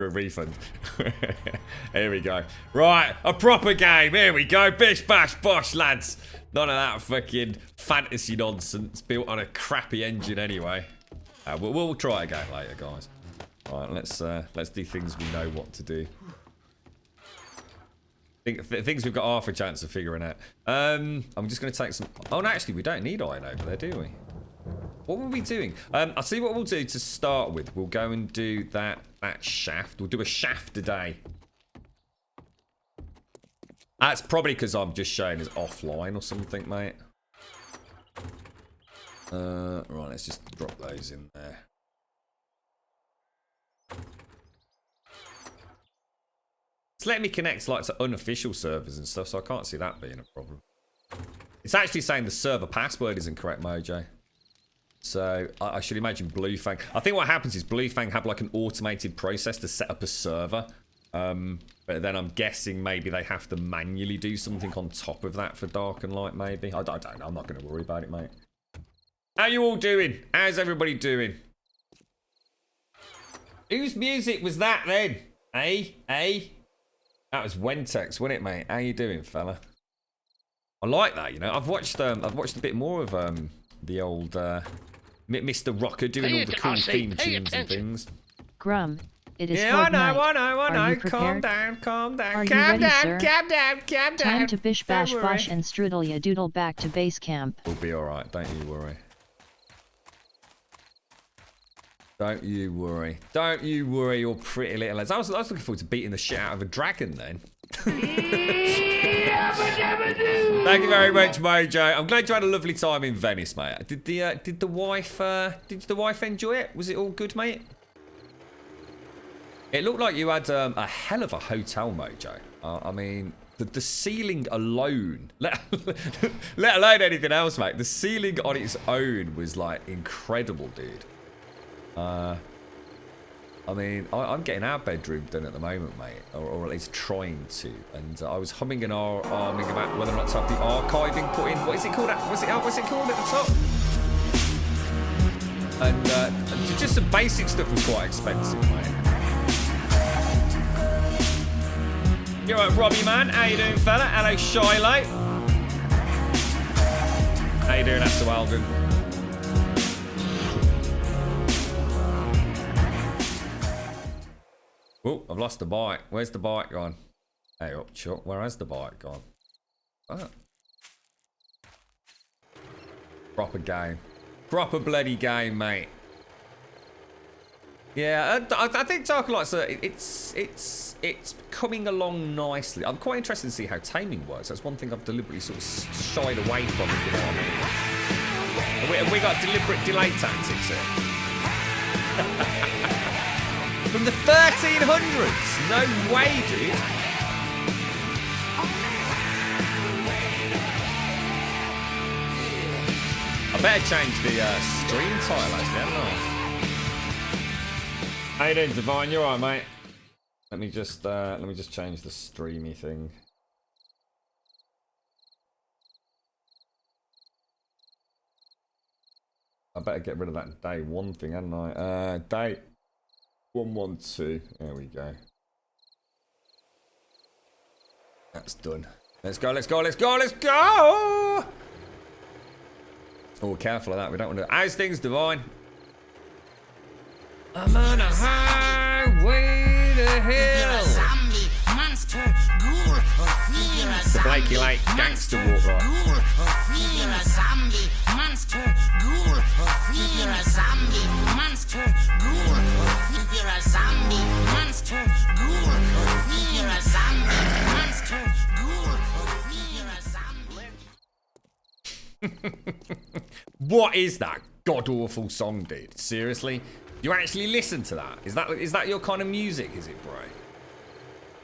for a refund. Here we go. Right, a proper game. Here we go. Bish, bash, bosh, lads. None of that fucking fantasy nonsense built on a crappy engine anyway. We'll try again later, guys. All right, let's do things we know what to do. Things we've got half a chance of figuring out. I'm just going to take some... Oh, no, actually, we don't need iron over there, do we? What were we doing? I'll see what we'll do to start with. We'll go and do that shaft. We'll do a shaft today. That's probably because I'm just showing as offline or something, mate. Right, let's just drop those in there. It's letting me connect like to unofficial servers and stuff, so I can't see that being a problem. It's actually saying the server password isn't correct, Mojo. So I should imagine Bluefang. I think what happens is Bluefang have like an automated process to set up a server. But then I'm guessing maybe they have to manually do something on top of that for Dark and Light, maybe. I don't know. I'm not going to worry about it, mate. How you all doing? How's everybody doing? Whose music was that then? Eh? That was Wentex, wasn't it, mate? How you doing, fella? I like that, you know. I've watched a bit more of the old Mr. Rocker doing all the cool theme tunes and things. Grum, it is yeah, I know. Calm down. Are you ready, sir? Calm down. Time to bish bash bosh and strudel ya doodle back to base camp. We'll be alright, don't you worry. Don't you worry, you pretty little lads. I was looking forward to beating the shit out of a dragon then. Thank you very much, Mojo. I'm glad you had a lovely time in Venice, mate. Did the wife enjoy it? Was it all good, mate? It looked like you had a hell of a hotel, Mojo. I mean, the ceiling alone, let alone anything else, mate. The ceiling on its own was like incredible, dude. I mean, I'm getting our bedroom done at the moment, mate, or at least trying to. And I was humming and ahhing about whether or not to have the archiving put in. What is it called? What's it called at the top? And just some basic stuff was quite expensive, mate. You're right, Robbie, man. How you doing, fella? Hello, Shiloh. How you doing, Astor Alden? Oh, I've lost the bike. Where's the bike gone? Hey, up, Chuck. Where has the bike gone? Oh. Proper game. Proper bloody game, mate. Yeah, I think Dark and Light's it's coming along nicely. I'm quite interested to see how taming works. That's one thing I've deliberately sort of shied away from, if you know what I mean. Have we got deliberate delay tactics here? From the 1300s? No way, dude. I better change the stream title, actually, haven't I? How you doing, Divine? You alright, mate? Let me just change the streamy thing. I better get rid of that day one thing, hadn't I? Day 112. There we go. That's done. Let's go. Oh, careful of that. We don't want to. How's things, Divine? I'm on a highway to hell. Monster, ghoul, the Blakey Lake gangster walk right. If you're a zombie, monster, ghoul. If you're a zombie, monster, ghoul. If you're a zombie, monster, ghoul. If you're a zombie, monster, ghoul. If you're a zombie. What is that god awful song, dude? Seriously? You actually listen to that? Is that your kind of music, is it, bro?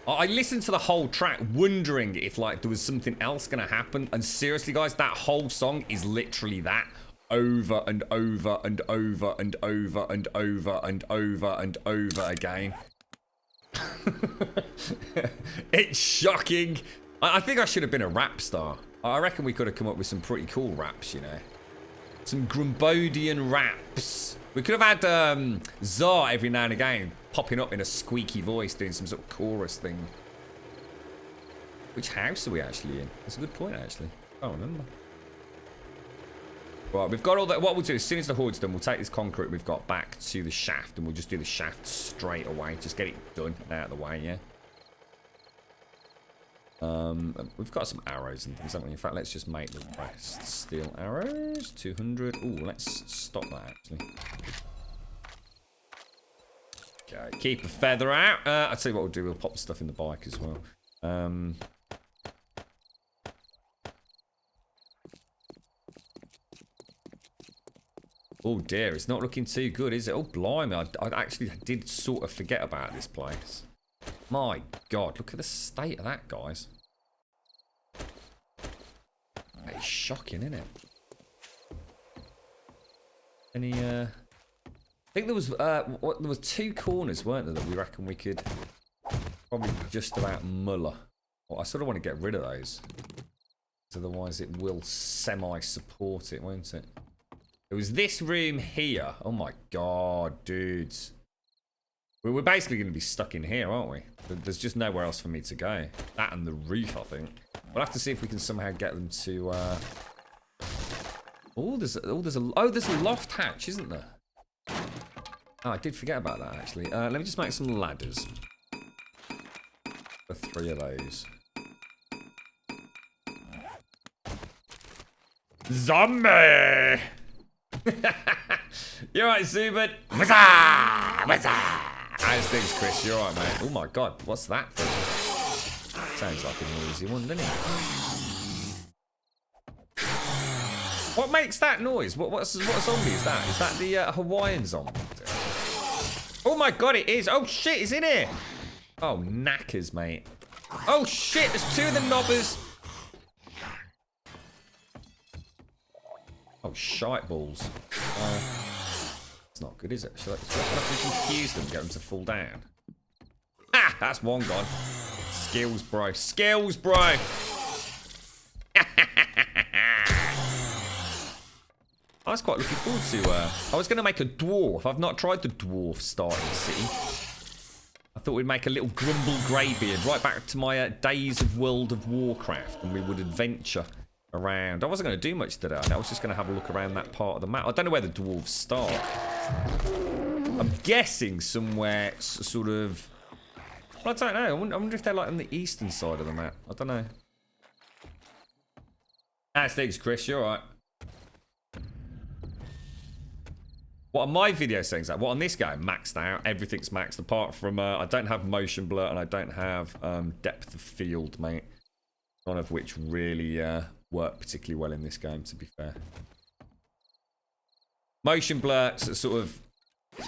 I listened to the whole track wondering if like there was something else gonna happen, and seriously guys, that whole song is literally that over and over and over and over and over and over and over again. It's shocking. I think I should have been a rap star. I reckon we could have come up with some pretty cool raps, you know. Some Grumbodian raps. We could have had Zar every now and again popping up in a squeaky voice doing some sort of chorus thing. Which house are we actually in? That's a good point, actually. I don't remember. Right, we've got all that. What we'll do, as soon as the horde's done, we'll take this concrete we've got back to the shaft, and we'll just do the shaft straight away. Just get it done and out of the way, yeah? We've got some arrows and things, haven't we? In fact, let's just make the rest. Steel arrows, 200. Ooh, let's stop that, actually. Okay, keep a feather out. I'll tell you what we'll do. We'll pop the stuff in the bike as well. Oh dear, it's not looking too good, is it? Oh, blimey, I actually did sort of forget about this place. My God, look at the state of that, guys. It's shocking, isn't it? Any, I think there was 2 corners, weren't there, that we reckon we could probably just about muller. Well, I sort of want to get rid of those. Otherwise it will semi-support it, won't it? It was this room here. Oh my God, dudes. We're basically going to be stuck in here, aren't we? There's just nowhere else for me to go. That and the roof, I think. We'll have to see if we can somehow get them to... there's a loft hatch, isn't there? Oh, I did forget about that, actually. Let me just make some ladders. For 3 of those. Zombie! You're right, Zubin. What's How's things, Chris? You're right, mate. Oh my God, what's that thing? Sounds like a noisy one, doesn't it? What makes that noise? What zombie is that? Is that the Hawaiian zombie? Oh my God, it is. Oh shit, it's in here. Oh, knackers, mate. Oh shit, there's 2 of the knobbers. Oh, shite balls. It's not good, is it? Should I have to confuse them, get them to fall down? Ah, that's one gone. Skills, bro. Skills, bro. I was quite looking forward to... I was going to make a dwarf. I've not tried the dwarf starting city. I thought we'd make a little Grumbul greybeard right back to my days of World of Warcraft, and we would adventure around. I wasn't going to do much today. I was just going to have a look around that part of the map. I don't know where the dwarves start. I'm guessing somewhere sort of... Well, I don't know. I wonder if they're like on the eastern side of the map. I don't know. Thanks, Chris. You're right. What on my video settings? What on this game? Maxed out. Everything's maxed apart from I don't have motion blur and I don't have depth of field, mate. None of which really work particularly well in this game, to be fair. Motion blur sort of,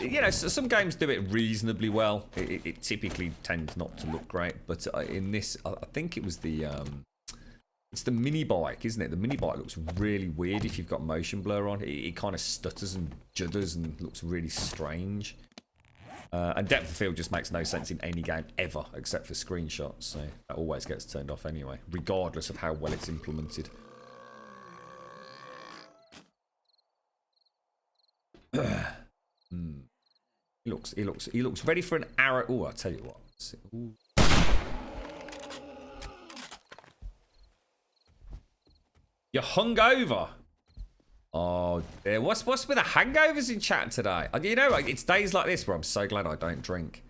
you know, some games do it reasonably well. It typically tends not to look great, but in this, I think it was the it's the mini bike, isn't it? The mini bike looks really weird if you've got motion blur on. It kind of stutters and judders and looks really strange. And depth of field just makes no sense in any game ever, except for screenshots. So that always gets turned off anyway, regardless of how well it's implemented. He looks ready for an arrow. Oh, I'll tell you what. Ooh. You're hungover. Oh dear. What's with the hangovers in chat today? You know, it's days like this where I'm so glad I don't drink.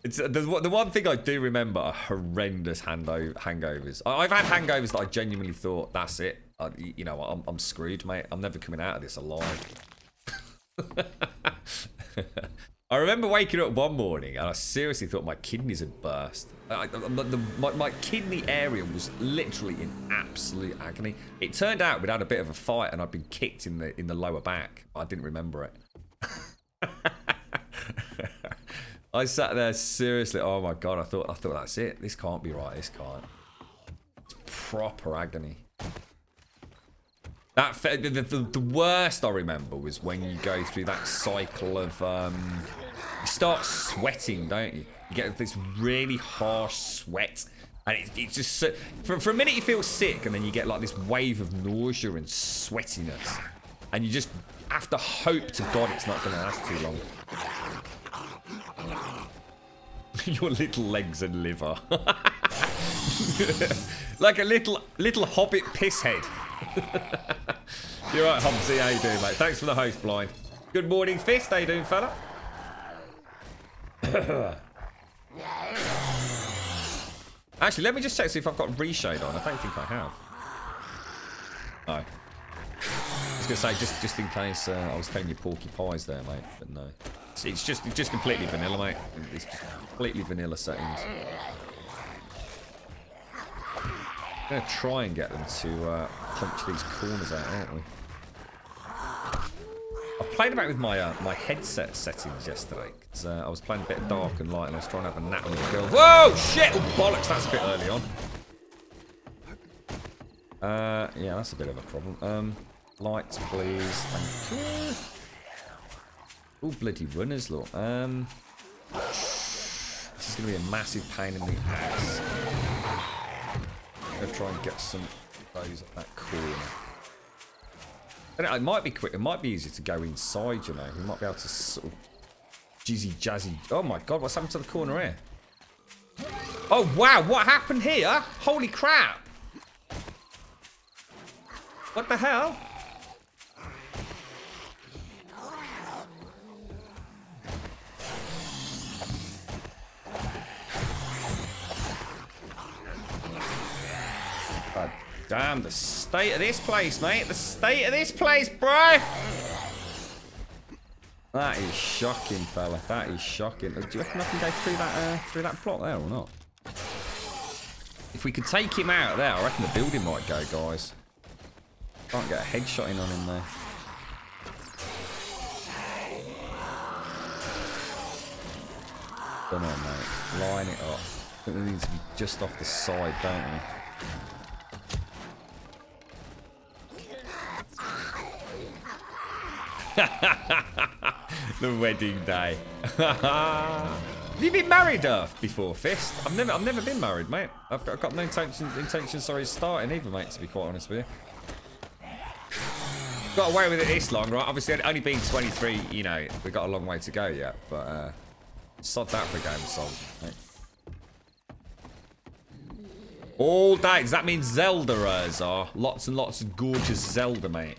It's the one thing I do remember are horrendous hangovers. I've had hangovers that I genuinely thought, that's it. You know, I'm screwed, mate. I'm never coming out of this alive. I remember waking up one morning and I seriously thought my kidneys had burst. My kidney area was literally in absolute agony. It turned out we'd had a bit of a fight and I'd been kicked in the lower back. I didn't remember it. I sat there seriously. Oh my God! I thought that's it. This can't be right. This can't. It's proper agony. That the worst I remember was when you go through that cycle of you start sweating, don't you? You get this really harsh sweat And it's just so, for a minute you feel sick, and then you get like this wave of nausea and sweatiness, and you just have to hope to God it's not going to last too long. Your little legs and liver, like a little hobbit piss head. You're right, Hobbsy. How you doing, mate? Thanks for the host, Blind. Good morning, Fist. How you doing, fella? Actually, let me just check see if I've got reshade on. I don't think I have. No. I was gonna say just in case I was telling you porky pies there, mate, but no. It's just completely vanilla, mate. It's just completely vanilla settings. I'm gonna try and get them to punch these corners out, aren't we? I played about with my my headset settings yesterday. Cause, I was playing a bit of dark and light, and I was trying to have a nap with the girl. Whoa, shit! Oh, bollocks! That's a bit early on. Yeah, that's a bit of a problem. Lights, please. Thank you. Oh, bloody runners, look. This is gonna be a massive pain in the ass. I'm gonna try and get some of those at that corner. It might be quick. It might be easier to go inside, you know. We might be able to sort of jizzy jazzy. Oh my God, what's happened to the corner here? Oh wow, what happened here? Holy crap! What the hell? God damn, the state of this place, mate. The state of this place, bro. That is shocking, fella. That is shocking. Do you reckon I can go through that block there or not? If we could take him out there, I reckon the building might go, guys. Can't get a headshot in on him there. Come on, mate. Line it up. I think we need to be just off the side, don't we? The wedding day. Have you been married before, Fist? I've never been married, mate. I've got no intention, sorry, starting either, mate, to be quite honest with you. Got away with it this long, right? Obviously, only being 23, you know, we've got a long way to go yet, but sod that for a game of Sol, mate. All day. Does that mean Zelda-ers are? Lots and lots of gorgeous Zelda, mate.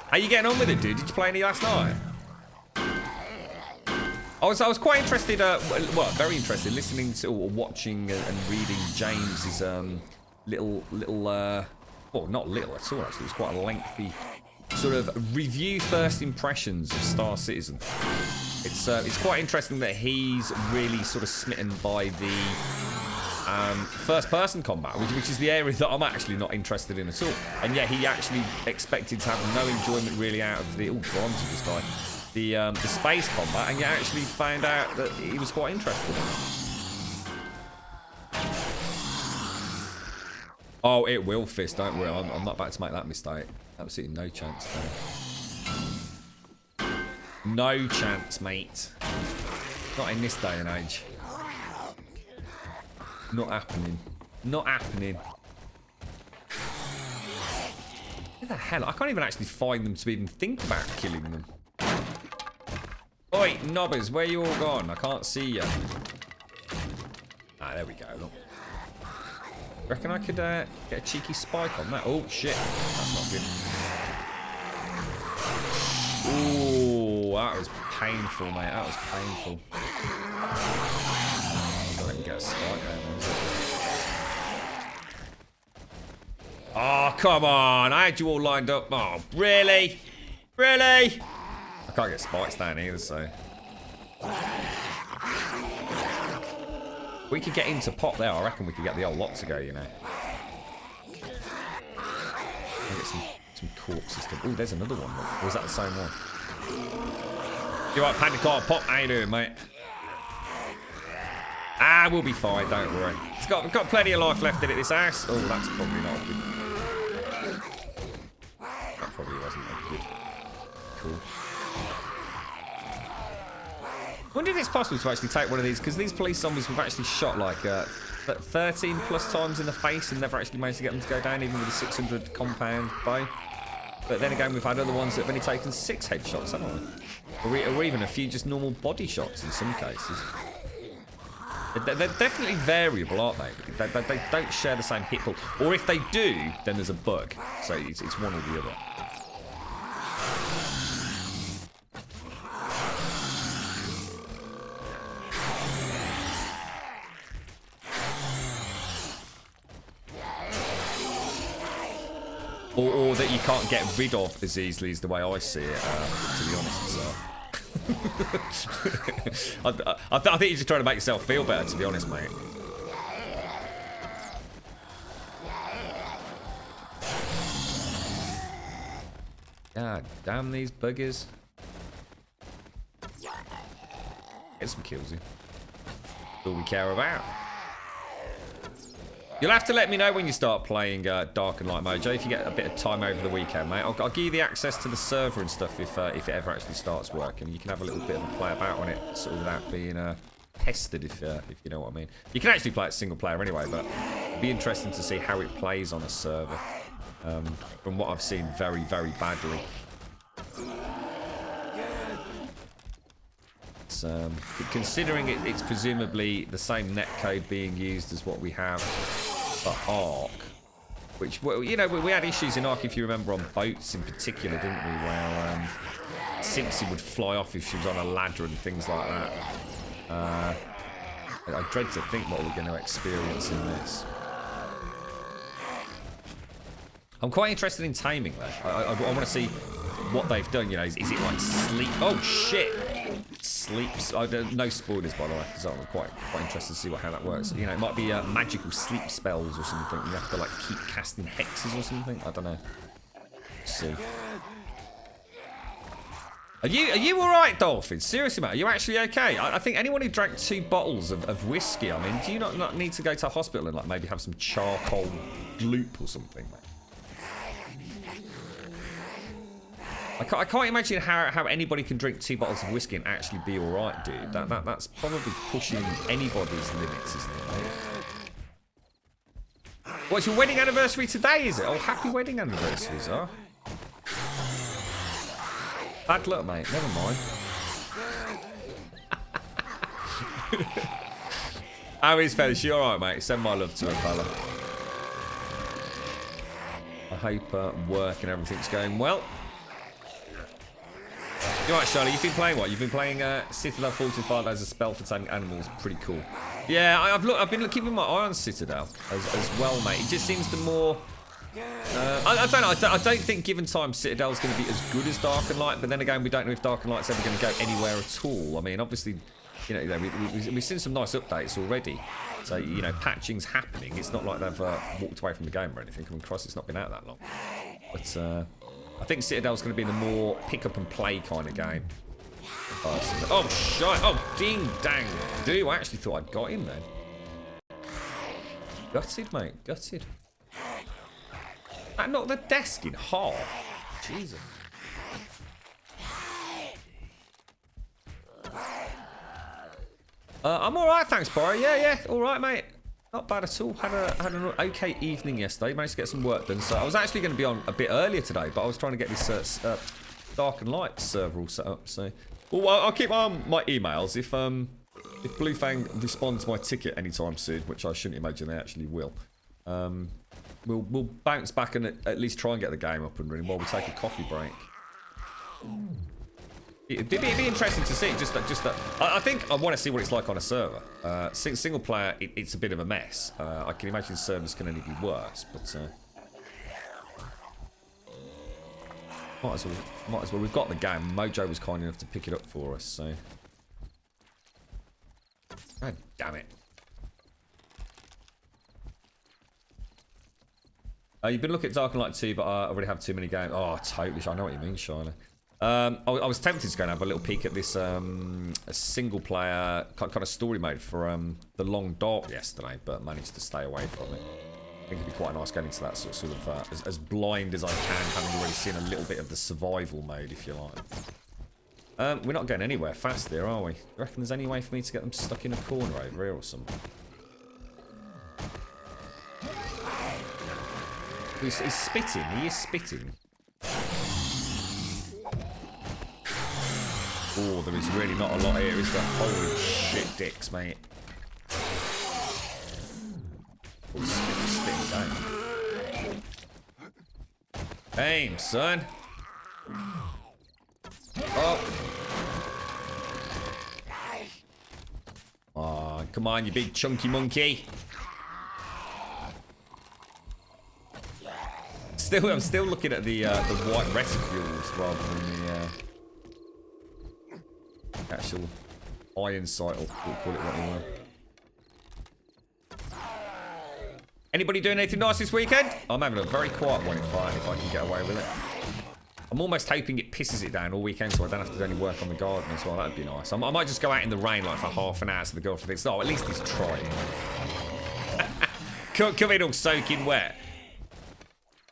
How you getting on with it, dude? Did you play any last night? I was quite interested, well, very interested, listening to or watching and reading James's little, well, not little at all, actually. It was quite a lengthy sort of review first impressions of Star Citizen. It's quite interesting that he's really sort of smitten by the first-person combat, which is the area that I'm actually not interested in at all. And yet he actually expected to have no enjoyment really out of the the space combat, and yet actually found out that he was quite interested in it. Oh, it will, Fist, don't worry. I'm not about to make that mistake. Absolutely no chance there. No chance, mate. Not in this day and age. Not happening. Not happening. Where the hell? I can't even actually find them to even think about killing them. Oi, knobbers, where you all gone? I can't see you. Ah, there we go, look. Reckon I could get a cheeky spike on that? Oh, shit. That's not good. Ooh, that was painful, mate. That was painful. Don't let me get a spike there, man. Oh, come on. I had you all lined up. Oh, really? Really? I can't get spikes down either, so. We could get into pot there. I reckon we could get the old lot to go, you know. Get some corpses. Oh, there's another one. Or is that the same one? You right, Panic Car Pop? How you doing, mate? Ah, we'll be fine. Don't worry. It's got plenty of life left in it, this house. Oh, that's probably not good. That probably wasn't that good. Cool. wonder if it's possible to actually take one of these, because these police zombies we've actually shot like 13 plus times in the face and never actually managed to get them to go down, even with a 600 compound bow. But then again, we've had other ones that have only taken 6 headshots, haven't we? Or even a few just normal body shots in some cases. They're definitely variable, aren't they? They don't share the same hit pool. Or if they do, then there's a bug. So it's one or the other. Or that you can't get rid of as easily as the way I see it, to be honest. So. I think you're just trying to make yourself feel better, to be honest, mate. God damn these buggers. Get some kills in. That's all we care about. You'll have to let me know when you start playing Dark and Light Mojo, if you get a bit of time over the weekend, mate. I'll give you the access to the server and stuff if it ever actually starts working. You can have a little bit of a play about on it, sort of without being tested, if you know what I mean. You can actually play it single player anyway, but it'd be interesting to see how it plays on a server. From what I've seen, very, very badly. Considering it's presumably the same netcode being used as what we have for Ark, which, well, you know, we had issues in Ark, if you remember, on boats in particular, didn't we, where Simpsy would fly off if she was on a ladder and things like that. I dread to think what we're going to experience in this. I'm quite interested in taming, though. I want to see what they've done. You know, is it like sleep? Oh shit! Sleeps. No spoilers, by the way, because I'm quite interested to see how that works. You know, it might be magical sleep spells or something. You have to like keep casting hexes or something. I don't know. Let's see. Are you all right, Dolphin? Seriously, mate, are you actually okay? I think anyone who drank 2 bottles of whiskey, I mean, do you not need to go to a hospital and like maybe have some charcoal gloop or something, mate? I can't imagine how anybody can drink 2 bottles of whiskey and actually be all right, dude. That's probably pushing anybody's limits, isn't it, mate? What's your wedding anniversary today, is it? Oh, happy wedding anniversary, sir. Bad luck, mate. Never mind. How is fella? She all right, mate? Send my love to her, fella. I hope work and everything's going well. You're right, Charlie. You've been playing what? You've been playing Citadel Fortified as a spell for taming animals. Pretty cool. Yeah, I've been keeping my eye on Citadel as well, mate. It just seems the more. I don't know. I don't think, given time, Citadel's going to be as good as Dark and Light. But then again, we don't know if Dark and Light's ever going to go anywhere at all. I mean, obviously, you know, we've seen some nice updates already. So, you know, patching's happening. It's not like they've walked away from the game or anything. Coming across, it's not been out that long. But I think Citadel's going to be the more pick up and play kind of game. Oh, shit. Oh, ding dang. Dude, I actually thought I'd got him then. Gutted, mate. Gutted. That knocked the desk in half. Jesus. I'm alright, thanks, Barry. Yeah, alright, mate. Not bad at all. Had an okay evening yesterday. Managed to get some work done. So I was actually going to be on a bit earlier today, but I was trying to get this Dark and Light server all set up. So, well, I'll keep my emails. If Bluefang responds to my ticket anytime soon, which I shouldn't imagine they actually will, we'll bounce back and at least try and get the game up and running while we take a coffee break. It'd be interesting to see. Just that. I think I want to see what it's like on a server. Single player, it's a bit of a mess. I can imagine servers can only be worse, but might as well. We've got the game. Mojo was kind enough to pick it up for us. So, God damn it. You've been looking at Dark and Light 2, but I already have too many games. Oh, totally. I know what you mean, Shiner. I was tempted to go and have a little peek at this a single player kind of story mode for The Long Dark yesterday, but managed to stay away from it. I think it'd be quite nice getting into that sort of as blind as I can, having already seen a little bit of the survival mode, if you like. We're not going anywhere fast here, are we? Do you reckon there's any way for me to get them stuck in a corner over here or something? He's spitting. He is spitting. Oh, there is really not a lot here, is there? Holy shit, dicks, mate. Oh, spitting down. Aim, son. Oh. Oh, come on, you big chunky monkey. I'm still looking at the white reticules rather than the actual iron sight, or call it what you want. Anybody doing anything nice this weekend? I'm having a very quiet one if I can get away with it. I'm almost hoping it pisses it down all weekend so I don't have to do any work on the garden as well. That'd be nice. I might just go out in the rain like for half an hour so the girlfriend thinks, oh, at least he's trying. Come in all soaking wet.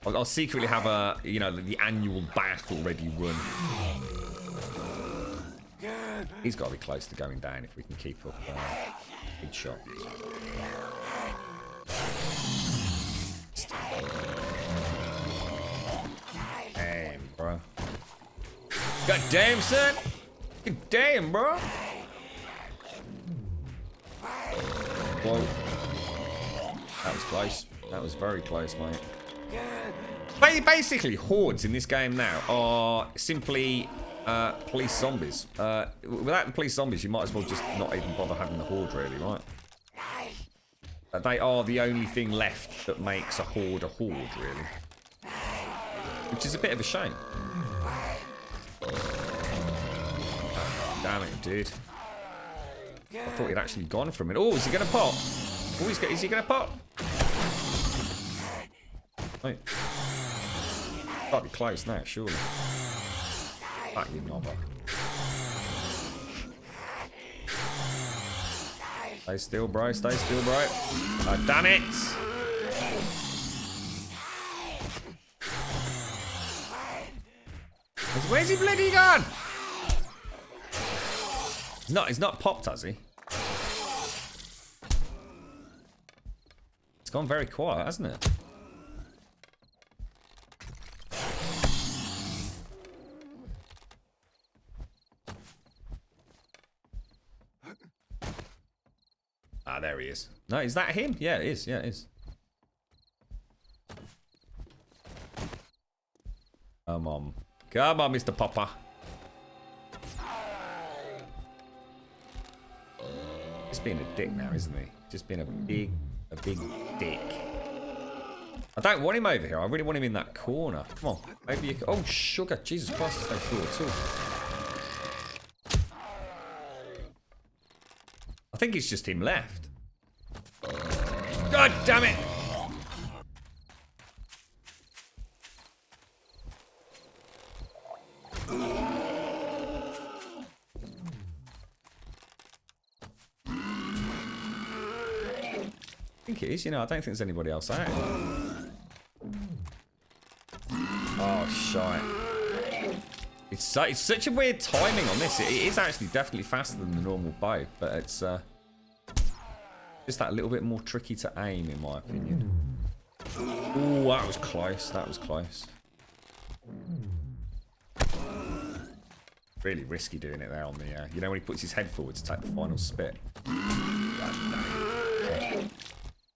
I'll secretly have a, you know, the annual bath already run. He's got to be close to going down if we can keep up big shots. Damn, bro. God damn, son. God damn, bro. Whoa. That was close. That was very close, mate. Basically, hordes in this game now are simply police zombies. Without the police zombies, you might as well just not even bother having the horde, really, right? They are the only thing left that makes a horde, really. Which is a bit of a shame. Damn it, dude. I thought he'd actually gone from it. Oh, is he going to pop? Oh, is he going to pop? Wait. Gotta be close now, surely. Back you knobber. Stay still, bro. Stay still, bro. Oh, damn it! Where's he bloody gone? He's not popped, has he? It's gone very quiet, hasn't it? Ah, there he is. No, is that him? Yeah, it is. Yeah, it is. Come on. Come on, Mr. Popper. Just being a dick now, isn't he? Just being a big dick. I don't want him over here. I really want him in that corner. Come on. Maybe you can... Oh, sugar. Jesus Christ, there's no fool at all. I think it's just him left. God damn it! I think it is, you know, I don't think there's anybody else out. Oh, shite. It's such a weird timing on this. It is actually definitely faster than the normal bow, but it's just that little bit more tricky to aim, in my opinion. Ooh, that was close. That was close. Really risky doing it there on the, you know, when he puts his head forward to take the final spit.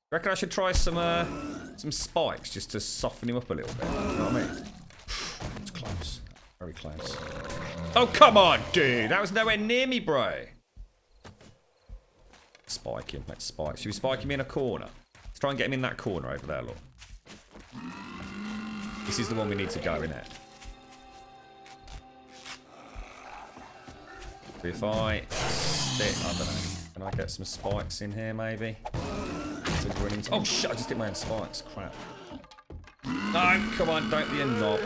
Reckon I should try some spikes just to soften him up a little bit. You know what I mean? It's close. Very close. Oh, come on, dude. That was nowhere near me, bro. Spike him. Let's spike. Should we spike him in a corner? Let's try and get him in that corner over there, look. This is the one we need to go in at. If I stick, I don't know. Can I get some spikes in here, maybe? Oh, shit. I just hit my own spikes. Crap. No, come on. Don't be a knob.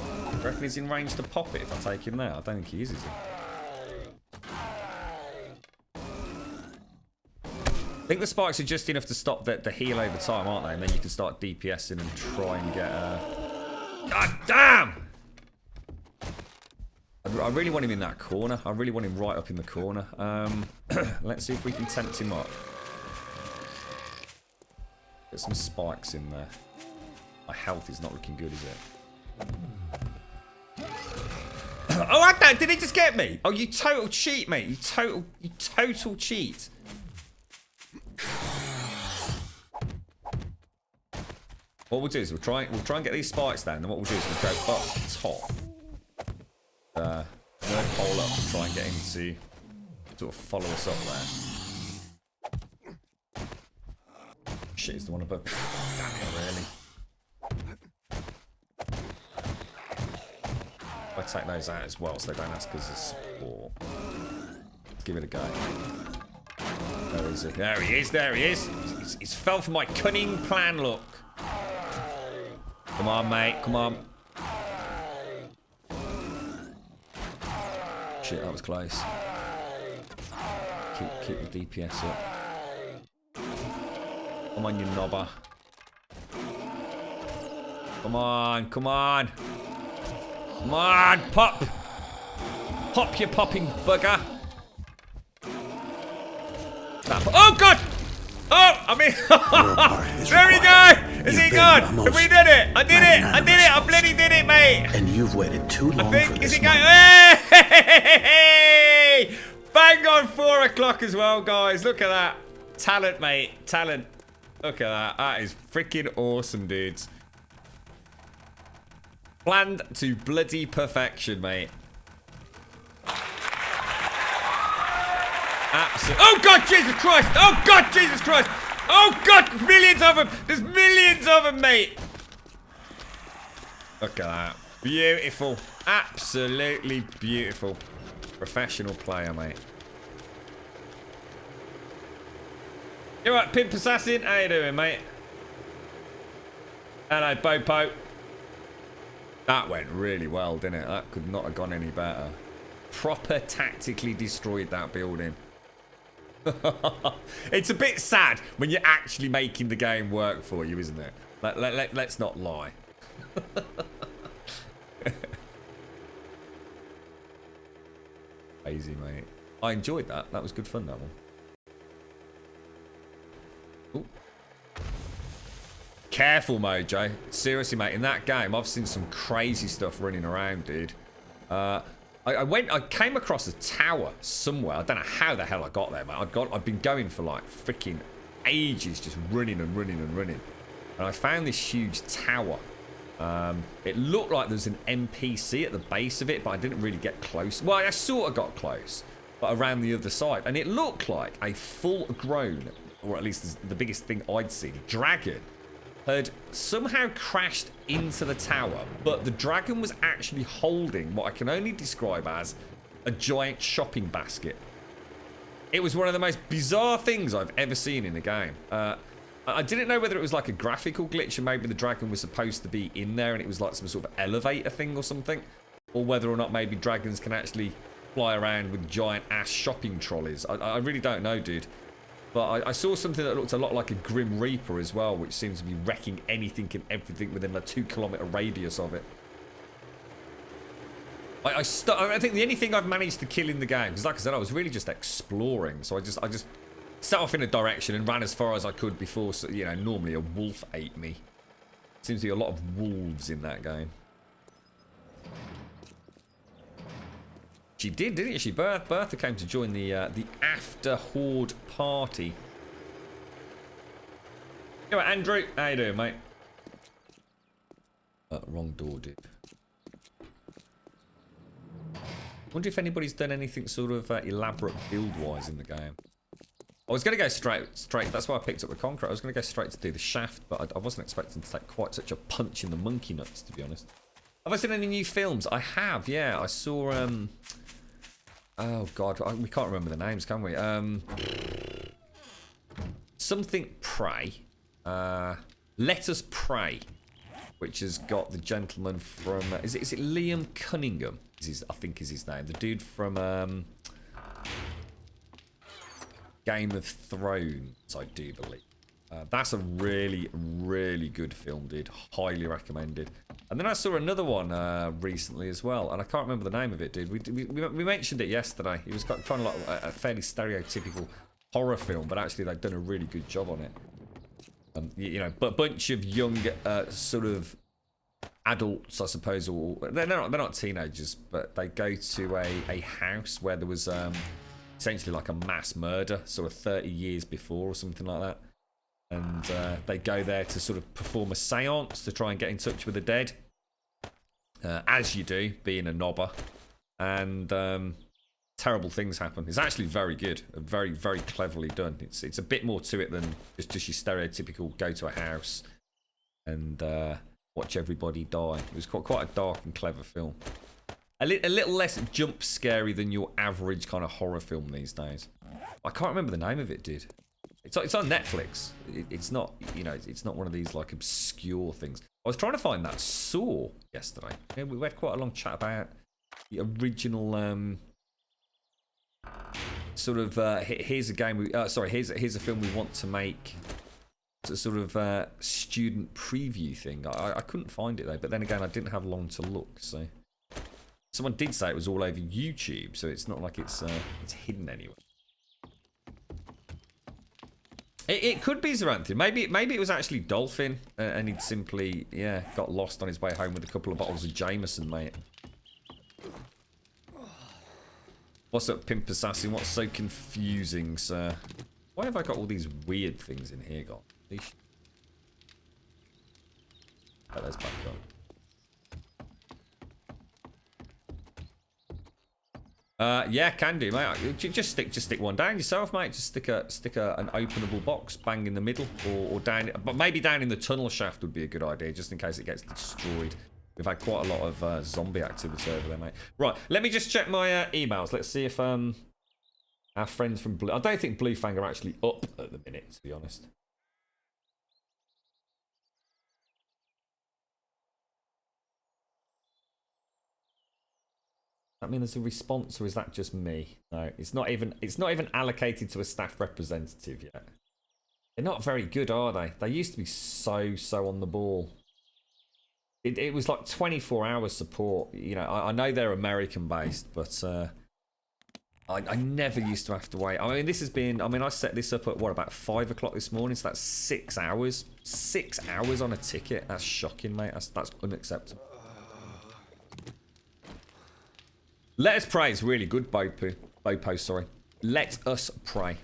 I reckon he's in range to pop it if I take him there. I don't think he is he? I think the spikes are just enough to stop the heal over time, aren't they? And then you can start DPSing and try and get God damn! I really want him in that corner. I really want him right up in the corner. Let's see if we can tempt him up. Get some spikes in there. My health is not looking good, is it? Oh, I don't. Did he just get me? Oh, you total cheat, mate. You total cheat. What we'll do is we'll try and get these spikes down. Then what we'll do is we'll go up top. Third pole up and try and get him to sort of follow us up there. Shit, it's the one above. Damn it, really. I take those out as well so they don't ask us for support. Let's give it a go. Where is he? There he is, there he is. He's fell for my cunning plan, look. Come on, mate, come on. Shit, that was close. Keep the DPS up. Come on, you knobber. Come on, come on. Come on, pop! Pop, you popping bugger! Oh God! Oh, I mean, there we go! Is he gone? Have we done it? I did it! I did it! I bloody did it, mate! And you've waited too long I think, for this. is he going? Hey! Bang on 4 o'clock as well, guys. Look at that. Talent, mate. Talent. Look at that. That is freaking awesome, dudes. Planned to bloody perfection, mate. Absolutely. Oh God, Jesus Christ! Oh God, Jesus Christ! Oh God, there's millions of them! There's millions of them, mate! Look at that. Beautiful. Absolutely beautiful. Professional player, mate. You alright, Pimp Assassin? How you doing, mate? Hello, Popo. That went really well, didn't it? That could not have gone any better. Proper tactically destroyed that building. It's a bit sad when you're actually making the game work for you, isn't it? Let's not lie. Crazy, mate. I enjoyed that. That was good fun, that one. Ooh. Careful, Mojo. Seriously, mate. In that game, I've seen some crazy stuff running around, dude. I came across a tower somewhere. I don't know how the hell I got there, mate. I've been going for like freaking ages, just running and running and running. And I found this huge tower. It looked like there was an NPC at the base of it, but I didn't really get close. Well, I sort of got close, but around the other side. And it looked like a full-grown, or at least the biggest thing I'd seen, dragon had somehow crashed into the tower, but the dragon was actually holding what I can only describe as a giant shopping basket. It was one of the most bizarre things I've ever seen in a game. I didn't know whether it was like a graphical glitch and maybe the dragon was supposed to be in there and it was like some sort of elevator thing or something, or whether or not maybe dragons can actually fly around with giant ass shopping trolleys. I really don't know, dude. But I saw something that looked a lot like a Grim Reaper as well, which seems to be wrecking anything and everything within a 2-kilometer radius of it. I think the only thing I've managed to kill in the game, because like I said, I was really just exploring, so I just set off in a direction and ran as far as I could before, you know, normally a wolf ate me. Seems to be a lot of wolves in that game. She did, didn't she? Bertha came to join the after horde party. Yo, Andrew, how you doing, mate? Wrong door, dude. Wonder if anybody's done anything sort of elaborate build-wise in the game. I was going to go straight. That's why I picked up the concrete. I was going to go straight to do the shaft, but I wasn't expecting to take quite such a punch in the monkey nuts, to be honest. Have I seen any new films? I have, yeah. I saw, oh, God. We can't remember the names, can we? Something Pray. Let Us Pray, which has got the gentleman from... Is it Liam Cunningham? I think is his name. The dude from Game of Thrones, I do believe. That's a really, really good film, dude. Highly recommended. And then I saw another one recently as well, and I can't remember the name of it, dude. We mentioned it yesterday. It was kind of like a fairly stereotypical horror film, but actually they've done a really good job on it. You know, but a bunch of young sort of adults, I suppose, or they're not teenagers, but they go to a house where there was essentially like a mass murder, sort of 30 years before or something like that. And they go there to sort of perform a seance to try and get in touch with the dead, as you do, being a knobber. And terrible things happen. It's actually very good, very, very cleverly done. It's a bit more to it than just your stereotypical go to a house and watch everybody die. It was quite a dark and clever film. A little less jump scary than your average kind of horror film these days. I can't remember the name of it, dude. It's on Netflix. It's not, you know, it's not one of these like obscure things. I was trying to find that Saw yesterday. Yeah, we had quite a long chat about the original sort of here's a game we here's a film we want to make. It's a sort of student preview thing. I couldn't find it though, but then again I didn't have long to look. So someone did say it was all over YouTube, so it's not like it's hidden anywhere. It could be Zaranthian. Maybe it was actually Dolphin, and he'd simply got lost on his way home with a couple of bottles of Jameson, mate. What's up, Pimp Assassin? What's so confusing, sir? Why have I got all these weird things in here, God? Oh, there's back on. Yeah, can do, mate. Just stick one down yourself, mate. Just stick an openable box bang in the middle, or down, but maybe down in the tunnel shaft would be a good idea, just in case it gets destroyed. We've had quite a lot of zombie activity over there, mate. Right, let me just check my emails. Let's see if our friends from Blue. I don't think Blue Fang are actually up at the minute, to be honest. I mean, there's a response, or is that just me? No, it's not even allocated to a staff representative yet. They're not very good, are they? They used to be so on the ball. It was like 24 hours support. You know, I know they're American based, but I never used to have to wait. I mean, this has been. I mean, I set this up at what, about 5 o'clock this morning, so that's 6 hours. 6 hours on a ticket. That's shocking, mate. That's unacceptable. Let Us Pray is really good, Bopo, sorry. Let Us Pray.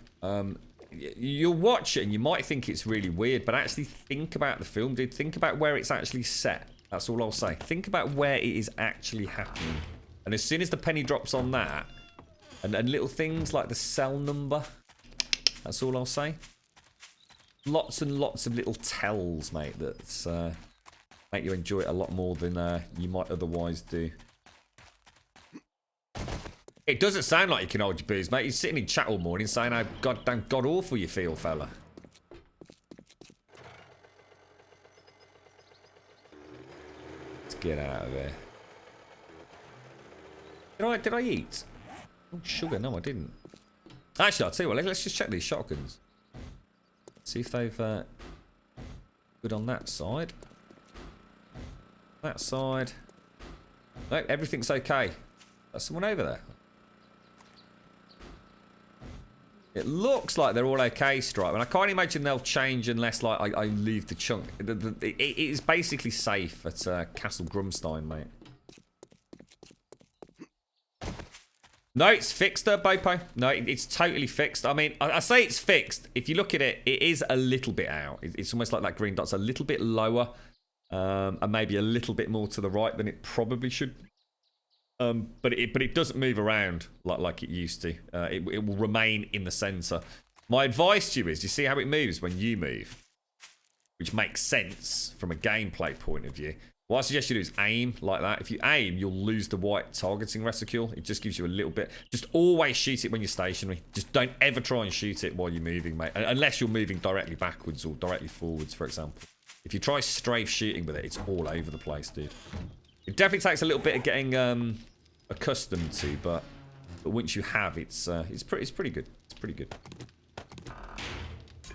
You'll watch it and you might think it's really weird, but actually think about the film, dude. Think about where it's actually set. That's all I'll say. Think about where it is actually happening. And as soon as the penny drops on that, and little things like the cell number, that's all I'll say. Lots and lots of little tells, mate, that make you enjoy it a lot more than you might otherwise do. It doesn't sound like you can hold your booze, mate. You're sitting in chat all morning saying how goddamn god awful you feel, fella. Let's get out of there. Did I eat? Oh, sugar. No, I didn't. Actually, I'll tell you what. Let's just check these shotguns. See if they've good on that side. That side. No, everything's okay. There's someone over there. It looks like they're all okay, Stripe, and I can't imagine they'll change unless, like, I leave the chunk. It is basically safe at Castle Grumstein, mate. No, it's fixed, Bopo. No, it's totally fixed. I mean, I say it's fixed. If you look at it, it is a little bit out. It's almost like that green dot's a little bit lower, and maybe a little bit more to the right than it probably should. But it doesn't move around like it used to. It will remain in the center. My advice to you is, you see how it moves when you move, which makes sense from a gameplay point of view. What I suggest you do is aim like that. If you aim, you'll lose the white targeting reticule. It just gives you a little bit. Just always shoot it when you're stationary. Just don't ever try and shoot it while you're moving, mate. Unless you're moving directly backwards or directly forwards, for example. If you try strafe shooting with it, it's all over the place, dude. It definitely takes a little bit of getting accustomed to, but once you have, it's pretty good. It's pretty good.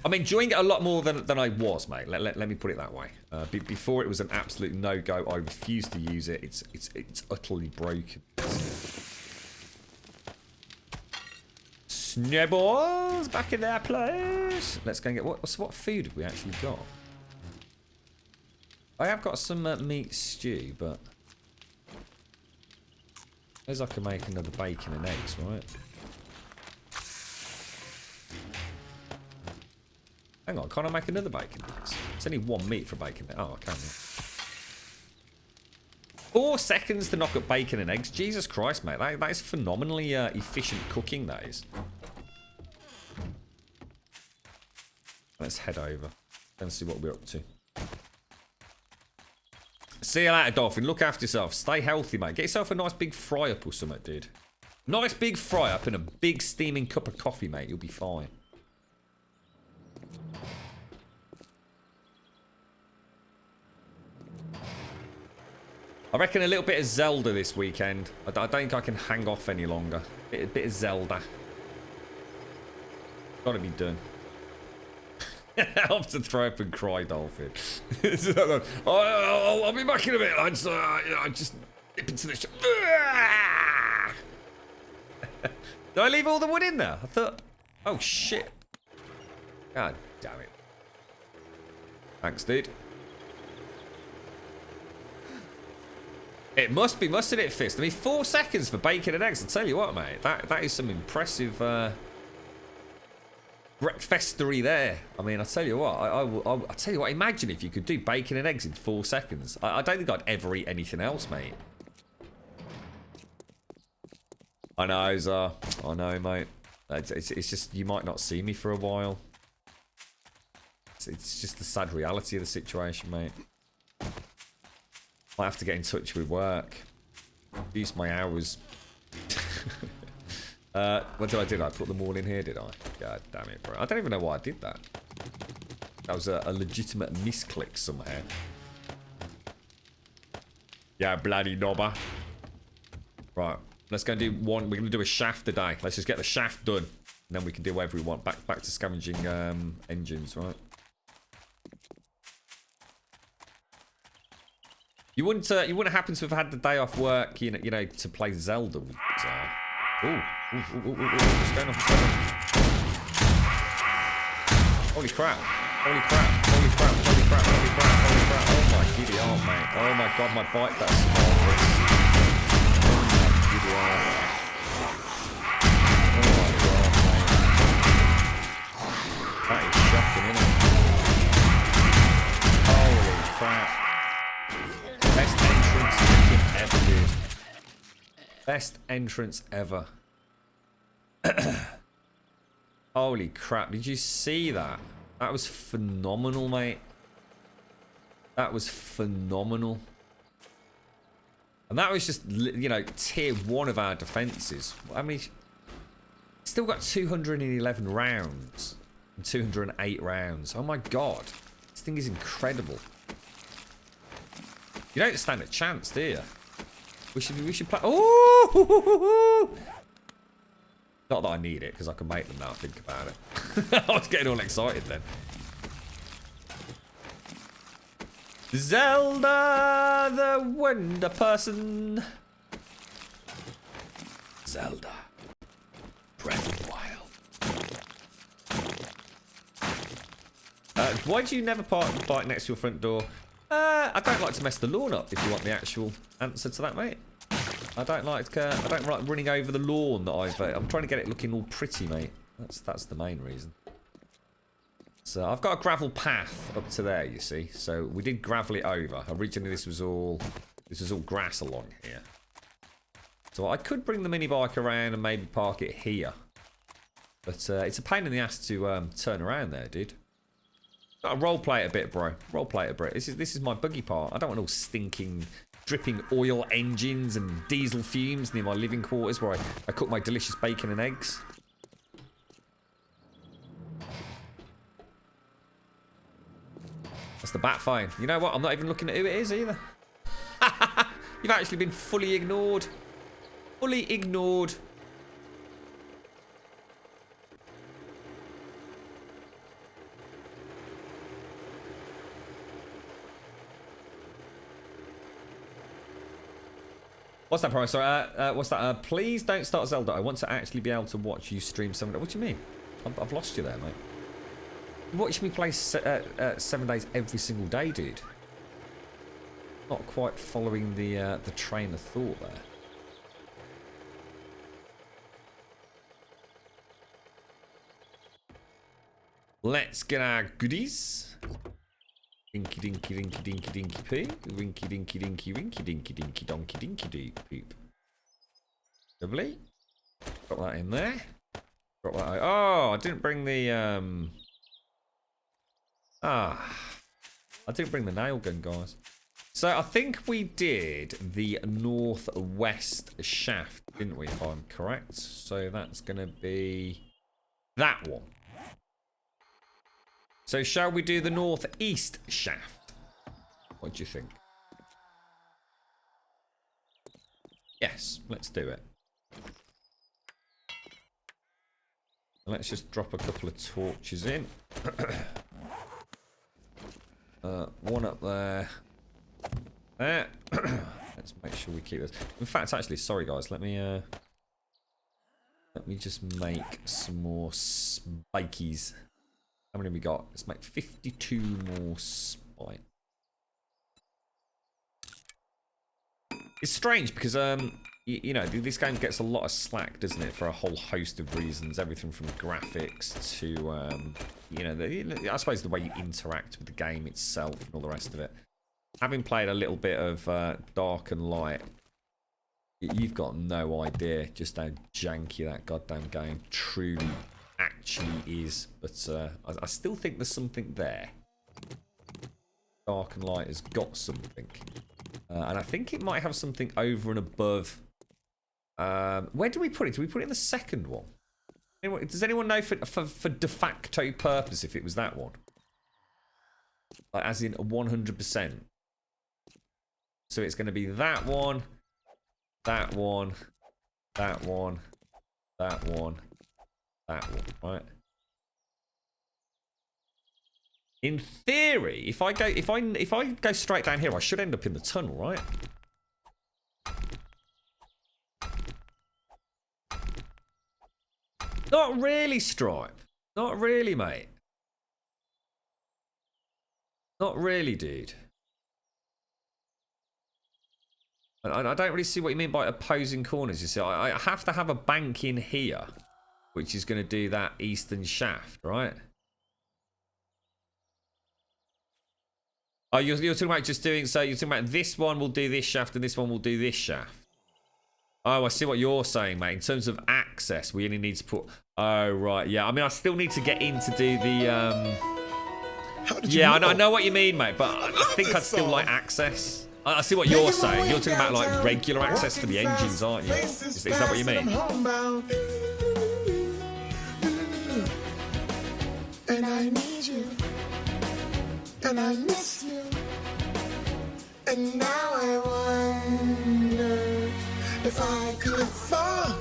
I'm enjoying it a lot more than I was, mate. Let me put it that way. Before it was an absolute no-go. I refused to use it. It's utterly broken. Snowballs back in their place. Let's go and get what food have we actually got? I have got some meat stew, but I suppose I can make another bacon and eggs, right? Hang on, can't I make another bacon and eggs? It's only one meat for bacon. Oh, I can. 4 seconds to knock up bacon and eggs. Jesus Christ, mate. That is phenomenally efficient cooking, that is. Let's head over and see what we're up to. See you later, Dolphin. Look after yourself. Stay healthy, mate. Get yourself a nice big fry-up or something, dude. Nice big fry-up and a big steaming cup of coffee, mate. You'll be fine. I reckon a little bit of Zelda this weekend. I don't think I can hang off any longer. A bit of Zelda. Gotta be done. Helps to throw up and cry, Dolphin. I'll be back in a bit, lads. I just dip into the shop. Did I leave all the wood in there? I thought... Oh, shit. God damn it. Thanks, dude. It must be, mustn't it, Fist? I mean, 4 seconds for bacon and eggs. I'll tell you what, mate. That is some impressive... breakfastery there. I mean, I tell you what, I tell you what, imagine if you could do bacon and eggs in 4 seconds. I don't think I'd ever eat anything else, mate. I know, Zar. I know, mate. It's just, you might not see me for a while. It's just the sad reality of the situation, mate. Might have to get in touch with work. Reduce my hours. What did I do? I put them all in here, did I? God damn it, bro. I don't even know why I did that. That was a legitimate misclick somehow. Yeah, bloody knobber. Right, let's go and do one. We're going to do a shaft today. Let's just get the shaft done. And then we can do whatever we want. Back to scavenging engines, right? You wouldn't happen to have had the day off work, you know, to play Zelda. Ooh. What's going on? Holy crap. Holy crap. Holy crap. Holy crap. Holy crap. Holy crap. Oh my giddy arm, mate. Oh my god, my bike, that's small. Oh my giddy arm. Oh my god, mate. That is shocking, isn't it? Holy crap. Best entrance ever, dude. Best entrance ever. Holy crap, did you see that? That was phenomenal, mate. That was phenomenal. And that was just, you know, tier 1 of our defences. I mean, still got 211 rounds. And 208 rounds. Oh my god. This thing is incredible. You don't stand a chance, do you? We should play... Oh! Not that I need it, because I can make them now, think about it. I was getting all excited then. Zelda, the Wonder Person. Zelda. Breath of the Wild. Why do you never park the bike next to your front door? I don't like to mess the lawn up, if you want the actual answer to that, mate. I don't like running over the lawn that I'm trying to get it looking all pretty, mate. That's the main reason. So I've got a gravel path up to there, you see. So we did gravel it over. Originally this was all grass along here. So I could bring the mini bike around and maybe park it here. But it's a pain in the ass to turn around there, dude. Gotta roleplay it a bit, bro. Roleplay it a bit. This is my buggy part. I don't want all stinking, dripping oil engines and diesel fumes near my living quarters where I cook my delicious bacon and eggs. That's the bat phone. You know what? I'm not even looking at who it is either. You've actually been fully ignored. Fully ignored. What's that, Price? Sorry, what's that? Please don't start Zelda. I want to actually be able to watch you stream 7 days. What do you mean? I've lost you there, mate. You watch me play 7 days every single day, dude. Not quite following the train of thought there. Let's get our goodies. Dinky dinky dinky dinky dinky poo. Rinky dinky dinky rinky dinky dinky donkey dinky doo poop. Lovely. Got that in there. Drop that out. Oh, I didn't bring the I didn't bring the nail gun, guys. So I think we did the northwest shaft, didn't we, if I'm correct? So that's gonna be that one. So shall we do the northeast shaft? What do you think? Yes, let's do it. Let's just drop a couple of torches in. One up there. There. Let's make sure we keep this. In fact, actually, sorry guys, let me just make some more spikies. How many have we got? Let's make 52 more spike. It's strange because you know, this game gets a lot of slack, doesn't it, for a whole host of reasons. Everything from graphics to you know, I suppose the way you interact with the game itself and all the rest of it. Having played a little bit of Dark and Light, you've got no idea just how janky that goddamn game truly actually is. But I still think there's something there. Dark and Light has got something. And I think it might have something over and above. Where do we put it? Do we put it in the second one? Does anyone know for de facto purpose if it was that one? Like, as in 100%. So it's going to be that one, that one, that one, that one, that one, right? In theory, if I go straight down here, I should end up in the tunnel, right? Not really, Stripe. Not really, mate. Not really, dude. I don't really see what you mean by opposing corners. You see, I have to have a bank in here, which is going to do that eastern shaft, right? Oh, you're talking about just doing, so you're talking about this one will do this shaft and this one will do this shaft. Oh, I see what you're saying, mate. In terms of access, we only need to put... Oh, right, yeah. I mean, I still need to get in to do the... Yeah, I know what you mean, mate, but I think I'd still like access. I see what you're saying. You're talking about, like, regular access for the engines, aren't you? Is that what you mean? And I need you. And I miss you. And now I wonder if I could fall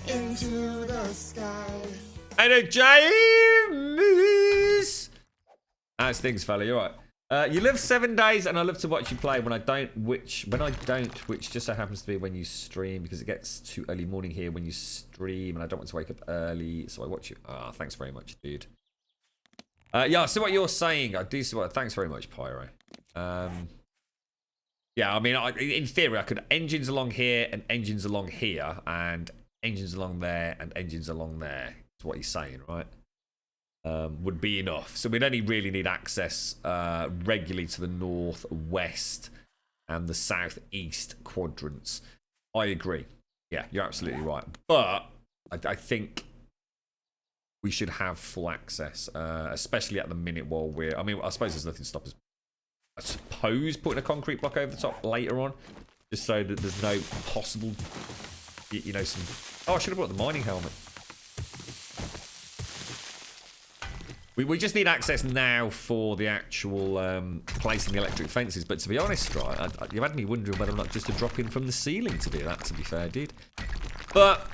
into the sky. Hello, James! How's things, fella? You alright? You live 7 days, and I love to watch you play. When I don't, which just so happens to be when you stream, because it gets too early morning here when you stream, and I don't want to wake up early, so I watch you. Ah, thanks very much, dude. Yeah, I see what you're saying. I do see what. Thanks very much, Pyro. Yeah, I mean, in theory, I could engines along here and engines along here, and engines along there and engines along there. That's what he's saying, right? Would be enough. So we'd only really need access regularly to the north, west, and the southeast quadrants. I agree. Yeah, you're absolutely right. But I think we should have full access, especially at the minute while we're... I mean, I suppose there's nothing to stop us, I suppose, putting a concrete block over the top later on, just so that there's no possible, you know, some... Oh, I should have brought the mining helmet. We just need access now for the actual placing the electric fences. But to be honest, right, you had me wondering whether or not just to drop in from the ceiling to do that, to be fair, dude. But,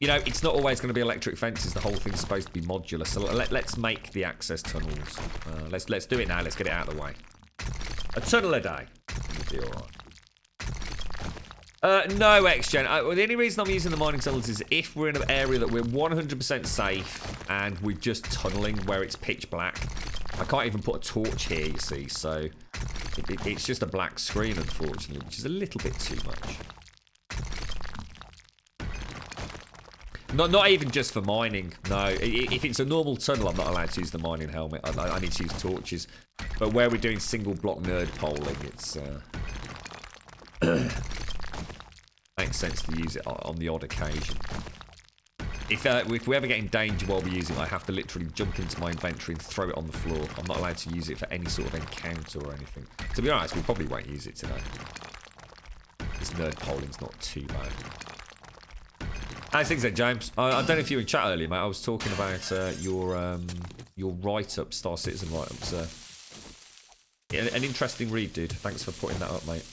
you know, it's not always going to be electric fences. The whole thing's supposed to be modular. So let's make the access tunnels. Let's do it now. Let's get it out of the way. A tunnel a day. We'll be all right. No, XGen. The only reason I'm using the mining tunnels is if we're in an area that we're 100% safe and we're just tunneling where it's pitch black. I can't even put a torch here, you see, so it's just a black screen, unfortunately, which is a little bit too much. Not even just for mining, no. If it's a normal tunnel, I'm not allowed to use the mining helmet. I need to use torches. But where we're doing single block nerd polling, it's... makes sense to use it on the odd occasion. If we ever get in danger while we're using it, I have to literally jump into my inventory and throw it on the floor. I'm not allowed to use it for any sort of encounter or anything. To be honest, we probably won't use it today. This nerd polling's not too bad. How's things then, James? I don't know if you were in chat earlier, mate. I was talking about your write-up, Star Citizen write-ups. An interesting read, dude. Thanks for putting that up, mate.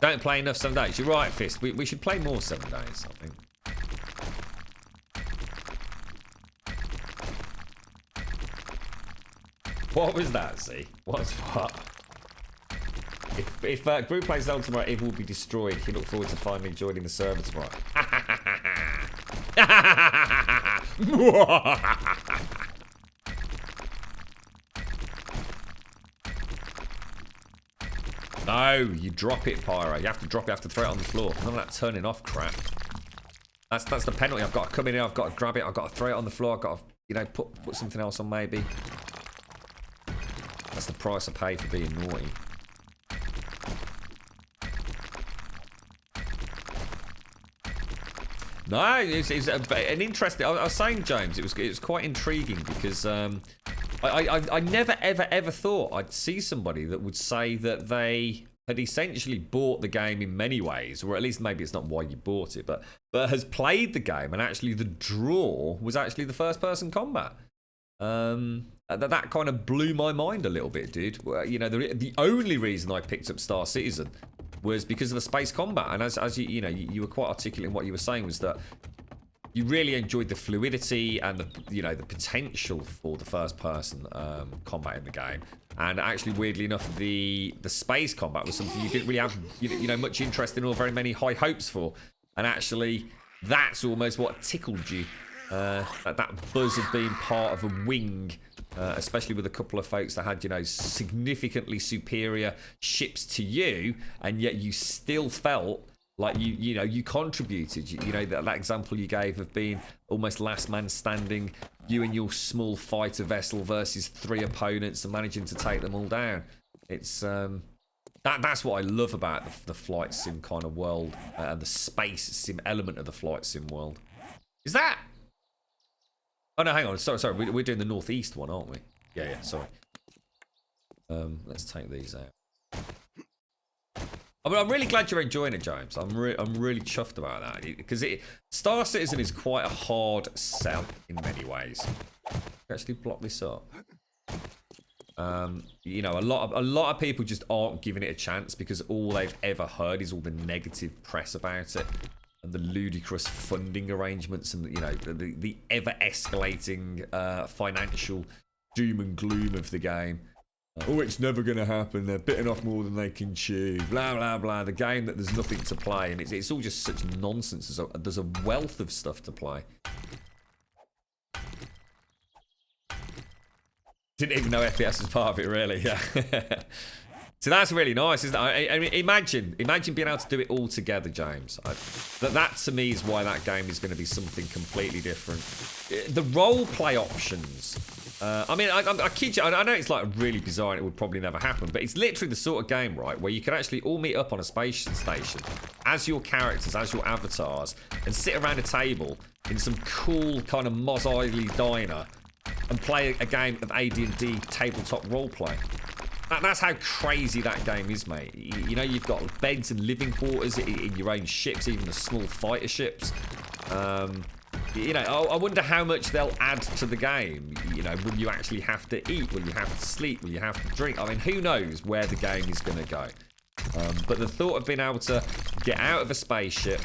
Don't play enough 7 days. You're right, Fist. We should play more 7 days, I think. What was that, see? What's what? If Group plays Zelda tomorrow, it will be destroyed. He look forward to finally joining the server tomorrow. No, you drop it, Pyro. You have to drop it, you have to throw it on the floor. None of that turning off crap. That's the penalty. I've got to come in here, I've got to grab it, I've got to throw it on the floor, I've got to, you know, put something else on maybe. That's the price I pay for being naughty. No, it's an interesting... I was saying, James, it was quite intriguing because I never, ever thought I'd see somebody that would say that they had essentially bought the game in many ways, or at least maybe it's not why you bought it, but has played the game and actually the draw was actually the first-person combat. That kind of blew my mind a little bit, dude. You know, the only reason I picked up Star Citizen was because of the space combat, and as you know, you were quite articulate in what you were saying was that you really enjoyed the fluidity and the potential for the first person combat in the game, and actually weirdly enough the space combat was something you didn't really have much interest in or very many high hopes for, and actually that's almost what tickled you, that buzz of being part of a wing. Especially with a couple of folks that had, significantly superior ships to you, and yet you still felt like you contributed. That example you gave of being almost last man standing, you and your small fighter vessel versus 3 opponents and managing to take them all down. It's that's what I love about the flight sim kind of world and the space sim element of the flight sim world. Is that? Oh no, hang on. Sorry. We're doing the northeast one, aren't we? Yeah. Sorry. Let's take these out. I'm really glad you're enjoying it, James. I'm really chuffed about that because Star Citizen is quite a hard sell in many ways. Actually, block this up. A lot of people just aren't giving it a chance because all they've ever heard is all the negative press about it. And the ludicrous funding arrangements and, the ever-escalating financial doom and gloom of the game. It's never going to happen. They're bitten off more than they can chew. Blah, blah, blah. The game that there's nothing to play. And it's all just such nonsense. There's a wealth of stuff to play. Didn't even know FPS was part of it, really. Yeah. So that's really nice, isn't it? I mean, imagine being able to do it all together, James. That to me is why that game is going to be something completely different. The role play options. I kid you. I know it's like really bizarre and it would probably never happen, but it's literally the sort of game, right, where you can actually all meet up on a space station as your characters, as your avatars, and sit around a table in some cool kind of Mos Eisley diner and play a game of AD&D tabletop roleplay. That's how crazy that game is, mate. You've got beds and living quarters in your own ships, even the small fighter ships. I wonder how much they'll add to the game. Will you actually have to eat? Will you have to sleep? Will you have to drink? I mean, who knows where the game is going to go. But the thought of being able to get out of a spaceship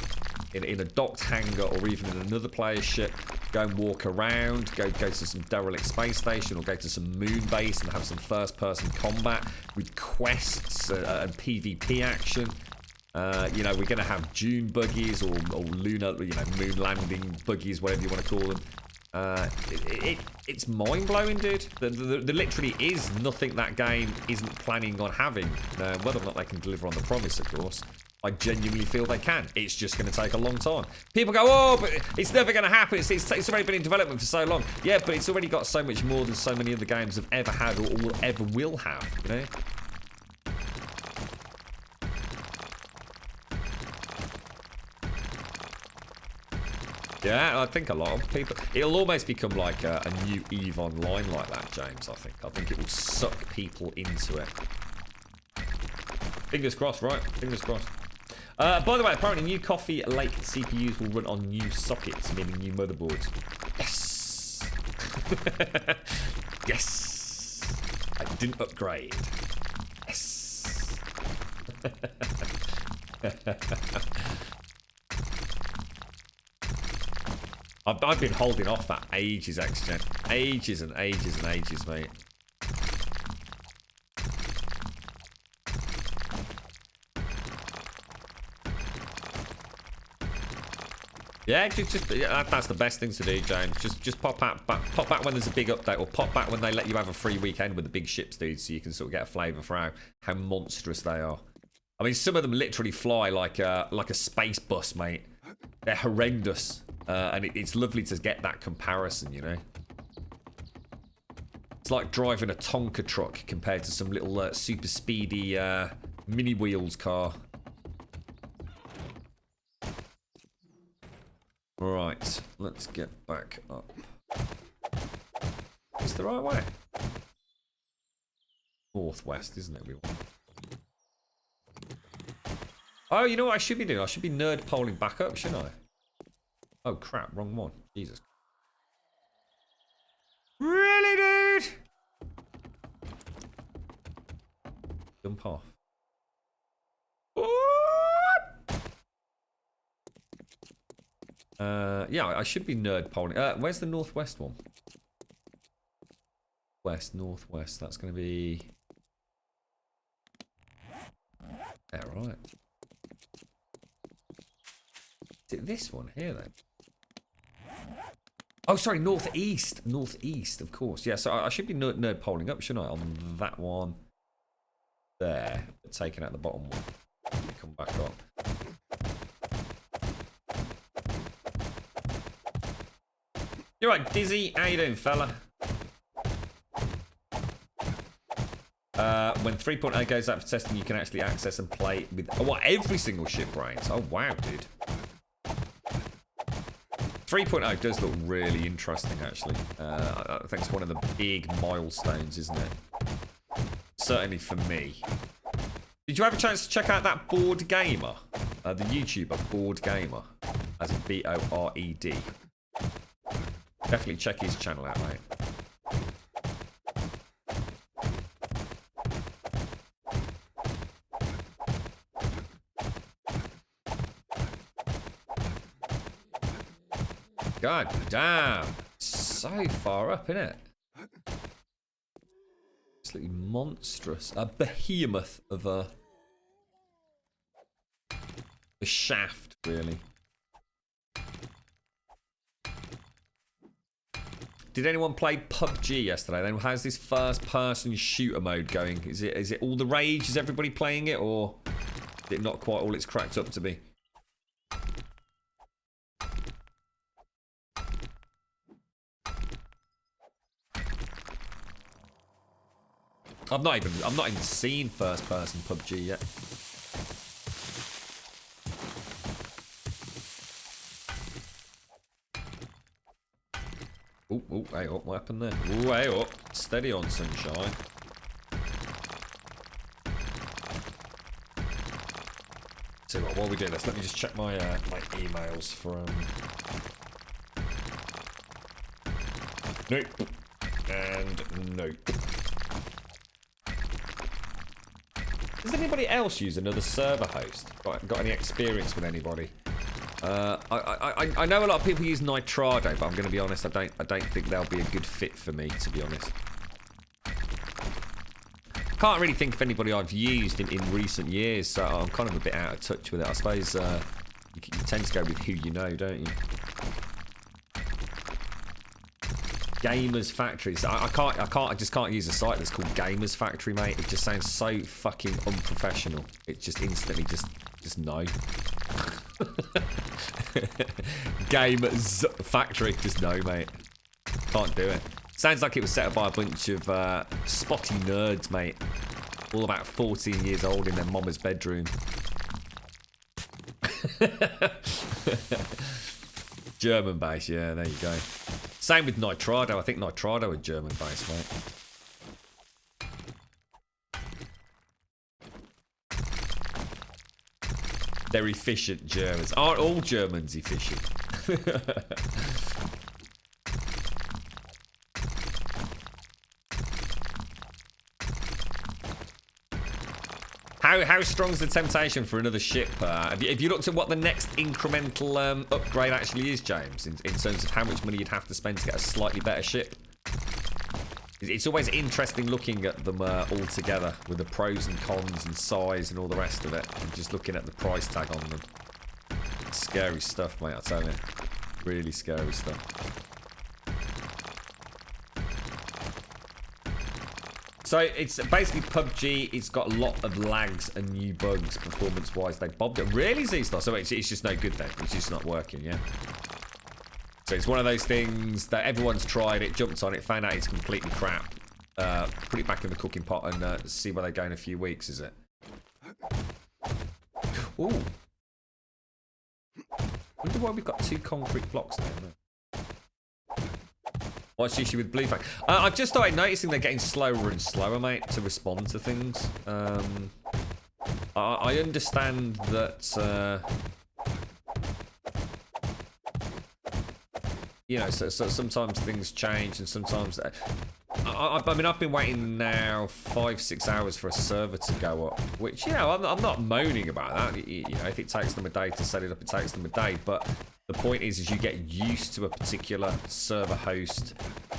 in a docked hangar or even in another player's ship, Go and walk around, go to some derelict space station or go to some moon base and have some first-person combat with quests and PvP action. You know, we're going to have Dune buggies or lunar, you know, moon landing buggies, whatever you want to call them. It's mind-blowing, dude. There literally is nothing that game isn't planning on having. Whether or not they can deliver on the promise, of course. I genuinely feel they can. It's just going to take a long time. People go, oh, but it's never going to happen. It's already been in development for so long. Yeah, but it's already got so much more than so many other games have ever had or ever will have, you know? Yeah, I think a lot of people... It'll almost become like a new EVE Online like that, James, I think. I think it will suck people into it. Fingers crossed, right? Fingers crossed. By the way, apparently new Coffee Lake CPUs will run on new sockets, meaning new motherboards. Yes! Yes! I didn't upgrade. Yes! I've been holding off that ages, XGen. Ages and ages and ages, mate. Yeah, that's the best thing to do, James. Just pop back when there's a big update, or pop back when they let you have a free weekend with the big ships, dude, so you can sort of get a flavour for how monstrous they are. I mean, some of them literally fly like a space bus, mate. They're horrendous, and it's lovely to get that comparison, you know. It's like driving a Tonka truck compared to some little super speedy mini wheels car. Right, let's get back up. It's the right way. Northwest, isn't it? Oh, you know what I should be doing? I should be nerd polling back up, shouldn't I? Oh crap, wrong one. Jesus. Really, dude? Jump off. Yeah, I should be nerd polling. Where's the northwest one? Northwest. That's going to be... Yeah, right. Is it this one here, then? Oh, sorry, northeast. Northeast, of course. Yeah, so I should be nerd polling up, shouldn't I? On that one. There. But taking out the bottom one. Come back up. You're right, Dizzy. How you doing, fella? When 3.0 goes out for testing, you can actually access and play with every single ship brains. Oh wow, dude. 3.0 does look really interesting, actually. I think it's one of the big milestones, isn't it? Certainly for me. Did you have a chance to check out that Bored Gamer? The YouTuber Bored Gamer, as in B-O-R-E-D. Definitely check his channel out, mate. God damn. So far up, innit? Absolutely monstrous. A behemoth of a shaft, really. Did anyone play PUBG yesterday? Then how's this first-person shooter mode going? Is it all the rage? Is everybody playing it, or is it not quite all it's cracked up to be? I've not even seen first-person PUBG yet. Oh, hey up, what happened there? Oh, hey up. Steady on, sunshine. See what, while we do this, let me just check my my emails from... Nope. And nope. Does anybody else use another server host? Got any experience with anybody? I know a lot of people use Nitrado, but I'm going to be honest, I don't think they'll be a good fit for me, to be honest. Can't really think of anybody I've used in recent years, so I'm kind of a bit out of touch with it. I suppose you tend to go with who you know, don't you? Gamers Factory. So I just can't use a site that's called Gamers Factory, mate. It just sounds so fucking unprofessional. It just instantly just no. Gamers Factory, just no, mate. Can't do it. Sounds like it was set up by a bunch of spotty nerds, mate. All about 14 years old in their mama's bedroom. German base, yeah, there you go. Same with Nitrado. I think Nitrado are German base, mate. They're efficient Germans. Aren't all Germans efficient? How strong's the temptation for another ship? Have you looked at what the next incremental upgrade actually is, James, in terms of how much money you'd have to spend to get a slightly better ship? It's always interesting looking at them all together with the pros and cons and size and all the rest of it, and just looking at the price tag on them. Scary stuff, mate, I tell you. Really scary stuff. So it's basically PUBG. It's got a lot of lags and new bugs performance-wise. They bobbed it. Really, Z-Star? So it's just no good then. It's just not working, yeah? So it's one of those things that everyone's tried it, jumped on it, found out it's completely crap. Put it back in the cooking pot and see where they go in a few weeks, is it? Ooh. Wonder why we've got 2 concrete blocks down there. What's the issue with Blue Fang? I've just started noticing they're getting slower and slower, mate, to respond to things. I understand that, you know, so sometimes things change and sometimes... I mean, I've been waiting now 5-6 hours for a server to go up, which, you know, I'm not moaning about that. You know, if it takes them a day to set it up, it takes them a day. But the point is you get used to a particular server host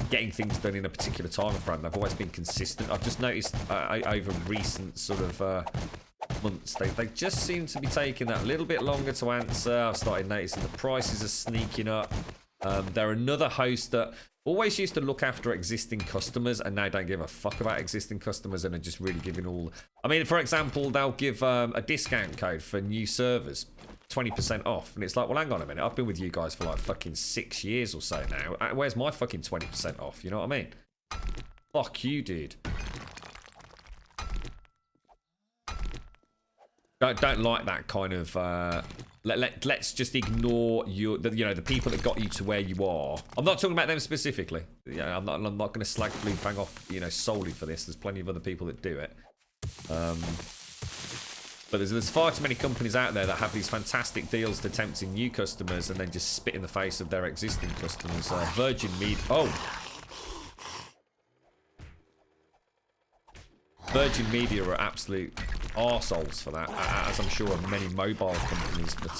getting things done in a particular time frame. They've always been consistent. I've just noticed over recent sort of months, they just seem to be taking that little bit longer to answer. I've started noticing the prices are sneaking up. They're another host that always used to look after existing customers and now don't give a fuck about existing customers and are just really giving all... I mean, for example, they'll give a discount code for new servers, 20% off. And it's like, well, hang on a minute. I've been with you guys for like fucking 6 years or so now. Where's my fucking 20% off? You know what I mean? Fuck you, dude. Don't like that kind of... Let's just ignore the people that got you to where you are. I'm not talking about them specifically. Yeah, I'm not going to slag Blue Fang off, you know, solely for this. There's plenty of other people that do it. But there's far too many companies out there that have these fantastic deals to tempt in new customers and then just spit in the face of their existing customers. Virgin Media. Oh. Virgin Media are absolute arseholes for that, as I'm sure of many mobile companies, but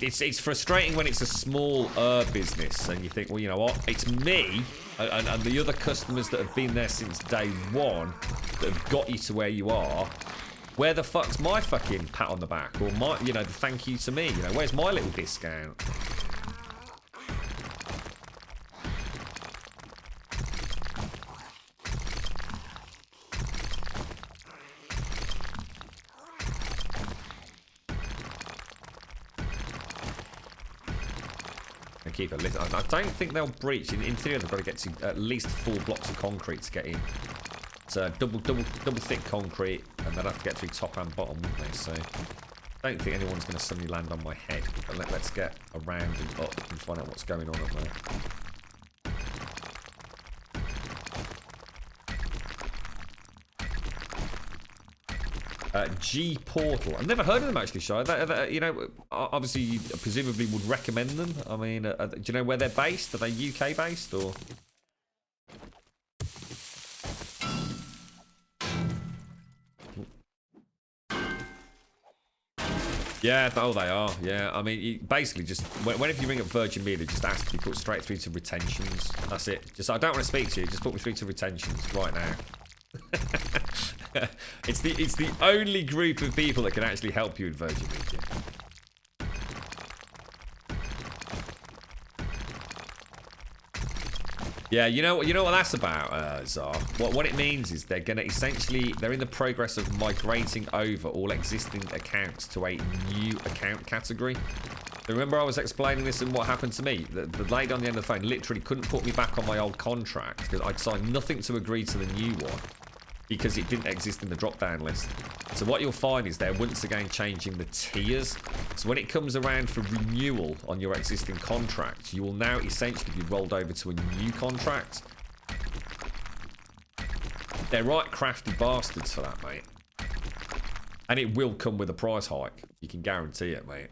it's frustrating when it's a small business and you think, well, you know what, it's me and the other customers that have been there since day one that have got you to where you are. Where the fuck's my fucking pat on the back or my, you know, the thank you to me? You know, where's my little discount? Keep a list. I don't think they'll breach. In theory, they've got to get to at least 4 blocks of concrete to get in. It's double thick concrete, and they'll have to get through top and bottom, wouldn't they? So I don't think anyone's going to suddenly land on my head. But let's get around and up and find out what's going on up there. G Portal. I've never heard of them actually, Shy. You know, obviously you presumably would recommend them. I mean, do you know where they're based? Are they UK based or? Yeah, oh, they are. Yeah, I mean, you basically just whenever you ring up Virgin Media, just ask to be put straight through to retentions. That's it. Just I don't want to speak to you. Just put me through to retentions right now. It's the only group of people that can actually help you in Virgin Media. Yeah, you know what that's about, Zar. What it means is they're in the progress of migrating over all existing accounts to a new account category. Remember I was explaining this and what happened to me? The lady on the end of the phone literally couldn't put me back on my old contract because I'd signed nothing to agree to the new one because it didn't exist in the drop-down list. So what you'll find is they're once again changing the tiers. So when it comes around for renewal on your existing contract, you will now essentially be rolled over to a new contract. They're right crafty bastards for that, mate. And it will come with a price hike. You can guarantee it, mate.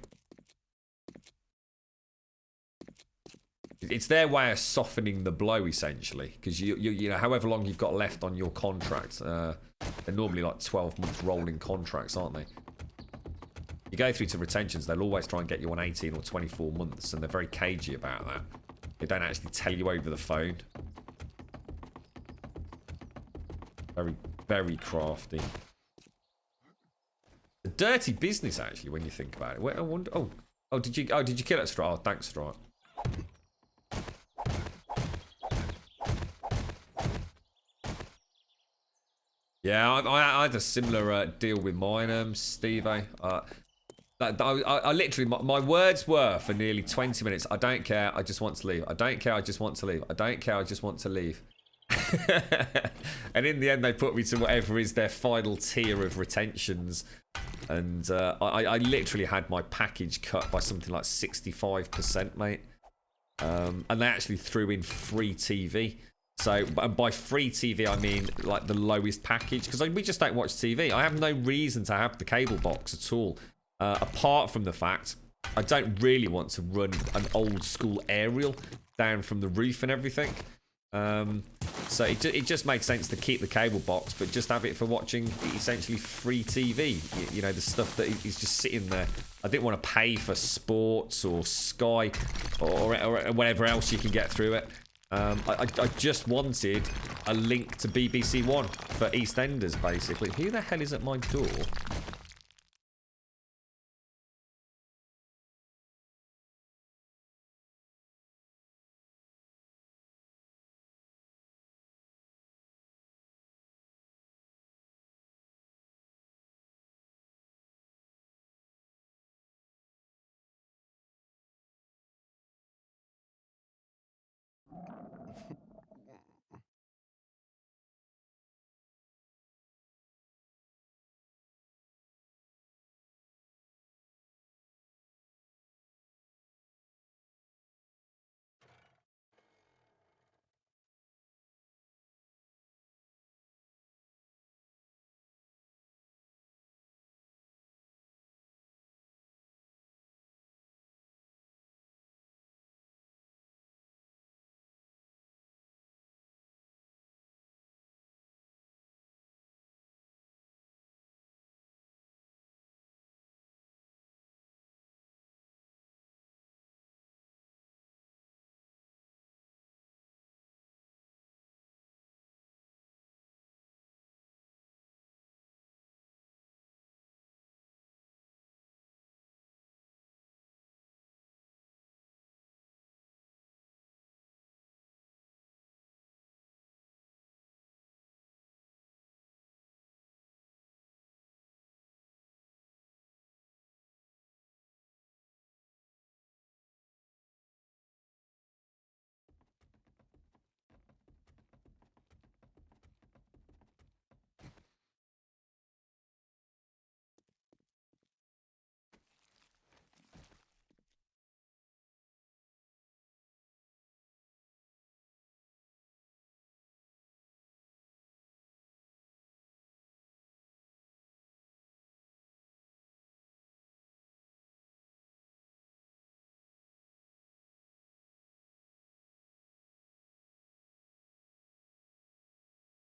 It's their way of softening the blow, essentially, because you know, however long you've got left on your contract, they're normally like 12-month rolling contracts, aren't they? You go through to retentions, they'll always try and get you on 18 or 24 months, and they're very cagey about that. They don't actually tell you over the phone. Very, very crafty. A dirty business, actually, when you think about it. Wait, I wonder. Oh, did you kill it, Strat? Oh, thanks, Strat. Yeah, I had a similar deal with mine, Steve. I literally, my words were for nearly 20 minutes. I don't care, I just want to leave. I don't care, I just want to leave. I don't care, I just want to leave. And in the end, they put me to whatever is their final tier of retentions. And I literally had my package cut by something like 65%, mate. And they actually threw in free TV. So by free TV, I mean like the lowest package, because we just don't watch TV. I have no reason to have the cable box at all, apart from the fact I don't really want to run an old school aerial down from the roof and everything. So it just makes sense to keep the cable box, but just have it for watching essentially free TV. You know, the stuff that is just sitting there. I didn't want to pay for sports or Sky or whatever else you can get through it. I just wanted a link to BBC One for EastEnders, basically. Who the hell is at my door?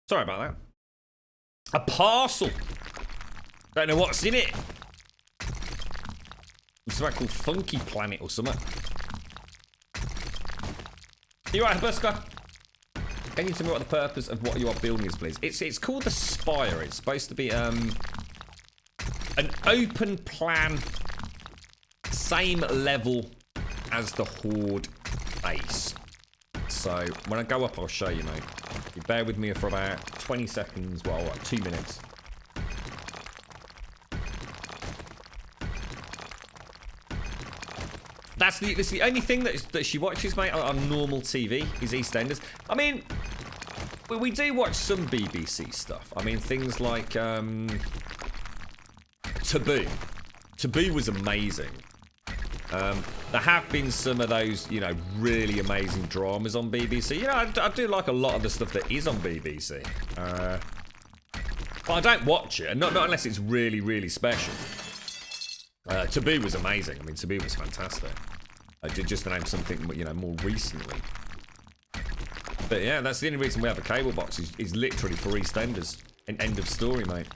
Sorry about that. A parcel. Don't know what's in it. something called Funky Planet or something. You right, Busker? Can you tell me what the purpose of what you are building is, please? It's called the Spire. It's supposed to be an open plan, same level as the Horde base. So when I go up, I'll show you, mate. You bear with me for about 20 seconds. Well, what, 2 minutes. That's the only thing that she watches, mate, on normal TV is EastEnders. I mean, we do watch some BBC stuff. I mean, things like Taboo. Taboo was amazing. There have been some of those, you know, really amazing dramas on BBC. You know, I do like a lot of the stuff that is on BBC. But I don't watch it, and not unless it's really, really special. Taboo was amazing. I mean, Taboo was fantastic. Just to name something, you know, more recently. But yeah, that's the only reason we have a cable box is literally for EastEnders. An end of story, mate.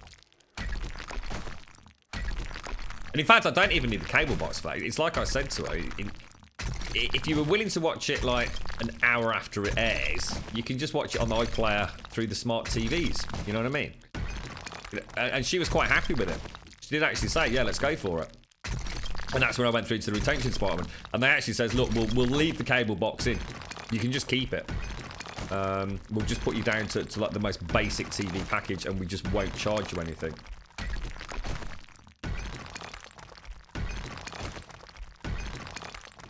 And in fact, I don't even need the cable box for that. It's like I said to her, if you were willing to watch it like an hour after it airs, you can just watch it on the iPlayer through the smart TVs. You know what I mean? And she was quite happy with it. She did actually say, yeah, let's go for it. And that's when I went through to the retention department. And they actually says, look, we'll leave the cable box in. You can just keep it. We'll just put you down to like the most basic TV package and we just won't charge you anything.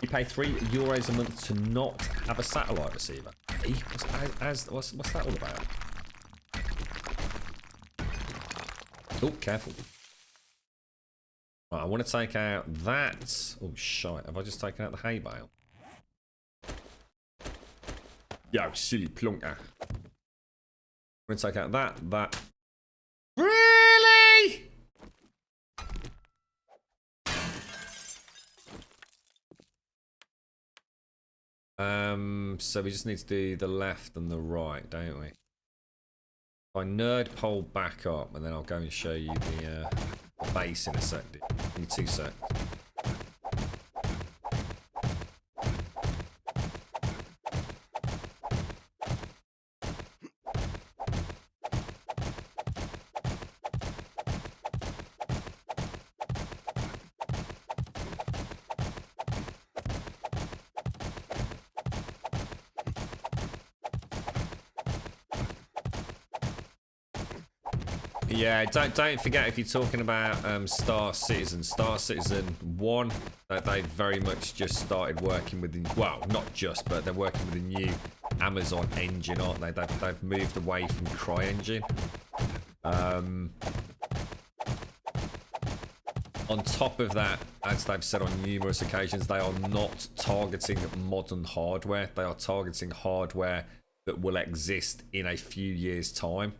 You pay €3 a month to not have a satellite receiver. Hey, what's that all about? Oh, careful. Right, I want to take out that. Oh, shite. Have I just taken out the hay bale? Yo, silly plunker. I'm going to take out that. Really? So we just need to do the left and the right, don't we? If I nerd pole back up, and then I'll go and show you the base in a sec. Give me 2 secs. Yeah, don't forget if you're talking about Star Citizen 1, that they very much just started working with the, well, not just, but they're working with the new Amazon engine, aren't they? They've moved away from CryEngine. On top of that, as they've said on numerous occasions, they are not targeting modern hardware. They are targeting hardware that will exist in a few years' time.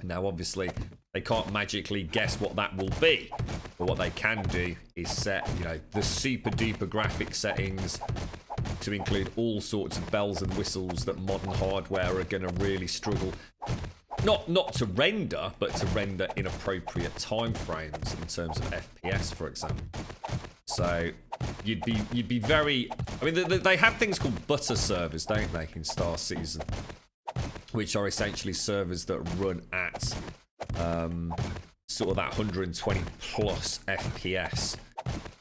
Now, obviously, they can't magically guess what that will be, but what they can do is set, you know, the super duper graphic settings to include all sorts of bells and whistles that modern hardware are going to really struggle, not to render, but to render in appropriate time frames in terms of FPS, for example. So you'd be very, I mean, they have things called butter servers, don't they, in Star Citizen, which are essentially servers that run at sort of that 120 plus FPS.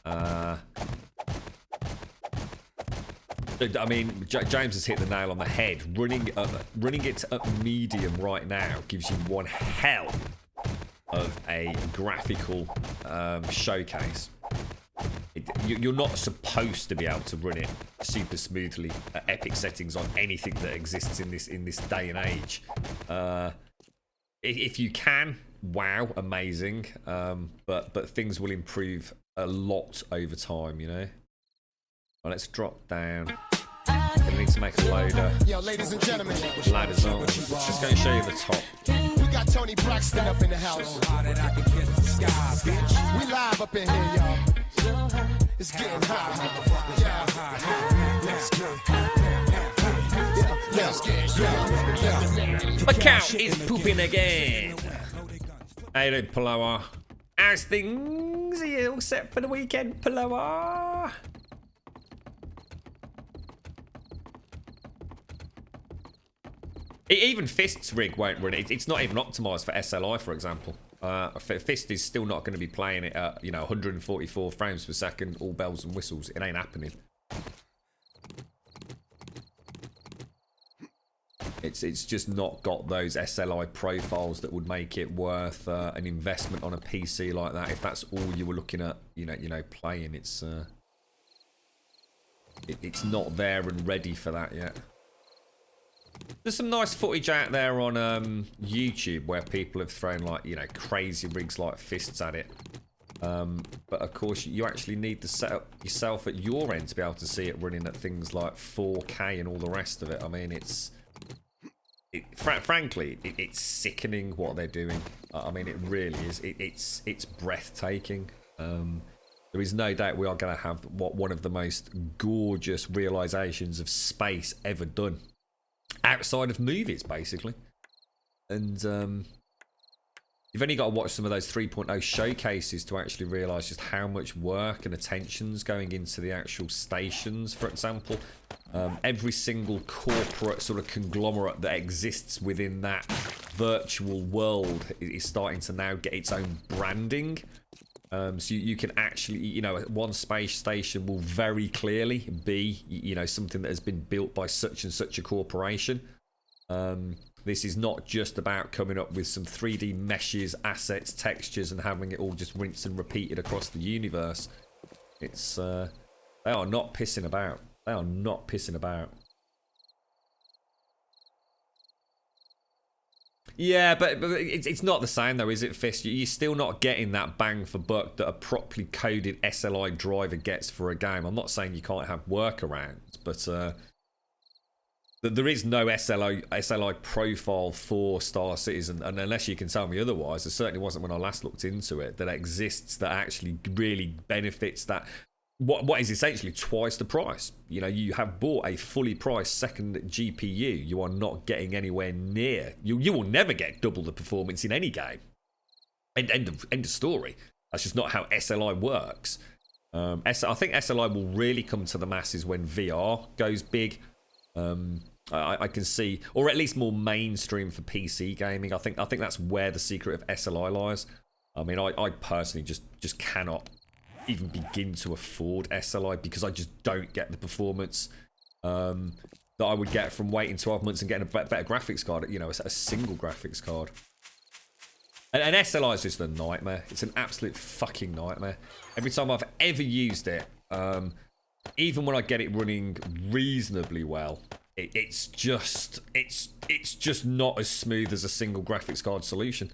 I mean, James has hit the nail on the head. Running it at medium right now gives you one hell of a graphical showcase. You're not supposed to be able to run it super smoothly at epic settings on anything that exists in this day and age. If you can, wow, amazing. But things will improve a lot over time, you know. Well, let's drop down. We need to make a loader. Yo, ladies and gentlemen, ladders on. Let's go and show you the top. We got Tony Braxton up in the house. We live up in here, y'all. It's getting hot. My cow is pooping again. Hey, dude, Palawa. How's things? Are you all set for the weekend, Paloa? Even Fist's rig won't run it. It's not even optimized for SLI, for example. Fist is still not going to be playing it at, 144 frames per second, all bells and whistles. It ain't happening. It's just not got those SLI profiles that would make it worth an investment on a PC like that. If that's all you were looking at, playing, it's not there and ready for that yet. There's some nice footage out there on YouTube where people have thrown crazy rigs like Fists at it. But of course, you actually need to set up yourself at your end to be able to see it running at things like 4K and all the rest of it. I mean, frankly, it's sickening what they're doing. I mean, it really is. It's breathtaking. There is no doubt we are going to have one of the most gorgeous realizations of space ever done. Outside of movies, basically. And you've only got to watch some of those 3.0 showcases to actually realise just how much work and attention's going into the actual stations, for example. Every single corporate sort of conglomerate that exists within that virtual world is starting to now get its own branding. So you can actually, one space station will very clearly be, something that has been built by such and such a corporation. This is not just about coming up with some 3D meshes, assets, textures, and having it all just rinsed and repeated across the universe. It's, they are not pissing about. They are not pissing about. Yeah, but it's not the same though, is it, Fist? You're still not getting that bang for buck that a properly coded SLI driver gets for a game. I'm not saying you can't have workarounds, but there is no SLI profile for Star Citizen, and unless you can tell me otherwise, there certainly wasn't when I last looked into it, that exists that actually really benefits that. What is essentially twice the price. You have bought a fully priced second GPU. You are not getting anywhere near. You will never get double the performance in any game. End of story. That's just not how SLI works. I think SLI will really come to the masses when VR goes big. I can see, or at least more mainstream for PC gaming. I think that's where the secret of SLI lies. I mean, I personally just cannot even begin to afford SLI because I just don't get the performance that I would get from waiting 12 months and getting a better graphics card, a single graphics card. And SLI is just a nightmare. It's an absolute fucking nightmare. Every time I've ever used it, even when I get it running reasonably well, it's just not as smooth as a single graphics card solution.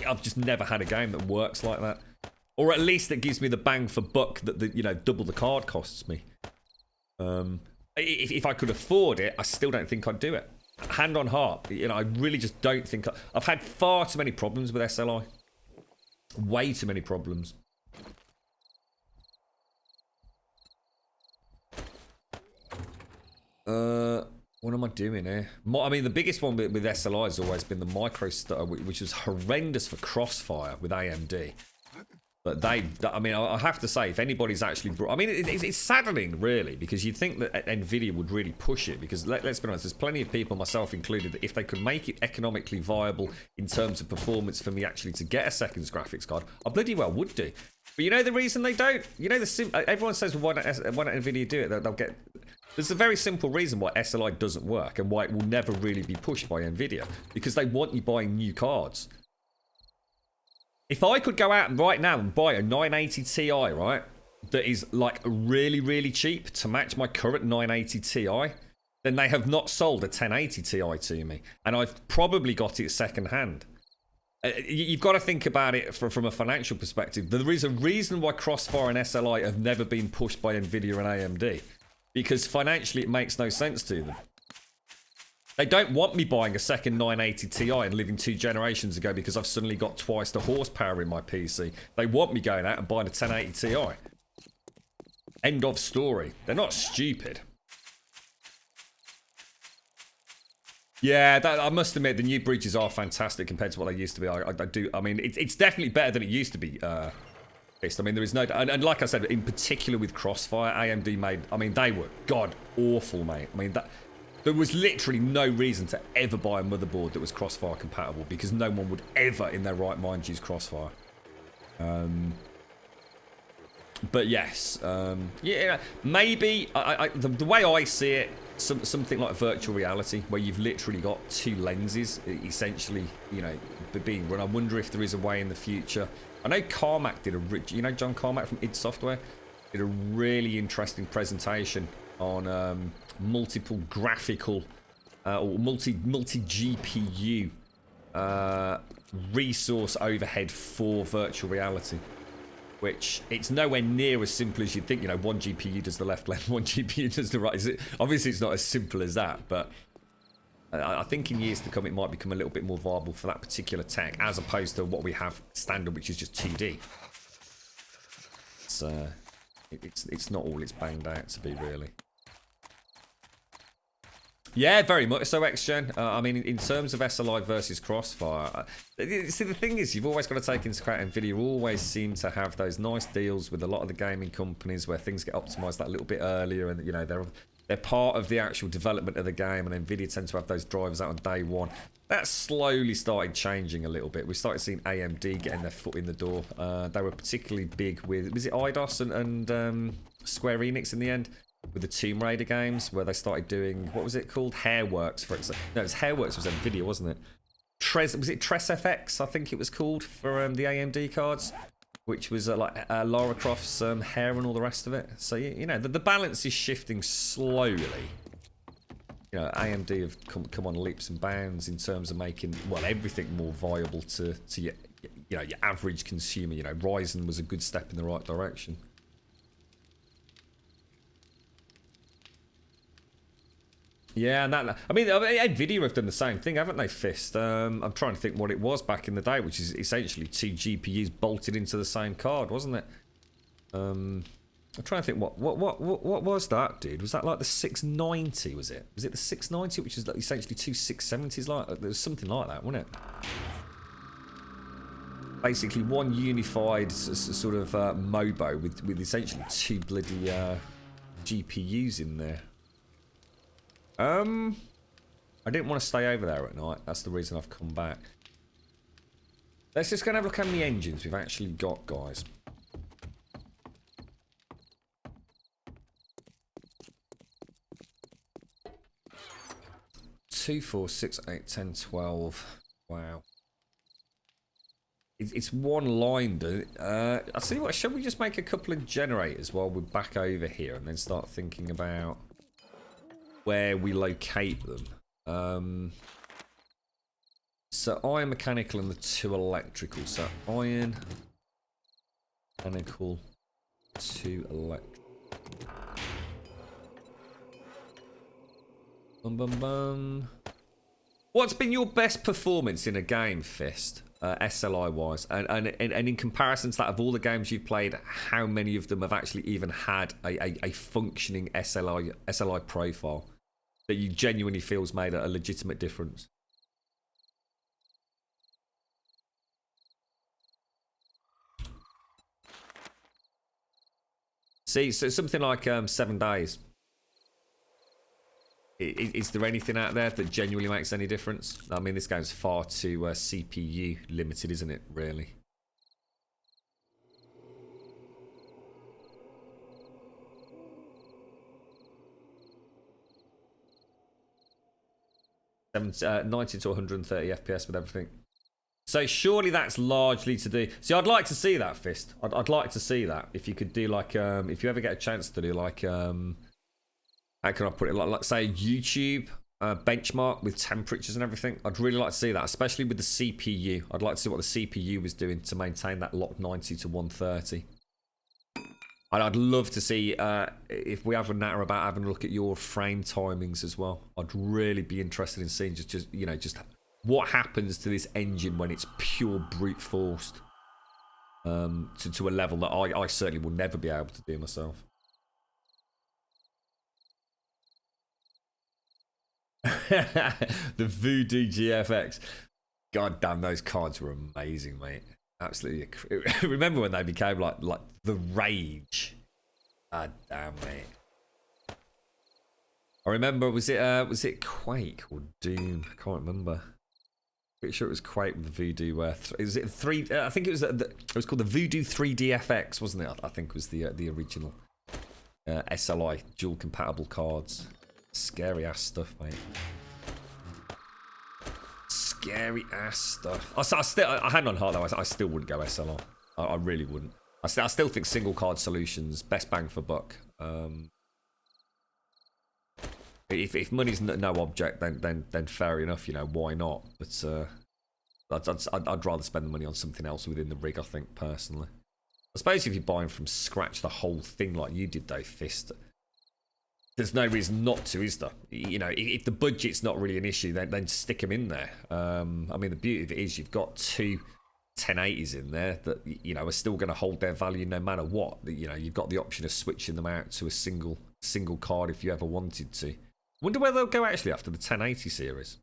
I've just never had a game that works like that. Or at least it gives me the bang for buck that double the card costs me. If I could afford it, I still don't think I'd do it. Hand on heart, I really just don't think I've had far too many problems with SLI. Way too many problems. What am I doing here? I mean, the biggest one with SLI has always been the micro stutter, which was horrendous for Crossfire with AMD. But I have to say, if anybody's actually it's saddening, really, because you'd think that Nvidia would really push it, because let's be honest, there's plenty of people, myself included, that if they could make it economically viable in terms of performance for me actually to get a second graphics card, I bloody well would do. But the reason they don't? Everyone says, well, why don't Nvidia do it? They'll get... There's a very simple reason why SLI doesn't work and why it will never really be pushed by Nvidia, because they want you buying new cards. If I could go out right now and buy a 980 Ti, right, that is like really, really cheap to match my current 980 Ti, then they have not sold a 1080 Ti to me. And I've probably got it second hand. You've got to think about it from a financial perspective. There is a reason why Crossfire and SLI have never been pushed by Nvidia and AMD. Because financially it makes no sense to them. They don't want me buying a second 980 Ti and living 2 generations ago because I've suddenly got twice the horsepower in my PC. They want me going out and buying a 1080 Ti. End of story. They're not stupid. Yeah, I must admit the new bridges are fantastic compared to what they used to be. I do. I mean, it's definitely better than it used to be. I mean, there is no, and like I said, in particular with Crossfire, AMD made. I mean, they were god awful, mate. I mean, there was literally no reason to ever buy a motherboard that was Crossfire compatible because no one would ever, in their right mind, use Crossfire. But yes, yeah, maybe the way I see it. Something like virtual reality, where you've literally got two lenses, essentially, you know, being run. I wonder if there is a way in the future. I know Carmack did John Carmack from id Software did a really interesting presentation on multiple graphical or multi GPU resource overhead for virtual reality. Which it's nowhere near as simple as you'd think. You know, one GPU does the left lane, one GPU does the right. Obviously, it's not as simple as that, but I think in years to come, it might become a little bit more viable for that particular tech, as opposed to what we have standard, which is just 2D. It's not all it's banged out to be, really. Yeah, very much so, XGen. I mean, in terms of SLI versus Crossfire, see, the thing is, you've always got to take into account NVIDIA always seem to have those nice deals with a lot of the gaming companies where things get optimized that little bit earlier, and you know they're part of the actual development of the game, and NVIDIA tend to have those drivers out on day one. That slowly started changing a little bit. We started seeing AMD getting their foot in the door. They were particularly big with, was it IDOS and Square Enix in the end? With the Tomb Raider games, where they started doing, what was it called? Hairworks, for example. No, it was Hairworks was NVIDIA, wasn't it? Was it Tress FX, I think it was called, for the AMD cards, which was like Lara Croft's hair and all the rest of it. So, you know, the balance is shifting slowly. You know, AMD have come on leaps and bounds in terms of making, well, everything more viable to your, you know, your average consumer. You know, Ryzen was a good step in the right direction. Yeah, and that, I mean, NVIDIA have done the same thing, haven't they, Fist? I'm trying to think what it was back in the day, which is essentially two GPUs bolted into the same card, wasn't it? I'm trying to think what was that, dude? Was that like the 690? Was it the 690, which is like essentially two 670s? Like there was something like that, wasn't it? Basically, one unified sort of MOBO with essentially two bloody GPUs in there. I didn't want to stay over there at night. That's the reason I've come back. Let's just go and have a look how many engines we've actually got, guys. Two, 4, 6, 8, 10, 12. Wow. It's one line, dude. I'll tell you what, shall we just make a couple of generators while we're back over here and then start thinking about where we locate them. So iron, mechanical, and the two electrical. So iron, mechanical, two electrical. Bum bum bum. What's been your best performance in a game, Fist? SLI wise, and in comparison to that, of all the games you've played, how many of them have actually even had a functioning SLI profile that you genuinely feels made a legitimate difference? See, so something like 7 days. Is there anything out there that genuinely makes any difference? I mean, this game's far too CPU limited, isn't it, really? Uh, 90 to 130 FPS with everything. So surely that's largely to do... See, I'd like to see that, Fist. I'd like to see that. If you could do like... if you ever get a chance to do like... how can I put it? Like say, YouTube benchmark with temperatures and everything. I'd really like to see that, especially with the CPU. I'd like to see what the CPU was doing to maintain that locked 90 to 130. And I'd love to see if we have a natter about having a look at your frame timings as well. I'd really be interested in seeing just you know, just what happens to this engine when it's pure brute forced to a level that I certainly will never be able to do myself. The Voodoo GFX. God damn, those cards were amazing, mate. Absolutely. Remember when they became like the rage? God damn, mate. I remember, was it Quake or Doom? I can't remember. Pretty sure it was Quake with Voodoo. Is it three? I think it was. It was called the Voodoo 3DFX, wasn't it? I think was the original SLI dual compatible cards. Scary ass stuff, mate. Scary ass stuff. I had on heart though. I still wouldn't go SLR. I really wouldn't. I still think single card solutions best bang for buck. If money's no object, then fair enough. You know, why not? But I'd rather spend the money on something else within the rig. I think personally. I suppose if you're buying from scratch the whole thing like you did, though, Fist, there's no reason not to, is there? You know, if the budget's not really an issue, then stick them in there. I mean, the beauty of it is you've got two 1080s in there that, you know, are still going to hold their value no matter what. You know, you've got the option of switching them out to a single card if you ever wanted to. Wonder where they'll go actually after the 1080 series.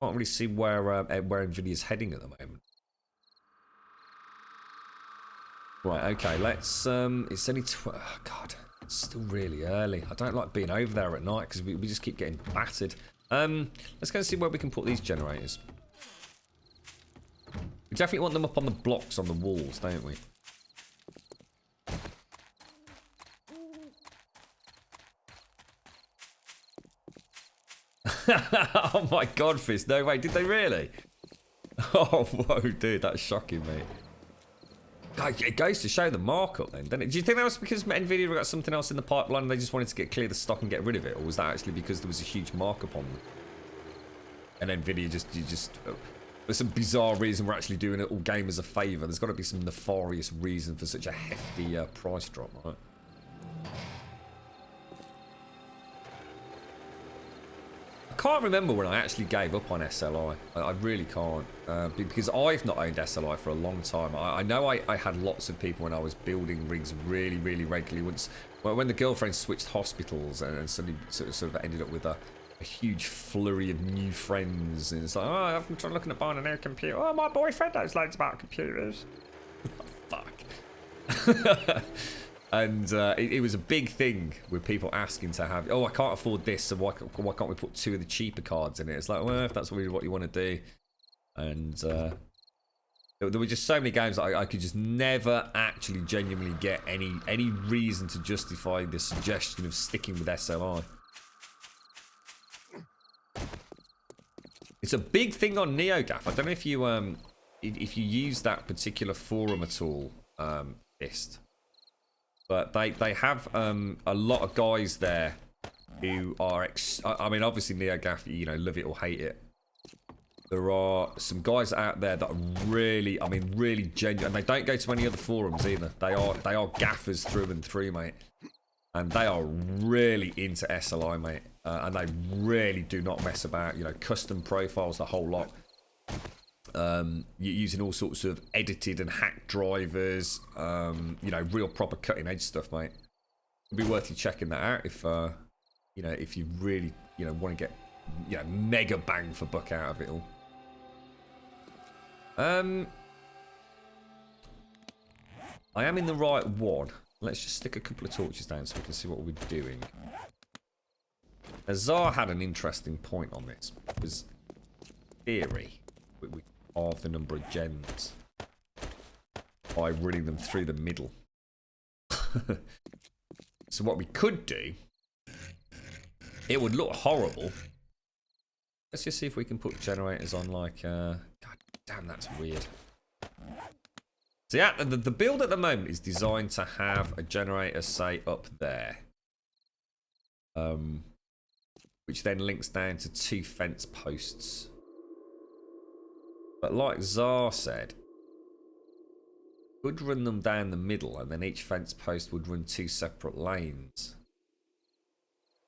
Can't really see where Nvidia's heading at the moment. Right, okay, let's it's only oh god, it's still really early. I don't like being over there at night because we just keep getting battered. Let's go and see where we can put these generators. We definitely want them up on the blocks on the walls, don't we? Oh my god, Fist, no way, did they really? Oh, whoa, dude, that's shocking, mate. It goes to show the markup then, doesn't it? Do you think that was because Nvidia got something else in the pipeline and they just wanted to clear the stock and get rid of it? Or was that actually because there was a huge markup on them? And Nvidia there's some bizarre reason we're actually doing it all gamers a favour. There's got to be some nefarious reason for such a hefty price drop, right? I can't remember when I actually gave up on SLI. I really can't. Because I've not owned SLI for a long time. I know I had lots of people when I was building rigs really, really regularly. When the girlfriend switched hospitals and suddenly sort of ended up with a huge flurry of new friends. And it's like, oh, I'm trying looking at buying a new computer. Oh, my boyfriend knows loads about computers. Fuck. And it was a big thing with people asking to have, oh, I can't afford this, so why can't we put two of the cheaper cards in it? It's like, well, if that's really what you want to do. And there were just so many games that I could just never actually genuinely get any reason to justify the suggestion of sticking with SLI. It's a big thing on NeoGAF. I don't know if you use that particular forum at all, Fist. But they have a lot of guys there who are I mean, obviously NeoGAF, you know, love it or hate it. There are some guys out there that are really, I mean, really genuine. And they don't go to any other forums either. They are gaffers through and through, mate. And they are really into SLI, mate. And they really do not mess about. You know, custom profiles, the whole lot. You're using all sorts of edited and hacked drivers, you know, real proper cutting edge stuff, mate. It'd be worth you checking that out if you know, if you really, you know, want to get, you know, mega bang for buck out of it all. I am in the right one. Let's just stick a couple of torches down so we can see what we're doing. Azar had an interesting point on this, because theory, we halve the number of gens by running them through the middle. So what we could do, it would look horrible. Let's just see if we can put generators on like, God damn, that's weird. So yeah, the build at the moment is designed to have a generator, say, up there. Which then links down to two fence posts. But like Zar said, would run them down the middle and then each fence post would run two separate lanes.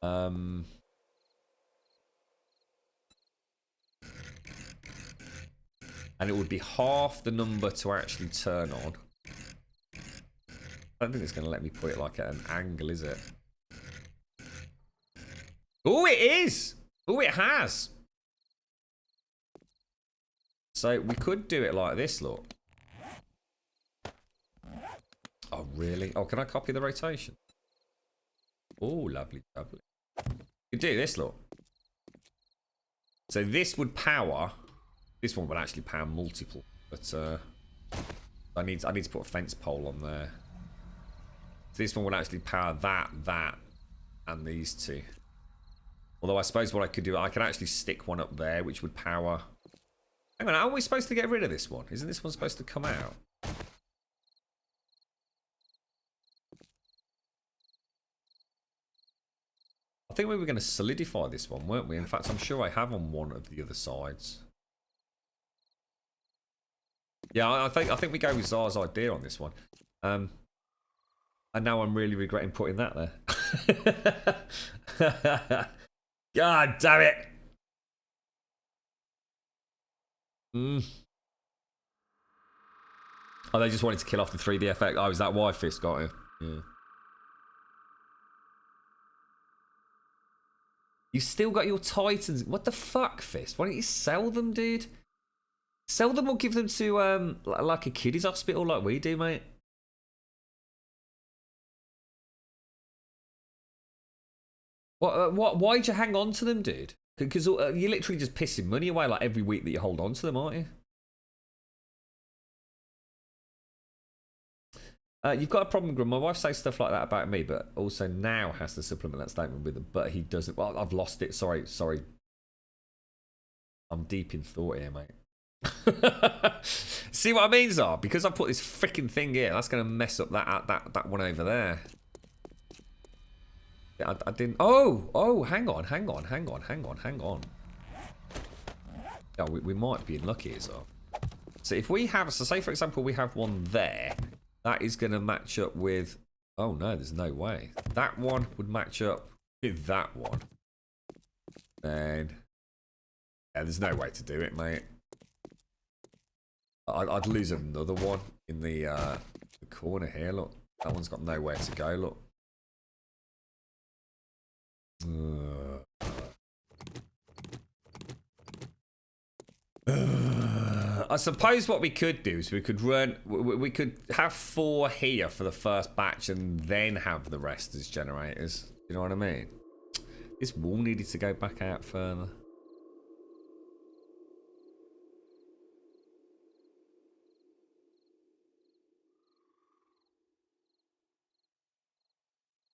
And it would be half the number to actually turn on. I don't think it's going to let me put it like at an angle, is it? Oh, it is. Oh, it has. So we could do it like this, look. Oh, really? Oh, can I copy the rotation? Oh, lovely, lovely. You do this, look. So this would power. This one would actually power multiple, but I need to put a fence pole on there. So this one would actually power that, and these two. Although I suppose what I could do, I could actually stick one up there, which would power. Hang on, aren't we supposed to get rid of this one? Isn't this one supposed to come out? I think we were going to solidify this one, weren't we? In fact, I'm sure I have on one of the other sides. Yeah, I think we go with Zara's idea on this one. And now I'm really regretting putting that there. God damn it! Oh, they just wanted to kill off the 3D effect. Oh, is that why Fist got it? Yeah. You still got your Titans. What the fuck, Fist? Why don't you sell them, dude? Sell them or give them to like a kiddies hospital like we do, mate. Why'd you hang on to them, dude? Because you're literally just pissing money away like every week that you hold on to them, aren't you? You've got a problem, Grum. My wife says stuff like that about me, but also now has to supplement that statement with it. But he doesn't. Well, I've lost it. Sorry. I'm deep in thought here, mate. See what I mean, Zar? Because I put this freaking thing here, that's going to mess up that one over there. I didn't. Oh, hang on. Oh, we might be lucky, Zar. So if we have, so say for example, we have one there. That is going to match up with... Oh, no, there's no way. That one would match up with that one. And... Yeah, there's no way to do it, mate. I'd lose another one in the corner here, look. That one's got nowhere to go, look. I suppose what we could do is we could have 4 here for the first batch and then have the rest as generators. You know what I mean? This wall needed to go back out further.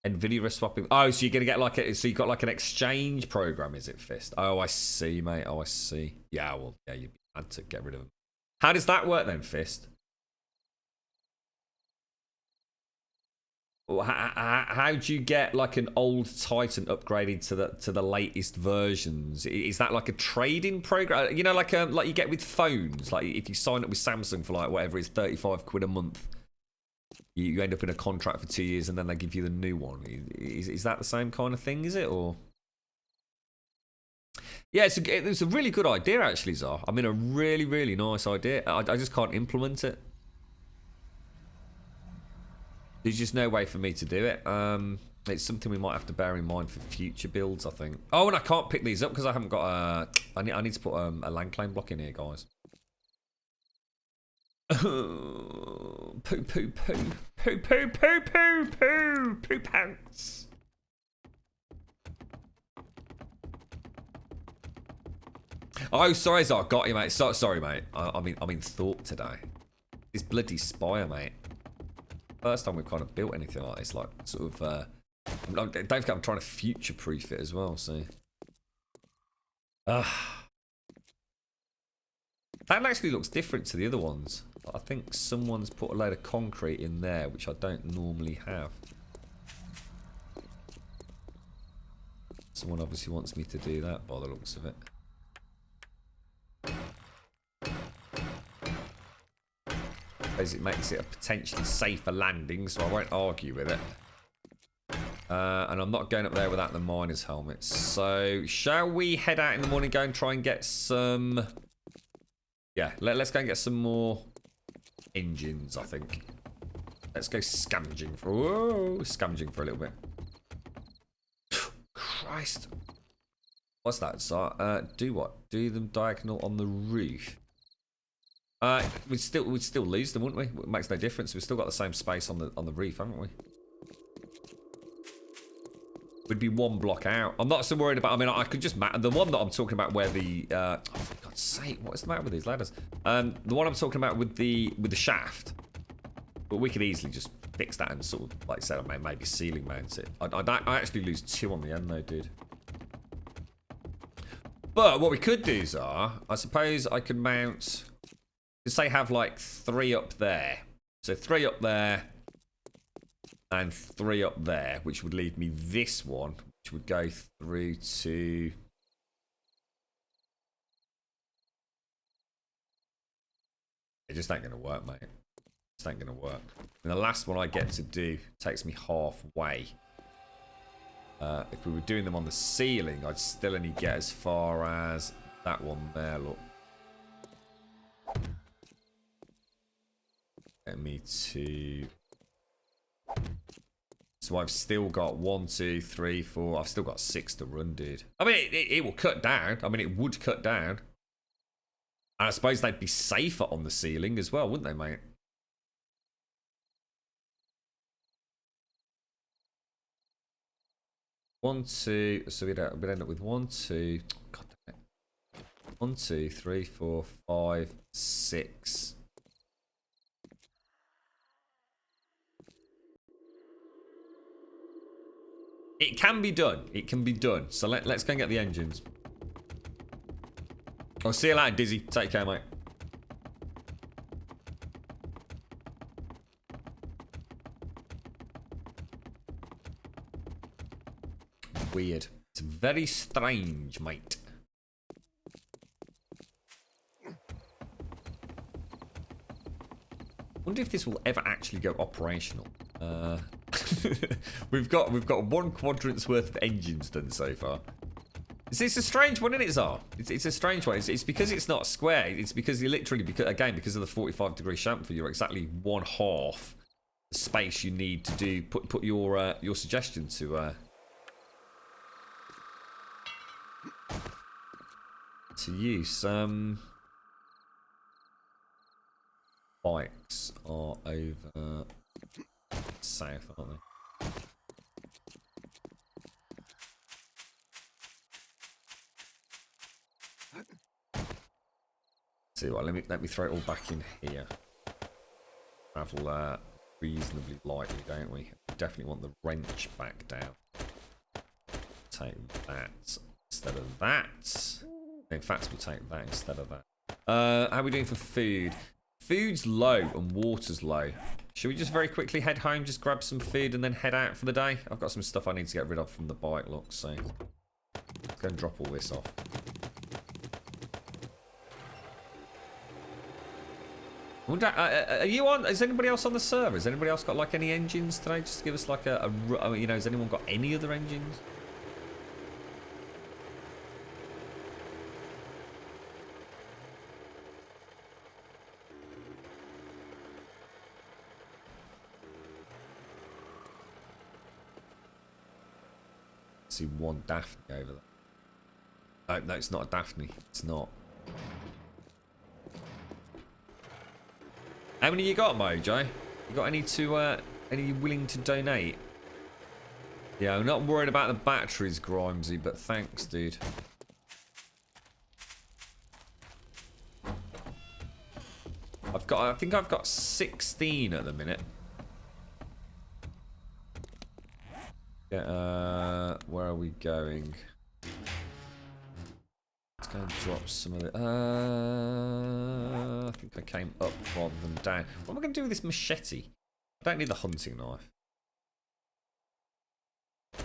NVIDIA swapping. Oh, so you're gonna get like so you got like an exchange program, is it, Fist? Oh, I see, mate. Oh, I see. Yeah, well, yeah, you had to get rid of them. How does that work then, Fist? How do you get like an old Titan upgraded to the latest versions? Is that like a trading program? You know, like you get with phones. Like if you sign up with Samsung for like whatever it's 35 quid a month, you end up in a contract for 2 years and then they give you the new one. Is that the same kind of thing? Is it or? Yeah, it's a really good idea actually, Zar. I mean, a really nice idea. I just can't implement it. There's just no way for me to do it. It's something we might have to bear in mind for future builds, I think. Oh, and I can't pick these up because I haven't got a... I need to put a land claim block in here, guys. Poo pants. Oh, sorry, Zar. Got you, mate. Sorry, mate. I'm in thought today. This bloody spire, mate. First time we've kind of built anything like this, like sort of. Don't forget, I'm trying to future-proof it as well. So. That actually looks different to the other ones. I think someone's put a load of concrete in there, which I don't normally have. Someone obviously wants me to do that by the looks of it. As it makes it a potentially safer landing, so I won't argue with it. And I'm not going up there without the miner's helmet. So, shall we head out in the morning, go and try and get some... Yeah, let's go and get some more engines, I think. Let's go scavenging for... Whoa, scavenging for a little bit. Christ. What's that? So, do what? Do them diagonal on the roof. We'd still lose them, wouldn't we? It makes no difference. We've still got the same space on the roof, haven't we? We'd be one block out. I'm not so worried about. I mean, I could just the one that I'm talking about where the oh, for God's sake, what is the matter with these ladders? The one I'm talking about with the shaft. But we could easily just fix that and sort of, like I said, maybe ceiling mount it. I actually lose 2 on the end though, dude. But what we could do is, I suppose I could mount. Say have like 3 up there. So 3 up there. And 3 up there, which would leave me this one, which would go through to... It just ain't going to work, mate. It just ain't going to work. And the last one I get to do takes me halfway. If we were doing them on the ceiling, I'd still only get as far as that one there, look. Get me to... So I've still got 1, 2, 3, 4. I've still got 6 to run, dude. I mean, it will cut down. I mean, it would cut down. And I suppose they'd be safer on the ceiling as well, wouldn't they, mate? One, 2. So we'd end up with 1, 2. God damn it. 1, 2, 3, 4, 5, 6. It can be done. It can be done. So let's go and get the engines. I'll see you later, Dizzy. Take care, mate. Weird. It's very strange, mate. Wonder if this will ever actually go operational. we've got 1 quadrant's worth of engines done so far. It's a strange one, isn't it, Zar? It's a strange one. It's because it's not square. It's because you literally, because of the 45-degree chamfer, you're exactly 1/2 the space you need to do. Put your suggestion to use. Bikes are over south, aren't they? See what? Let me throw it all back in here. Travel reasonably lightly, don't we? Definitely want the wrench back down. Take that instead of that. In fact, we'll take that instead of that. How are we doing for food? Food's low and water's low. Should we just very quickly head home, just grab some food and then head out for the day? I've got some stuff I need to get rid of from the bike, look, so let's go and drop all this off. Are you on? Is anybody else on the server? Has anybody else got like any engines today? Just give us like you know, has anyone got any other engines? See one Daphne over there. Oh, no, it's not a Daphne. It's not. How many you got, Mojo? You got any willing to donate? Yeah, I'm not worried about the batteries, Grimesy, but thanks, dude. I think I've got 16 at the minute. Yeah, where are we going? Let's go and drop some of it. I think I came up rather than down. What am I going to do with this machete? I don't need the hunting knife.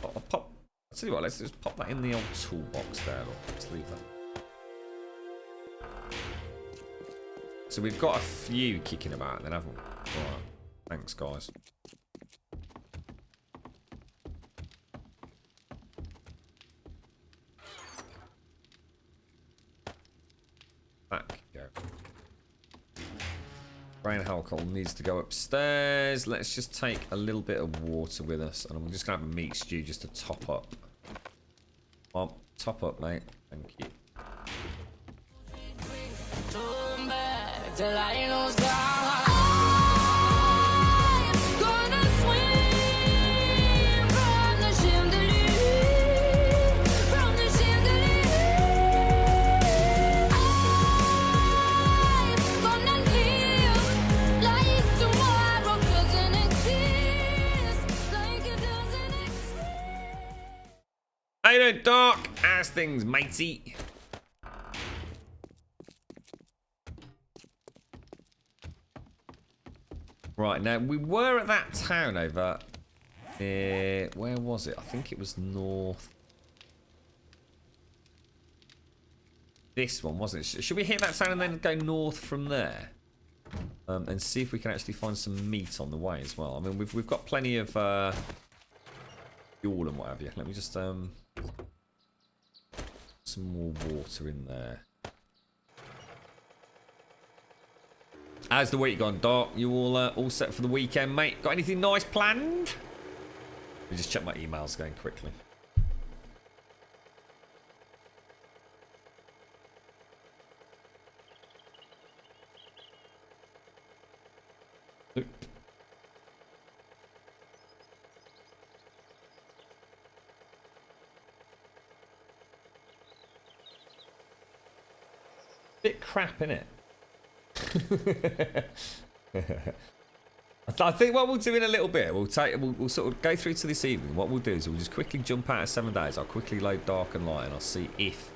I'll tell you what, let's just pop that in the old toolbox there. Look, let's leave that. So we've got a few kicking about then, haven't we? Alright, thanks guys. Back you go. Brain alcohol needs to go upstairs. Let's just take a little bit of water with us, and I'm just gonna have a meat stew just to top up. Well, top up, mate. Thank you. How you doing, Doc? How's things, matey? Right, now, we were at that town over... where was it? I think it was north. This one, wasn't it? Should we hit that town and then go north from there? And see if we can actually find some meat on the way as well. I mean, we've got plenty of... fuel and what have you. Let me just... some more water in there. How's the week gone, Doc? You all set for the weekend, mate? Got anything nice planned? Let me just check my emails going quickly. Oop. Bit crap, innit? I think what we'll do in a little bit, we'll sort of go through to this evening. What we'll do is we'll just quickly jump out of 7 days. I'll quickly load Dark and Light and I'll see if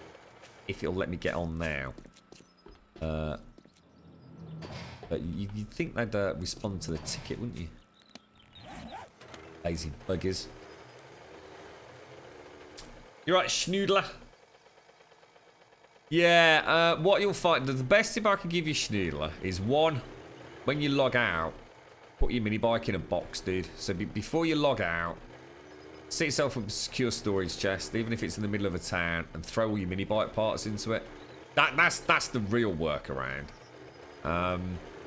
it'll let me get on now. But you'd think they'd respond to the ticket, wouldn't you? Lazy buggers. You're right, Schnoodler. Yeah, what you'll find, the best tip I can give you, Schnoodler, is one, when you log out, put your mini bike in a box, dude. So before you log out, set yourself up a secure storage chest, even if it's in the middle of a town, and throw all your mini bike parts into it. That's the real workaround.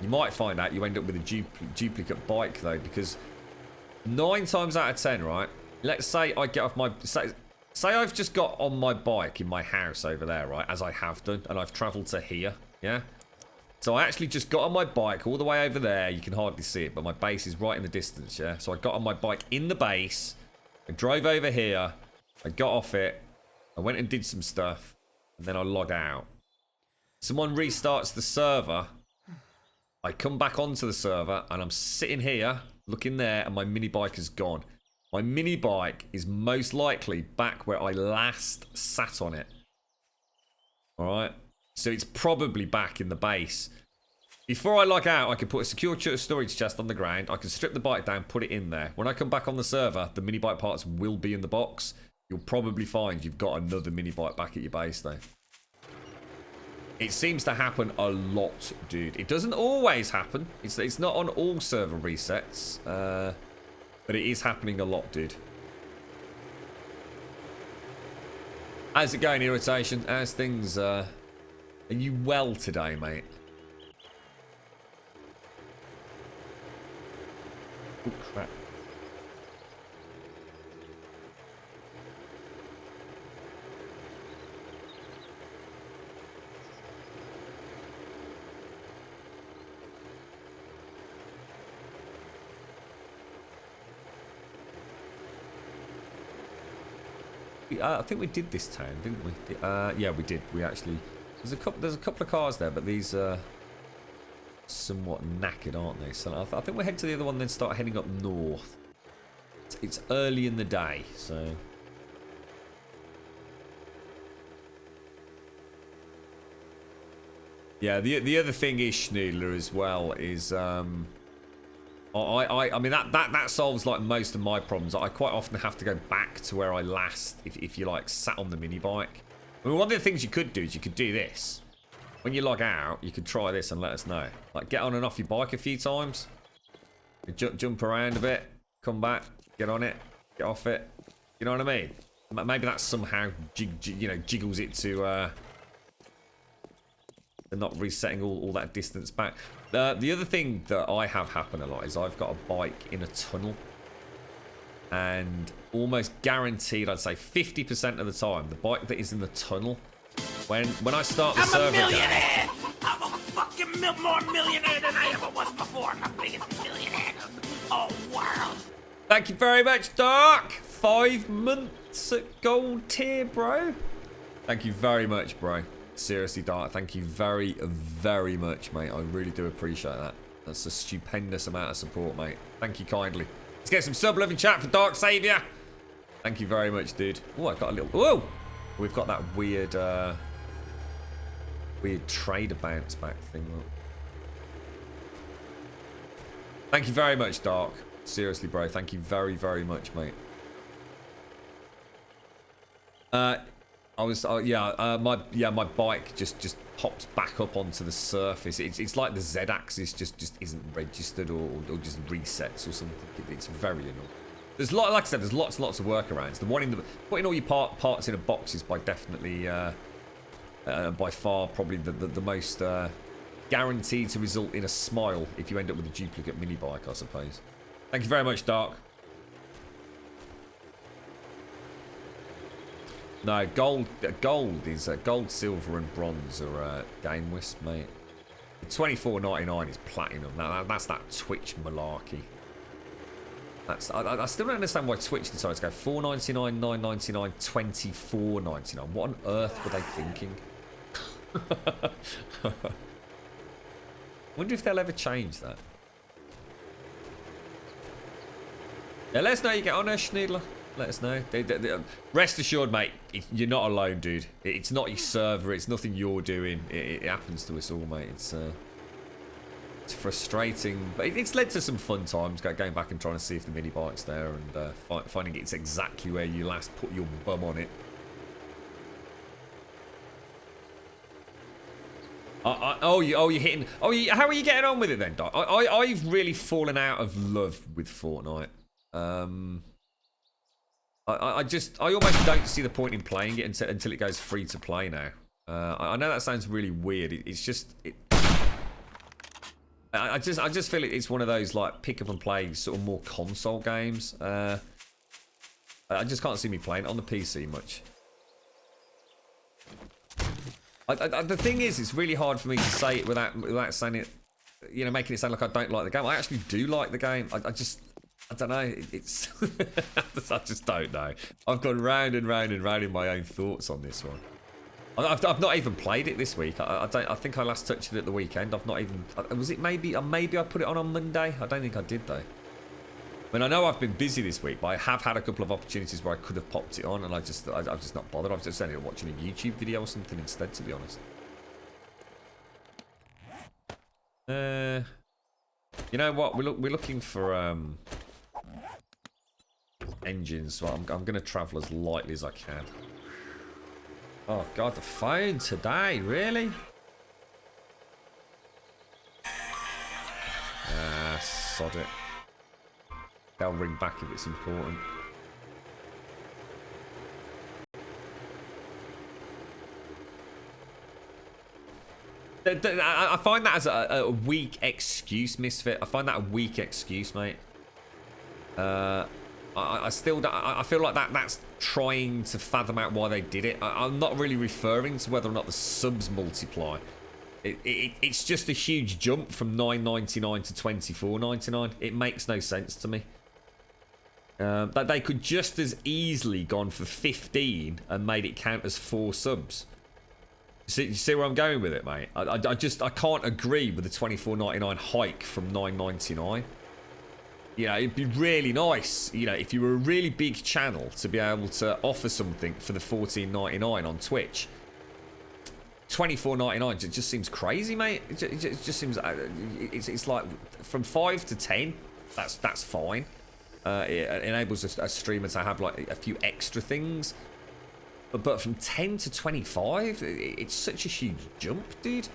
You might find out you end up with a duplicate bike though, because 9 times out of 10, right? Let's say I get off my say I've just got on my bike in my house over there, right? As I have done, and I've travelled to here, yeah? So I actually just got on my bike all the way over there. You can hardly see it, but my base is right in the distance, yeah? So I got on my bike in the base. I drove over here. I got off it. I went and did some stuff. And then I log out. Someone restarts the server. I come back onto the server, and I'm sitting here, looking there, and my mini bike is gone. My mini bike is most likely back where I last sat on it. Alright? So it's probably back in the base. Before I log out, I can put a secure storage chest on the ground. I can strip the bike down, put it in there. When I come back on the server, the mini bike parts will be in the box. You'll probably find you've got another mini bike back at your base though. It seems to happen a lot, dude. It doesn't always happen. It's not on all server resets. But it is happening a lot, dude. How's it going, Irritation? How's things? Are you well today, mate? Oh, crap. I think we did this town, didn't we? Yeah, we did. We actually... There's a couple of cars there, but these are somewhat knackered, aren't they? So I think we'll head to the other one, then start heading up north. It's early in the day, so... Yeah, the other thing is, Schnoodler, as well, is... I mean, that solves, like, most of my problems. I quite often have to go back to where I last, if you, like, sat on the mini bike. I mean, one of the things you could do is you could do this. When you log out, you could try this and let us know. Like, get on and off your bike a few times. Jump around a bit. Come back. Get on it. Get off it. You know what I mean? Maybe that somehow, jiggles it to... They're not resetting all that distance back. The other thing that I have happen a lot is I've got a bike in a tunnel. And almost guaranteed, I'd say 50% of the time, the bike that is in the tunnel, when I start the server game... I'm a fucking more millionaire than I ever was before. I'm the biggest millionaire of the whole world. Thank you very much, Dark. 5 months at gold tier, bro. Thank you very much, bro. Seriously, Dark, thank you very, very much, mate. I really do appreciate that. That's a stupendous amount of support, mate. Thank you kindly. Let's get some sub-love in chat for Dark Savior. Thank you very much, dude. Oh, I got a little... Whoa! We've got that weird... weird trader bounce back thing. Thank you very much, Dark. Seriously, bro. Thank you very, very much, mate. My bike just pops back up onto the surface. It's like the Z-axis just isn't registered or just resets or something. It's very annoying. There's like I said, there's lots and lots of workarounds. The one in the putting all your parts in a box is by definitely by far probably the most guaranteed to result in a smile if you end up with a duplicate mini bike, I suppose. Thank you very much, Dark. No, gold is gold, silver, and bronze are game wisp, mate. $24.99 is platinum. Now that's that Twitch malarkey. I still don't understand why Twitch decided to go $4.99, $9.99, $24.99. What on earth were they thinking? Wonder if they'll ever change that. Yeah, let us know how you get on there, Schneidler. Let us know. Rest assured, mate, you're not alone, dude. It's not your server. It's nothing you're doing. It happens to us all, mate. It's frustrating, but it's led to some fun times. Going back and trying to see if the mini bike's there and finding it's exactly where you last put your bum on it. You're hitting. How are you getting on with it then, Doc? I've really fallen out of love with Fortnite. I almost don't see the point in playing it until it goes free to play now. I know that sounds really weird. It's just I just feel it's one of those like pick up and play sort of more console games. I just can't see me playing it on the PC much. The thing is, it's really hard for me to say it without saying it, you know, making it sound like I don't like the game. I actually do like the game. I don't know. It's I just don't know. I've gone round and round and round in my own thoughts on this one. I've not even played it this week. I think I last touched it at the weekend. I've not even. Was it maybe I put it on Monday? I don't think I did though. I mean, I know I've been busy this week, but I have had a couple of opportunities where I could have popped it on, and I've just not bothered. I've just ended up watching a YouTube video or something instead, to be honest. You know what? We're looking for engines, so I'm going to travel as lightly as I can. Oh god, the phone today, really? Sod it. They'll ring back if it's important. I find that as a weak excuse, Misfit. I find that a weak excuse, mate. I feel like that's trying to fathom out why they did it. I'm not really referring to whether or not the subs multiply. It's just a huge jump from $9.99 to $24.99. It makes no sense to me. That they could just as easily gone for 15 and made it count as 4 subs. You see where I'm going with it, mate? I can't agree with the $24.99 hike from $9.99. You know, it'd be really nice, you know, if you were a really big channel to be able to offer something for the $14.99 on Twitch. $24.99 it just seems crazy, mate. It just seems it's like from 5 to 10, that's fine. It enables a streamer to have like a few extra things, but from 10 to 25, it's such a huge jump, dude.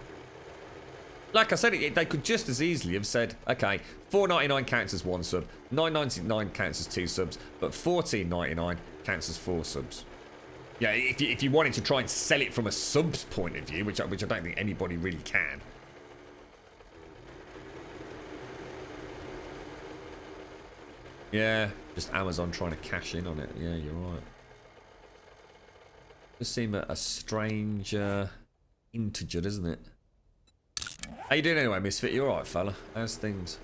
Like I said, they could just as easily have said, okay, $4.99 counts as 1 sub, $9.99 counts as 2 subs, but $14.99 counts as 4 subs. Yeah, if you wanted to try and sell it from a subs point of view, which I don't think anybody really can. Yeah, just Amazon trying to cash in on it. Yeah, you're right. Does seem a strange integer, doesn't it? How you doing anyway, Misfit? You alright, fella? How's things?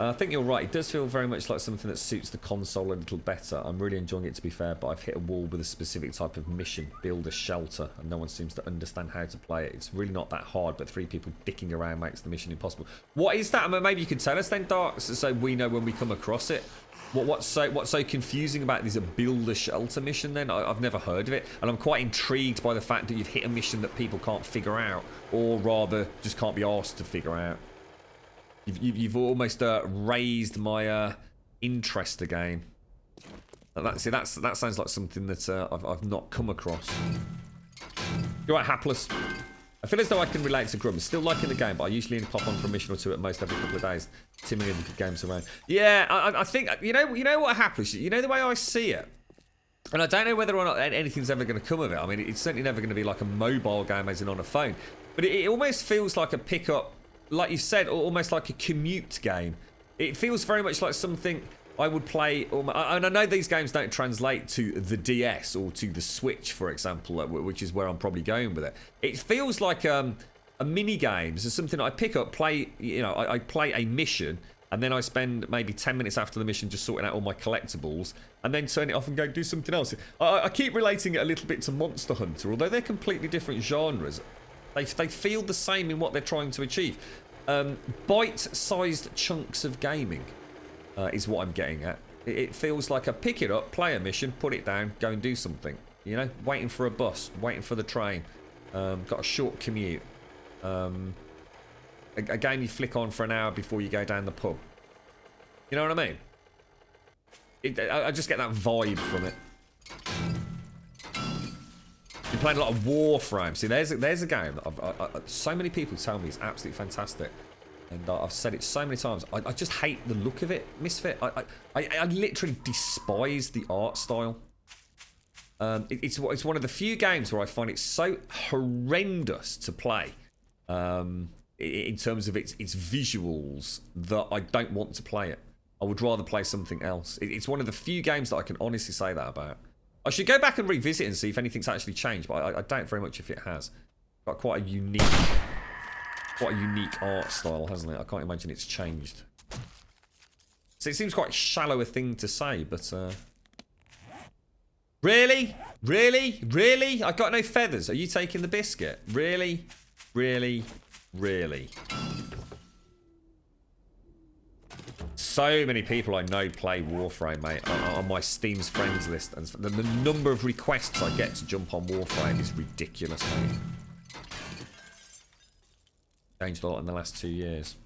I think you're right. It does feel very much like something that suits the console a little better. I'm really enjoying it, to be fair, but I've hit a wall with a specific type of mission, build a shelter, and no one seems to understand how to play it. It's really not that hard, but 3 people dicking around makes the mission impossible. What is that? I mean, maybe you could tell us then, Dark, so we know when we come across it. What's so confusing about this build a shelter mission then? I've never heard of it, and I'm quite intrigued by the fact that you've hit a mission that people can't figure out, or rather, just can't be asked to figure out. You've almost raised my interest again. That sounds like something that I've not come across. You're right, hapless. I feel as though I can relate to Grumbul. Still liking the game, but I usually only pop on for a mission or 2 at most every couple of days. Too many other good games around. Yeah, I think you know what happens. You know the way I see it. And I don't know whether or not anything's ever going to come of it. I mean, it's certainly never going to be like a mobile game as in on a phone. But it almost feels like a pickup. Like you said, almost like a commute game. It feels very much like something I would play. And I know these games don't translate to the DS or to the Switch, for example, which is where I'm probably going with it. It feels like a mini game. It's something I pick up, play. You know, I play a mission, and then I spend maybe 10 minutes after the mission just sorting out all my collectibles, and then turn it off and go do something else. I keep relating it a little bit to Monster Hunter, although they're completely different genres. They feel the same in what they're trying to achieve. Bite-sized chunks of gaming is what I'm getting at. It feels like a pick it up, play a mission, put it down, go and do something. You know, waiting for a bus, waiting for the train. Got a short commute. A game you flick on for an hour before you go down the pub. You know what I mean? I just get that vibe from it. You're playing a lot of Warframe. See, there's a game that so many people tell me is absolutely fantastic, and I've said it so many times. I just hate the look of it, Misfit. I literally despise the art style. It's one of the few games where I find it so horrendous to play, in terms of its visuals, that I don't want to play it. I would rather play something else. It's one of the few games that I can honestly say that about. I should go back and revisit and see if anything's actually changed, but I doubt very much if it has. Got quite a unique art style, hasn't it? I can't imagine it's changed. So it seems quite shallow a thing to say, but really? Really? Really? I got no feathers. Are you taking the biscuit? Really? Really? Really? So many people I know play Warframe, mate, on my Steam's friends list, and the number of requests I get to jump on Warframe is ridiculous, mate. Changed a lot in the last 2 years.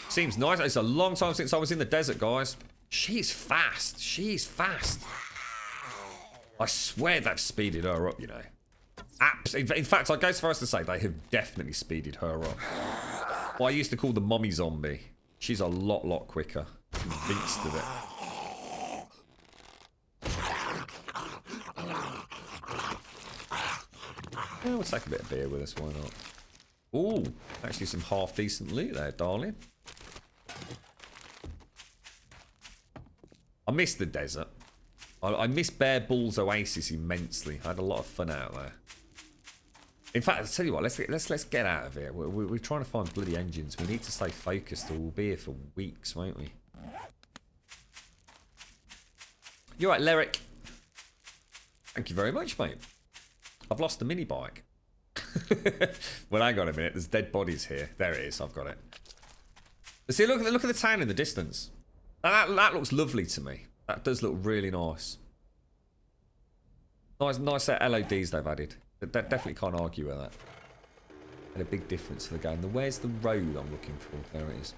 Seems nice. It's a long time since I was in the desert, guys. She's fast. She's fast. I swear they've speeded her up, you know. In fact, I'd go so far as to say they have definitely speeded her up. What I used to call the mommy zombie. She's a lot quicker. Convinced of it. Yeah, we'll take a bit of beer with us, why not? Ooh, actually some half decent loot there, darling. I miss the desert. I miss Bear Bull's Oasis immensely. I had a lot of fun out there. In fact, I'll tell you what, let's get out of here. We're trying to find bloody engines. We need to stay focused or we'll be here for weeks, won't we? You're right, Lyric. Thank you very much, mate. I've lost the mini bike. Well, hang on a minute. There's dead bodies here. There it is. I've got it. See, look at the town in the distance. That looks lovely to me. That does look really nice. Nice LODs they've added. Definitely can't argue with that. And a big difference for the game. Where's the road I'm looking for? There it is.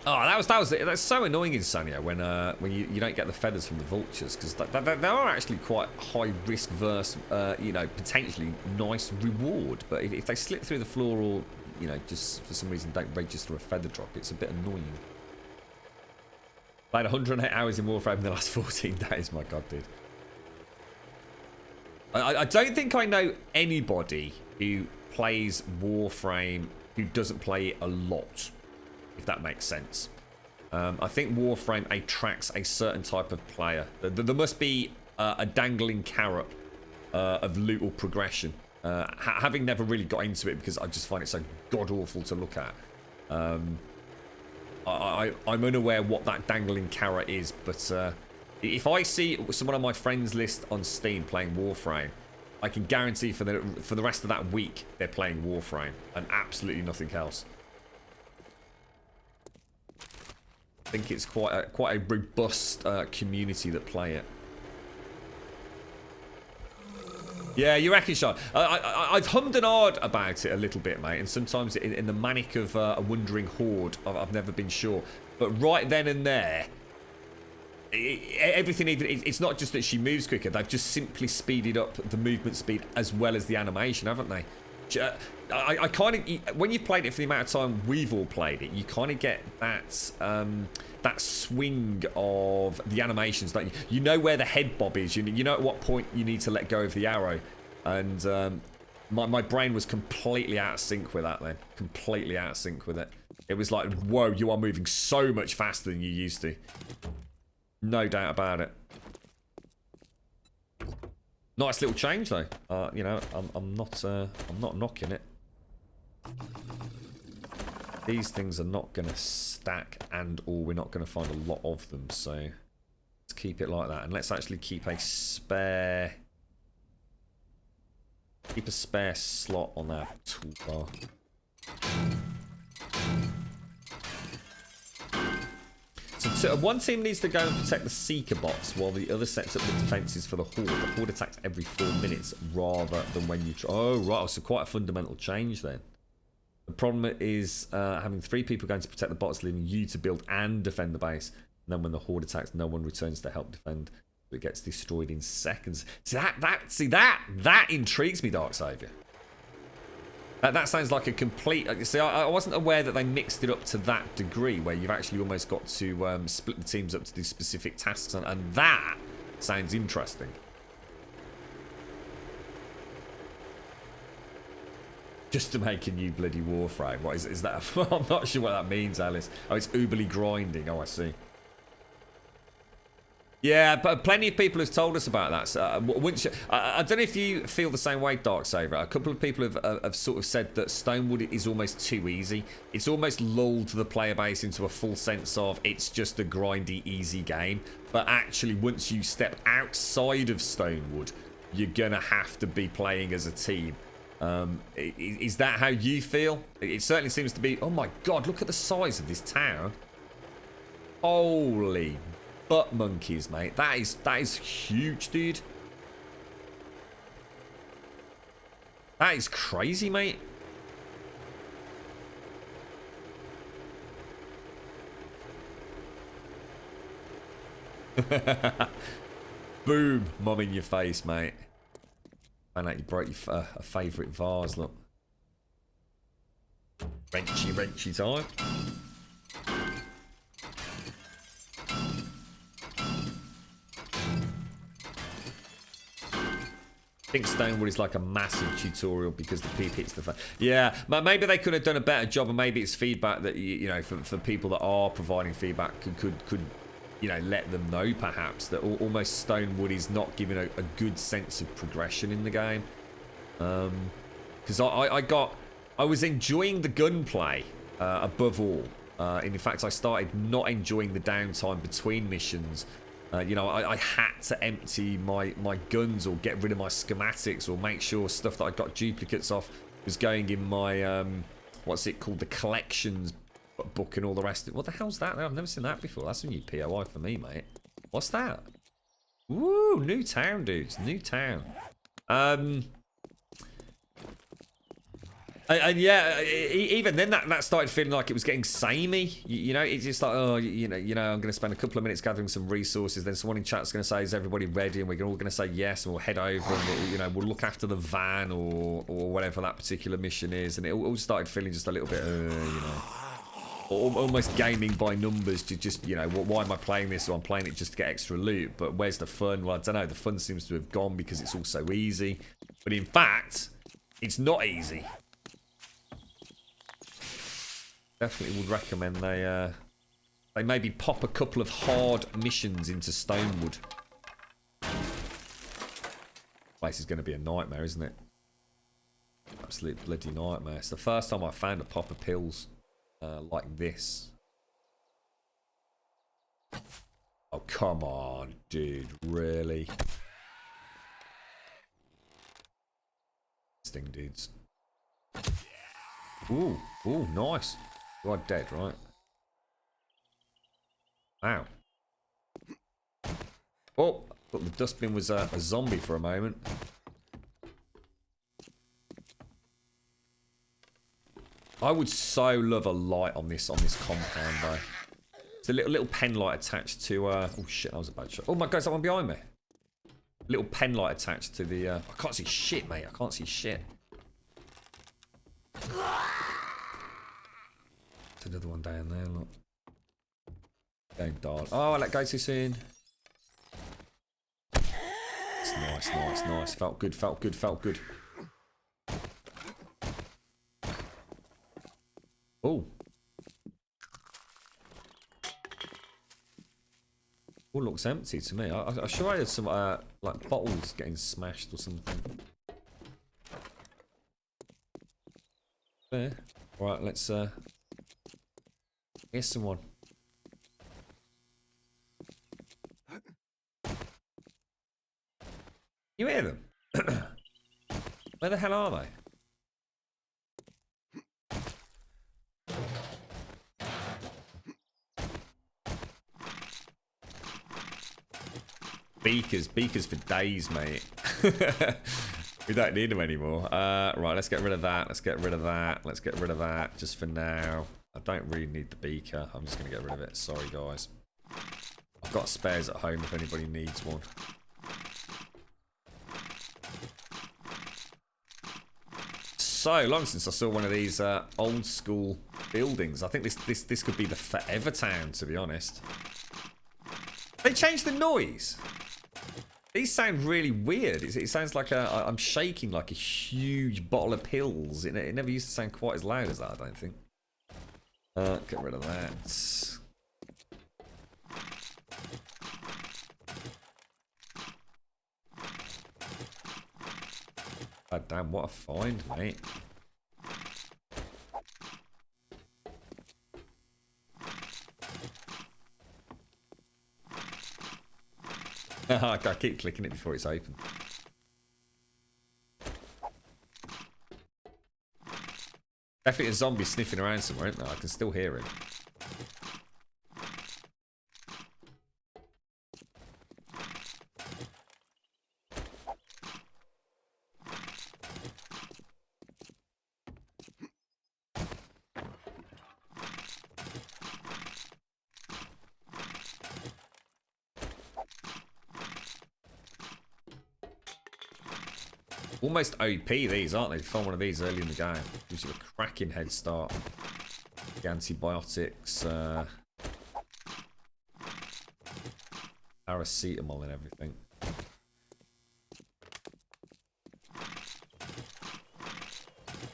Oh, that's so annoying in Sanya when you don't get the feathers from the vultures, because they are actually quite high risk versus potentially nice reward. But if they slip through the floor or just for some reason don't register a feather drop, it's a bit annoying. Played 108 hours in Warframe in the last 14 days. My God, dude. I don't think I know anybody who plays Warframe who doesn't play it a lot, if that makes sense. I think Warframe attracts a certain type of player. There must be a dangling carrot of loot or progression. Having never really got into it because I just find it so god-awful to look at. I'm unaware what that dangling carrot is, but if I see someone on my friends list on Steam playing Warframe, I can guarantee for the rest of that week they're playing Warframe and absolutely nothing else. I think it's quite a robust community that play it. Yeah, you reckon, Sean? I've hummed and hawed about it a little bit, mate, and sometimes in the manic of a wandering horde, I've never been sure. But right then and there, everything, it's not just that she moves quicker, they've just simply speeded up the movement speed as well as the animation, haven't they? I kind of, when you've played it for the amount of time we've all played it, you kind of get that that swing of the animations. Like you know where the head bob is, you know at what point you need to let go of the arrow, and my brain was completely out of sync with that. Then completely out of sync with it. It was like, whoa, you are moving so much faster than you used to. No doubt about it. Nice little change though. You know, I'm not knocking it. These things are not going to stack, and/or we're not going to find a lot of them. So let's keep it like that, and let's actually keep a spare slot on our toolbar. So one team needs to go and protect the Seeker bots while the other sets up the defences for the Horde. The Horde attacks every 4 minutes rather than when you... Oh, right. So quite a fundamental change then. The problem is having 3 people going to protect the bots, leaving you to build and defend the base. And then when the Horde attacks, no one returns to help defend. It gets destroyed in seconds. See, that intrigues me, Darksavior. That sounds like a complete... See, I wasn't aware that they mixed it up to that degree, where you've actually almost got to split the teams up to do specific tasks, and that sounds interesting. Just to make a new bloody Warframe. What is that? I'm not sure what that means, Alice. Oh, it's uberly grinding. Oh, I see. Yeah, but plenty of people have told us about that. So, I don't know if you feel the same way, Darksaber. A couple of people have sort of said that Stonewood is almost too easy. It's almost lulled the player base into a full sense of it's just a grindy, easy game. But actually, once you step outside of Stonewood, you're going to have to be playing as a team. Is that how you feel? It certainly seems to be. Oh my God, look at the size of this town. Holy butt monkeys, mate. That is huge, dude. That is crazy, mate. Boom, mum in your face, mate. Found out you broke your a favourite vase, look. Wrenchy time. I think Stonewood is like a massive tutorial because the peep hits the fan. Yeah, maybe they could have done a better job, and maybe it's feedback that you know for people that are providing feedback could you know let them know perhaps that almost Stonewood is not giving a good sense of progression in the game. Because I was enjoying the gunplay above all. And in fact, I started not enjoying the downtime between missions. You know, I had to empty my guns or get rid of my schematics or make sure stuff that I got duplicates off was going in my, what's it called, the collections book and all the rest of it. What the hell's that? I've never seen that before. That's a new POI for me, mate. What's that? Woo, new town, dudes. New town. And yeah, even then that started feeling like it was getting samey. You know, it's just like, oh, you know, I'm going to spend a couple of minutes gathering some resources. Then someone in chat's going to say, is everybody ready? And we're all going to say yes, and we'll head over and we'll look after the van or whatever that particular mission is. And it all started feeling just a little bit, you know. almost gaming by numbers to just, you know, why am I playing this? Or I'm playing it just to get extra loot. But where's the fun? Well, I don't know. The fun seems to have gone because it's all so easy. But in fact, it's not easy. Definitely would recommend they maybe pop a couple of hard missions into Stonewood. Place is going to be a nightmare, isn't it? Absolute bloody nightmare. It's the first time I found a pop of pills like this. Oh, come on, dude. Really? This thing, dudes. Ooh, nice. You are dead, right? Wow. Oh, thought the dustbin was a zombie for a moment. I would so love a light on this compound though. It's a little pen light attached to oh shit, that was a bad shot. Oh my god, is that one behind me? Little pen light attached to the I can't see shit, mate. I can't see shit. There's another one down there, look. Don't die. Oh, I let go too soon. It's nice. Felt good. Oh. All looks empty to me. I'm sure I had some like bottles getting smashed or something. There. Right, let's here's someone. You hear them? Where the hell are they? Beakers for days, mate. We don't need them anymore. Right, let's get rid of that. Let's get rid of that. Just for now. I don't really need the beaker. I'm just going to get rid of it. Sorry, guys. I've got spares at home if anybody needs one. So long since I saw one of these old school buildings. I think this could be the Forever Town, to be honest. They changed the noise. These sound really weird. It sounds like I'm shaking like a huge bottle of pills. It never used to sound quite as loud as that, I don't think. Get rid of that. God damn, what a find, mate. I keep clicking it before it's open. Definitely a zombie sniffing around somewhere, isn't there? I can still hear him. Almost OP these, aren't they? Find one of these early in the game. Gives you a cracking head start. The antibiotics, paracetamol and everything.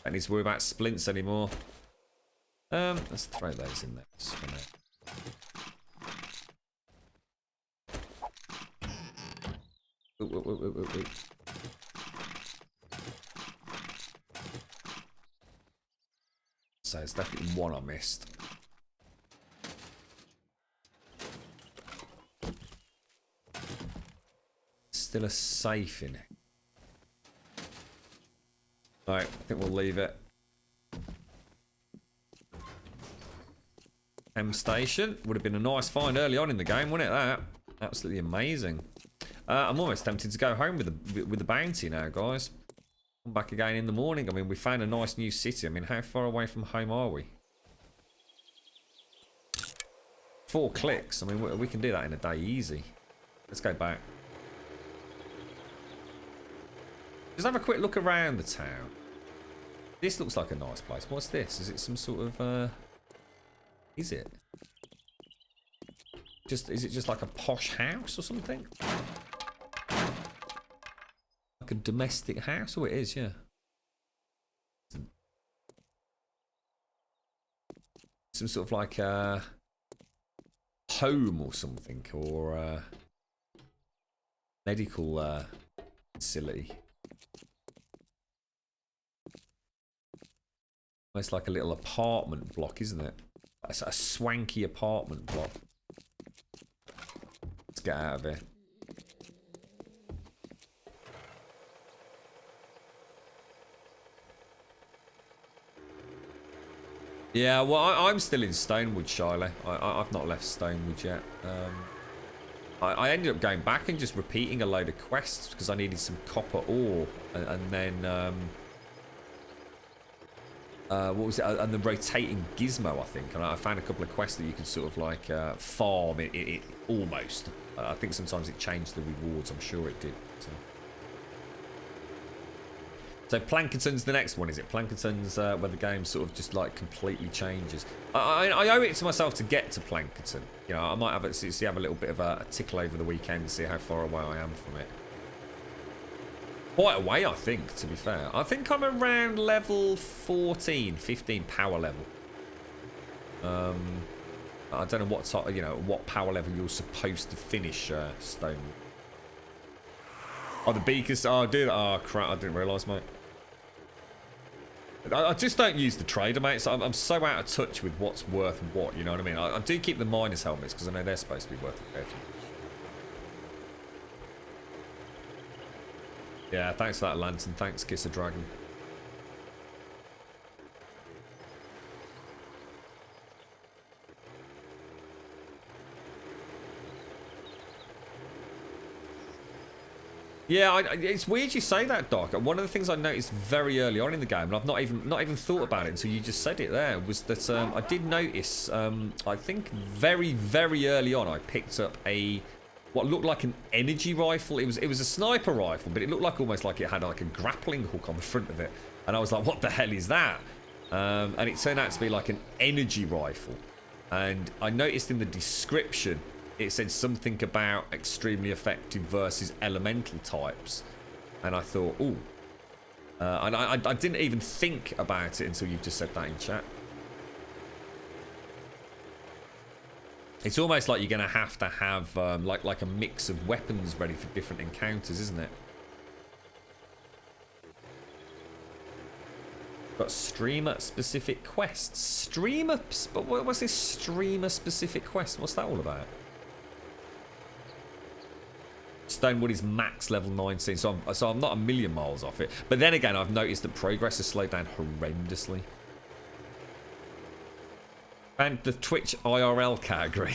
Don't need to worry about splints anymore. Let's throw those in there just for now. Ooh. So it's definitely one I missed. Still a safe in it. Alright, I think we'll leave it. M station would have been a nice find early on in the game, wouldn't it? That absolutely amazing. I'm almost tempted to go home with the bounty now, guys. Come back again in the morning. I mean, we found a nice new city. I mean, how far away from home are we? 4 clicks. I mean, we can do that in a day easy. Let's go back. Just have a quick look around the town. This looks like a nice place. What's this? Is it some sort of is it? Is it just like a posh house or something? Like a domestic house? Oh, it is, yeah. Some sort of like a home or something, or a medical facility. Almost like a little apartment block, isn't it? It's a swanky apartment block. Let's get out of here. Yeah, well, I'm still in Stonewood, Shiloh. I've not left Stonewood yet. I ended up going back and just repeating a load of quests because I needed some copper ore, and then what was it? And the rotating gizmo, I think. And I found a couple of quests that you could sort of like farm it almost. I think sometimes it changed the rewards. I'm sure it did. So Plankerton's the next one, is it? Plankerton's where the game sort of just like completely changes. I owe it to myself to get to Plankerton. You know, I might have have a little bit of a tickle over the weekend, see how far away I am from it. Quite a way, I think, to be fair. I think I'm around level 14, 15 power level. I don't know what type, you know, what power level you're supposed to finish Stone. Oh, the beakers. Oh, dude. Oh, crap. I didn't realise, mate. I just don't use the trader, mate. So I'm so out of touch with what's worth what, you know what I mean? I do keep the miners' helmets because I know they're supposed to be worth a bit. Yeah, thanks for that, Lantern. Thanks, Kiss a Dragon. Yeah, it's weird you say that, Doc. One of the things I noticed very early on in the game, and I've not even thought about it until you just said it there, was that I did notice. I think very early on, I picked up what looked like an energy rifle. It was a sniper rifle, but it looked like almost like it had like a grappling hook on the front of it, and I was like, "What the hell is that?" And it turned out to be like an energy rifle, and I noticed in the description. It said something about extremely effective versus elemental types. And I thought, ooh. And I didn't even think about it until you've just said that in chat. It's almost like you're going to have like a mix of weapons ready for different encounters, isn't it? Got streamer-specific quests. But what's this streamer-specific quest? What's that all about? Stonewood is max level 19, so I'm not a million miles off it. But then again, I've noticed that progress has slowed down horrendously. And the Twitch IRL category.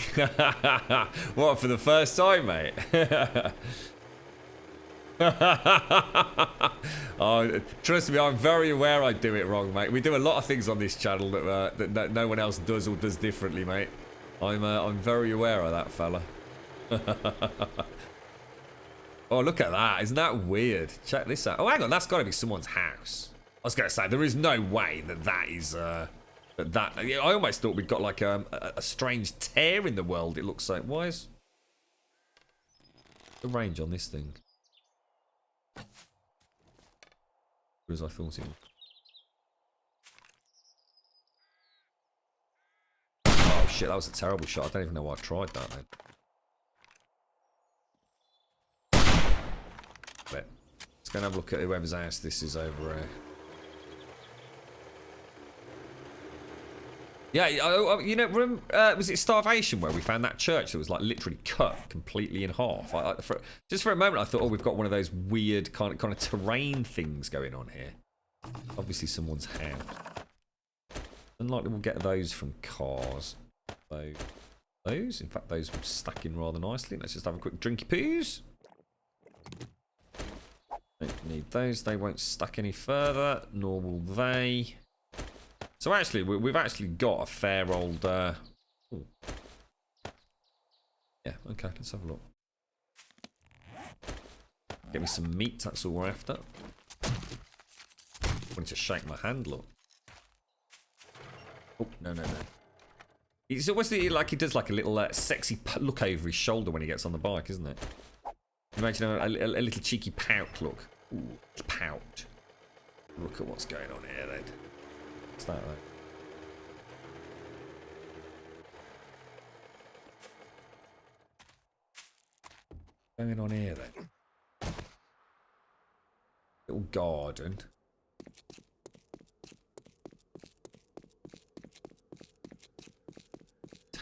What, for the first time, mate? Oh, trust me, I'm very aware I do it wrong, mate. We do a lot of things on this channel that no one else does or does differently, mate. I'm very aware of that, fella. Oh, look at that. Isn't that weird? Check this out. Oh, hang on. That's got to be someone's house. I was going to say, there is no way that is... I almost thought we'd got like a strange tear in the world, it looks like. Why is... the range on this thing? As I thought it would. Oh, shit. That was a terrible shot. I don't even know why I tried that, then. Let's go and have a look at whoever's house this is over here. Yeah, you know, was it Starvation where we found that church that was like literally cut completely in half? Just for a moment, I thought, oh, we've got one of those weird kind of terrain things going on here. Obviously, someone's house. Unlikely we'll get those from cars. Those, in fact, those were stacking rather nicely. Let's just have a quick drinky poos. Don't need those. They won't stack any further, nor will they. So actually, we've actually got a fair old... Yeah, okay, let's have a look. Get me some meat, that's all we're after. Wanted to shake my hand, look. Oh, no. It's always like he does like a little sexy look over his shoulder when he gets on the bike, isn't it? Imagine a little cheeky pout look. Ooh, pout. Look at what's going on here then. What's that like? Going on here then? Little garden.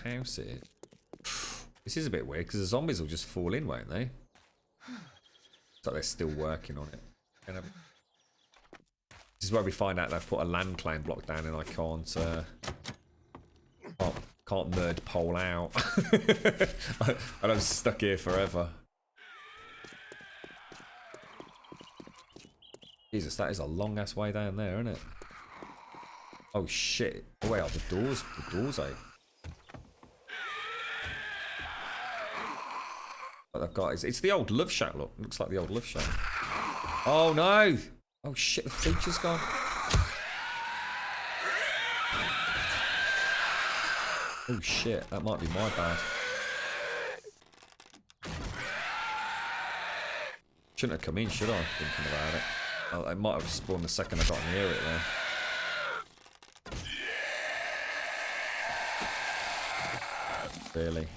House here. This is a bit weird because the zombies will just fall in, won't they? It's like they're still working on it. This is where we find out they've put a land claim block down and I can't nerd pole out. And I'm stuck here forever. Jesus, that is a long ass way down there, isn't it? Oh shit. Oh wait, the doors open. What they've got is it's the old love shack look. Looks like the old love shack. Oh no! Oh shit, the feature's gone. Oh shit, that might be my bad. Shouldn't have come in, should I? Thinking about it. Oh, I might have spawned the second I got near it there. Really?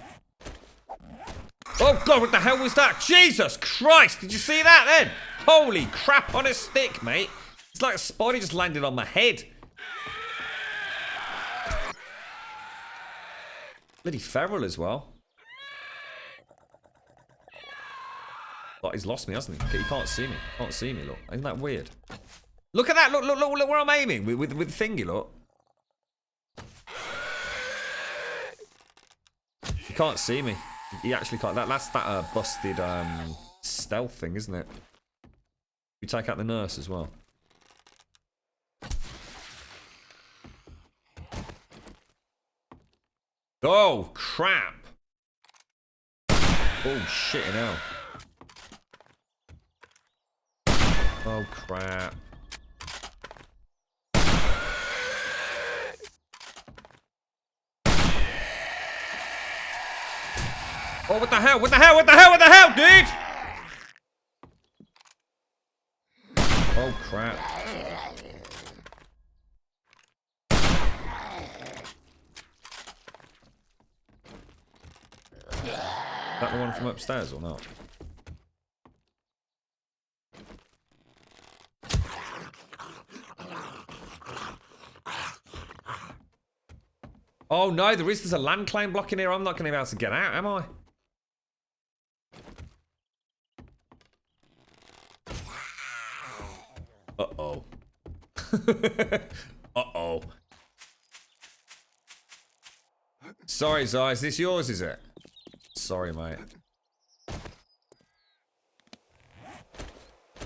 Oh god, what the hell was that? Jesus Christ! Did you see that then? Holy crap on a stick, mate. It's like a spider just landed on my head. Bloody feral as well. But he's lost me, hasn't he? He can't see me. Can't see me, look. Isn't that weird? Look at that. Look where I'm aiming with the thingy, look. He can't see me. He actually can't. That's that busted stealth thing, isn't it? We take out the nurse as well. Oh crap! Oh shit! Hell! Oh crap! Oh, what the hell? What the hell? What the hell? What the hell, dude? Oh, crap. Is that the one from upstairs or not? Oh, no, there's a land claim block in here. I'm not going to be able to get out, am I? Uh-oh. Uh-oh. Sorry, Zai, is this yours, is it? Sorry, mate.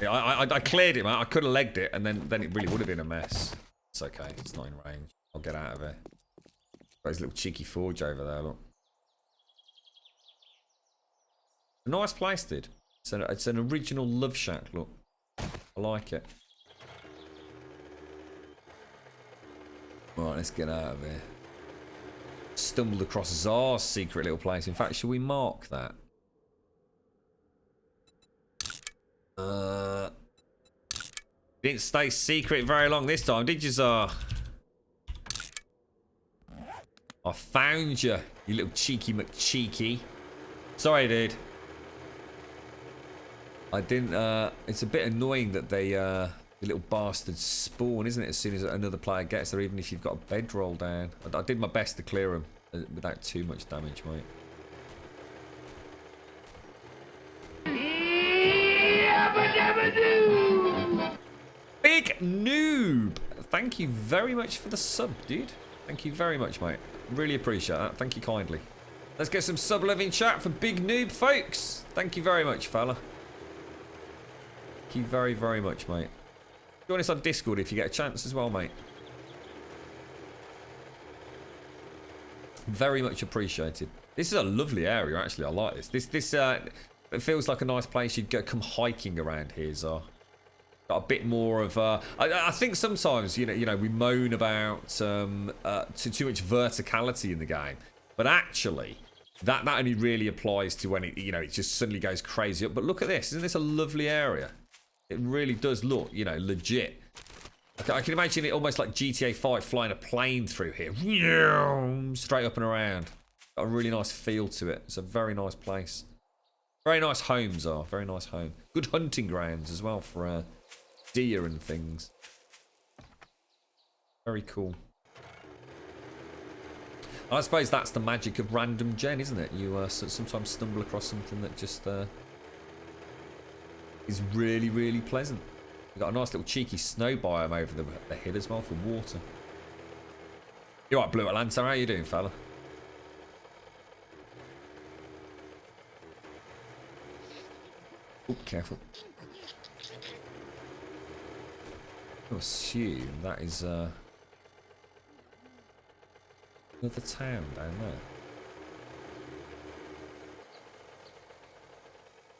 Yeah, I cleared it, mate. I could have legged it, and then it really would have been a mess. It's okay. It's not in range. I'll get out of here. Got his little cheeky forge over there, look. A nice place, dude. It's an original love shack, look. I like it. Right, let's get out of here. Stumbled across Czar's secret little place. In fact, should we mark that? Didn't stay secret very long this time, did you, Czar? I found you, you little cheeky McCheeky. Sorry, dude. I didn't, it's a bit annoying that they, the little bastards spawn, isn't it, as soon as another player gets there, even if you've got a bedroll down. I did my best to clear them without too much damage, mate. Big noob! Thank you very much for the sub, dude. Thank you very much, mate. Really appreciate that. Thank you kindly. Let's get some sub love in chat for Big Noob, folks. Thank you very much, fella. Thank you very, very much, mate. Join us on Discord if you get a chance as well, mate. Very much appreciated. This is a lovely area, actually. I like this. It feels like a nice place you'd go come hiking around here, Zar. Got a bit more of I think sometimes you know we moan about too much verticality in the game, but actually that only really applies to when it just suddenly goes crazy up. But look at this, isn't this a lovely area? It really does look legit. I can imagine it almost like GTA 5 flying a plane through here, straight up and around. Got a really nice feel to it. It's a very nice place. Very nice homes are. Very nice home. Good hunting grounds as well for deer and things. Very cool. I suppose that's the magic of random gen, isn't it? You sometimes stumble across something that just is really, really pleasant. We've got a nice little cheeky snow biome over the hill as well for water. You alright, Blue Atlanta? How you doing, fella? Oh, careful. I assume that is another town down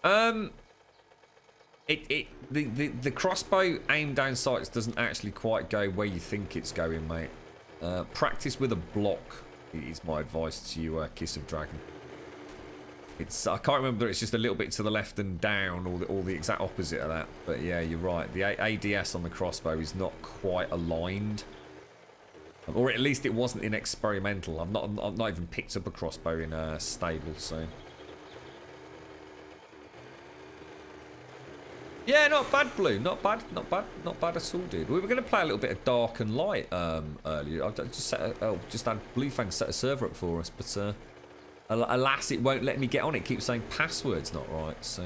there. The crossbow aim down sights doesn't actually quite go where you think it's going, mate. Practice with a block is my advice to you, Kiss of Dragon. I can't remember, it's just a little bit to the left and down, or the exact opposite of that. But yeah, you're right. The ADS on the crossbow is not quite aligned, or at least it wasn't in experimental. I've not even picked up a crossbow in stable, so. Yeah, not bad, Blue. Not bad at all, dude. We were going to play a little bit of Dark and Light earlier. I just had Bluefang set a server up for us, but alas, it won't let me get on. It keeps saying password's not right. So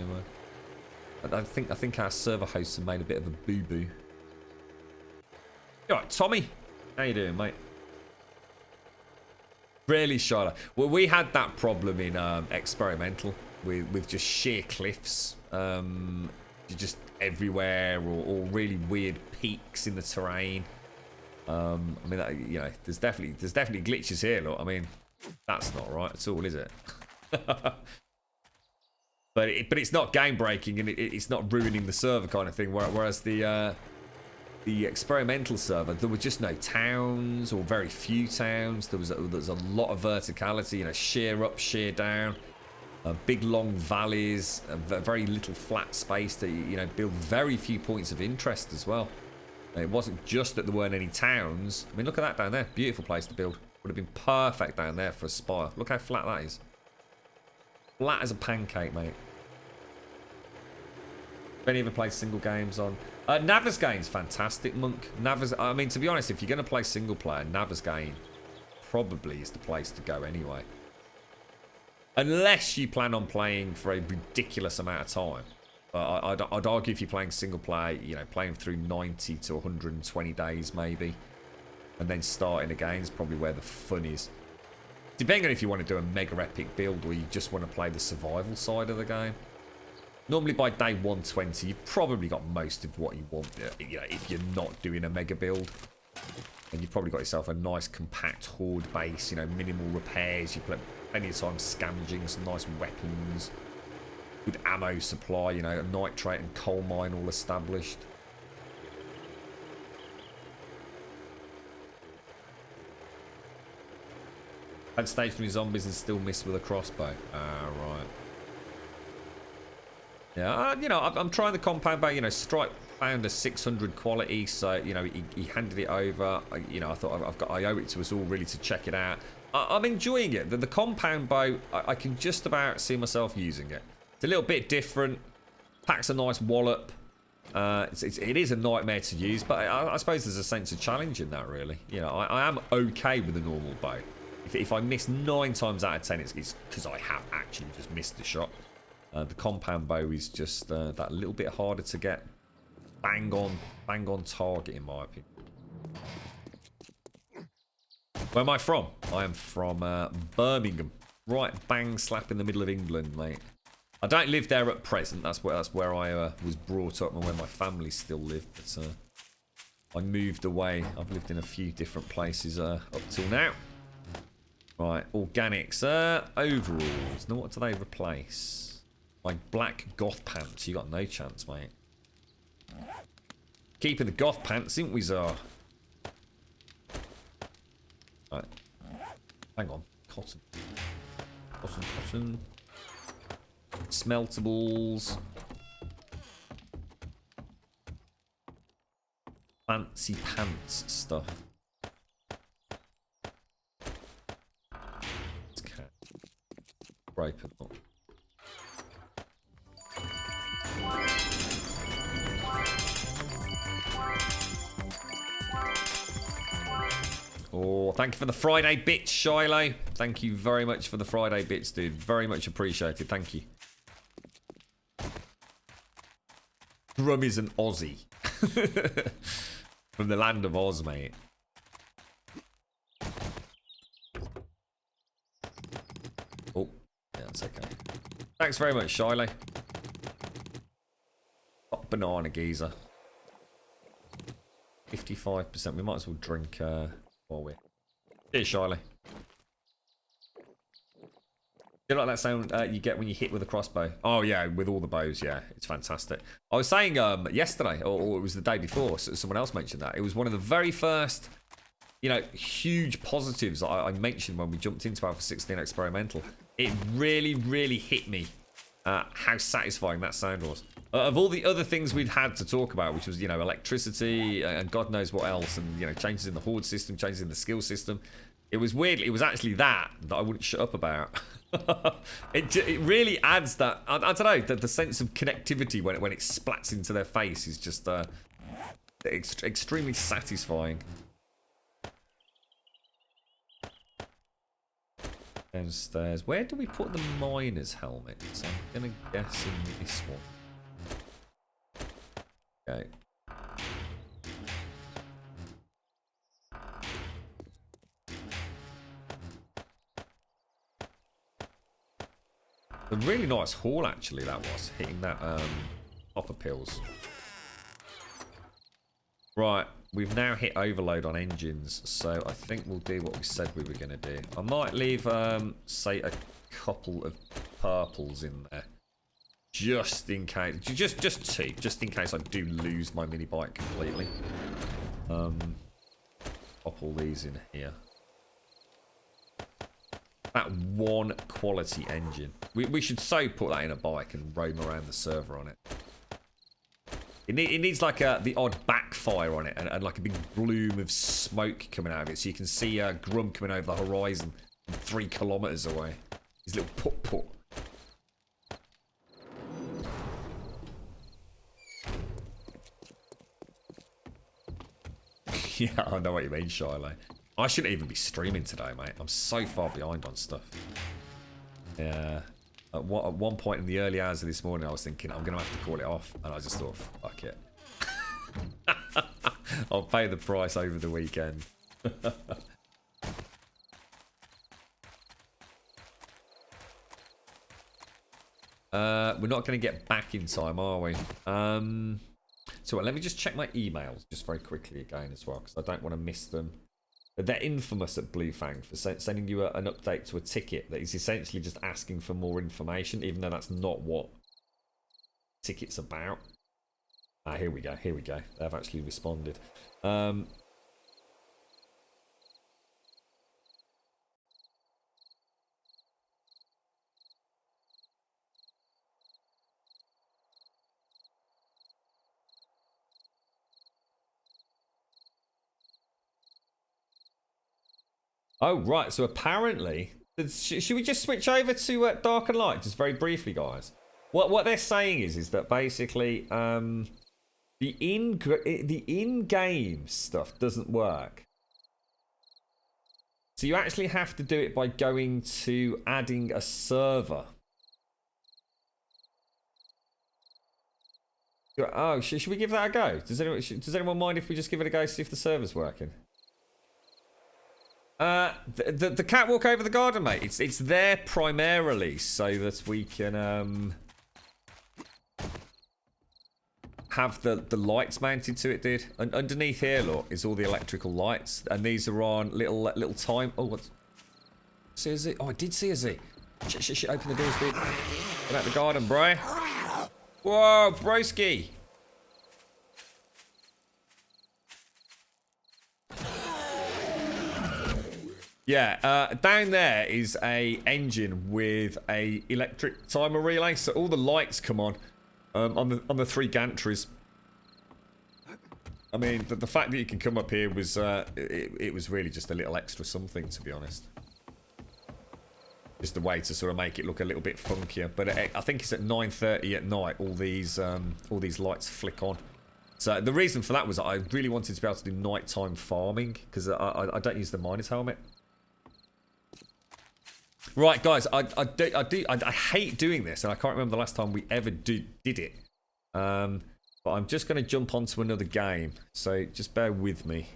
I think our server hosts have made a bit of a boo-boo. All right, Tommy, how you doing, mate? Really, Shyla. Well, we had that problem in experimental with just sheer cliffs. Just everywhere, or really weird peaks in the terrain. I mean, there's definitely glitches here. Look, I mean, that's not right at all, is it? but it's not game breaking, and it's not ruining the server kind of thing. Whereas the experimental server, there were just no towns, or very few towns. There was a lot of verticality, sheer up, sheer down. Big long valleys, very little flat space to build very few points of interest as well. It wasn't just that there weren't any towns. I mean, look at that down there. Beautiful place to build. Would have been perfect down there for a spire. Look how flat that is. Flat as a pancake, mate. Have any ever played single games on? Navezgane's fantastic, Monk. I mean, to be honest, if you're going to play single player, Navezgane probably is the place to go anyway. Unless you plan on playing for a ridiculous amount of time. I'd argue if you're playing single player, playing through 90 to 120 days maybe, and then starting again is probably where the fun is. Depending on if you want to do a mega epic build or you just want to play the survival side of the game. Normally by day 120, you've probably got most of what you want, if you're not doing a mega build. And you've probably got yourself a nice compact horde base, minimal repairs. You put plenty of time scavenging, some nice weapons, good ammo supply, a nitrate and coal mine all established. Had stationary zombies and still missed with a crossbow. Ah, right. Yeah, I'm trying the compound bow. Stripe found a 600 quality, so he handed it over. I thought I owe it to us all really to check it out. I'm enjoying it. The compound bow, I can just about see myself using it. It's a little bit different. Packs a nice wallop. It is a nightmare to use, but I suppose there's a sense of challenge in that, really. I am okay with the normal bow. If I miss 9 times out of 10, it's because I have actually just missed the shot. The compound bow is just that little bit harder to get bang on target, in my opinion. Where am I from? I am from Birmingham, right bang slap in the middle of England, mate. I don't live there at present. That's where I was brought up and where my family still live. But I moved away. I've lived in a few different places up till now. Right, organics. Overalls. Now, what do they replace? My black goth pants. You got no chance, mate. Keeping the goth pants, ain't we, Zar? Right. Hang on. Cotton. Cotton. Smeltables. Fancy pants stuff. Okay. Ripen up. Oh, thank you for the Friday bits, Shiloh. Thank you very much for the Friday bits, dude. Very much appreciated. Thank you. Grum is an Aussie. From the land of Oz, mate. Oh, yeah, that's okay. Thanks very much, Shiloh. Hot banana geezer. 55%. We might as well drink while we're... Cheers, Shiloh. Do you like that sound you get when you hit with a crossbow? Oh, yeah, with all the bows, yeah. It's fantastic. I was saying yesterday, or it was the day before, so someone else mentioned that. It was one of the very first, you know, huge positives I mentioned when we jumped into Alpha 16 Experimental. It really, really hit me how satisfying that sound was. Of all the other things we'd had to talk about, which was, you know, electricity and God knows what else, and, you know, changes in the horde system, changes in the skill system, it was weird. It was actually that I wouldn't shut up about. it really adds that, I don't know, the sense of connectivity when it splats into their face is just extremely satisfying. Downstairs. Where do we put the miner's helmets? I'm gonna guess in this one. Okay. A really nice haul, actually, that was, hitting that hopper pills. Right, we've now hit overload on engines, so I think we'll do what we said we were going to do. I might leave, say, a couple of purples in there. Just in case, just two, just in case I do lose my mini bike completely. Pop all these in here. That one quality engine. We should so put that in a bike and roam around the server on it. It needs like the odd backfire on it and like a big bloom of smoke coming out of it, so you can see Grum coming over the horizon 3 kilometers away. His little put. Yeah, I know what you mean, Shiloh. I shouldn't even be streaming today, mate. I'm so far behind on stuff. Yeah. At one point in the early hours of this morning, I was thinking, I'm going to have to call it off. And I just thought, fuck it. I'll pay the price over the weekend. We're not going to get back in time, are we? So let me just check my emails just very quickly again as well, because I don't want to miss them. They're infamous at Blue Fang for sending you an update to a ticket that is essentially just asking for more information, even though that's not what ticket's about. Here we go. They've actually responded. Oh, right. So apparently, should we just switch over to Dark and Light, just very briefly, guys? What they're saying is that basically the in-game stuff doesn't work. So you actually have to do it by going to adding a server. Oh, should we give that a go? Does anyone mind if we just give it a go, see if the server's working? The catwalk over the garden, mate. It's there primarily so that we can have the lights mounted to it, dude. And underneath here, look, is all the electrical lights, and these are on little time. Oh, what? See a Z? Oh, I did see a Z. Shit! Open the doors, dude. Get out the garden, bro. Whoa, broski. Yeah, down there is a engine with a electric timer relay, so all the lights come on the 3 gantries. I mean, the fact that you can come up here was it was really just a little extra something, to be honest. Just a way to sort of make it look a little bit funkier. But I think it's at 9:30 at night. All these lights flick on. So the reason for that was I really wanted to be able to do nighttime farming because I don't use the miner's helmet. Right, guys, I hate doing this, and I can't remember the last time we ever did it. But I'm just going to jump onto another game, so just bear with me.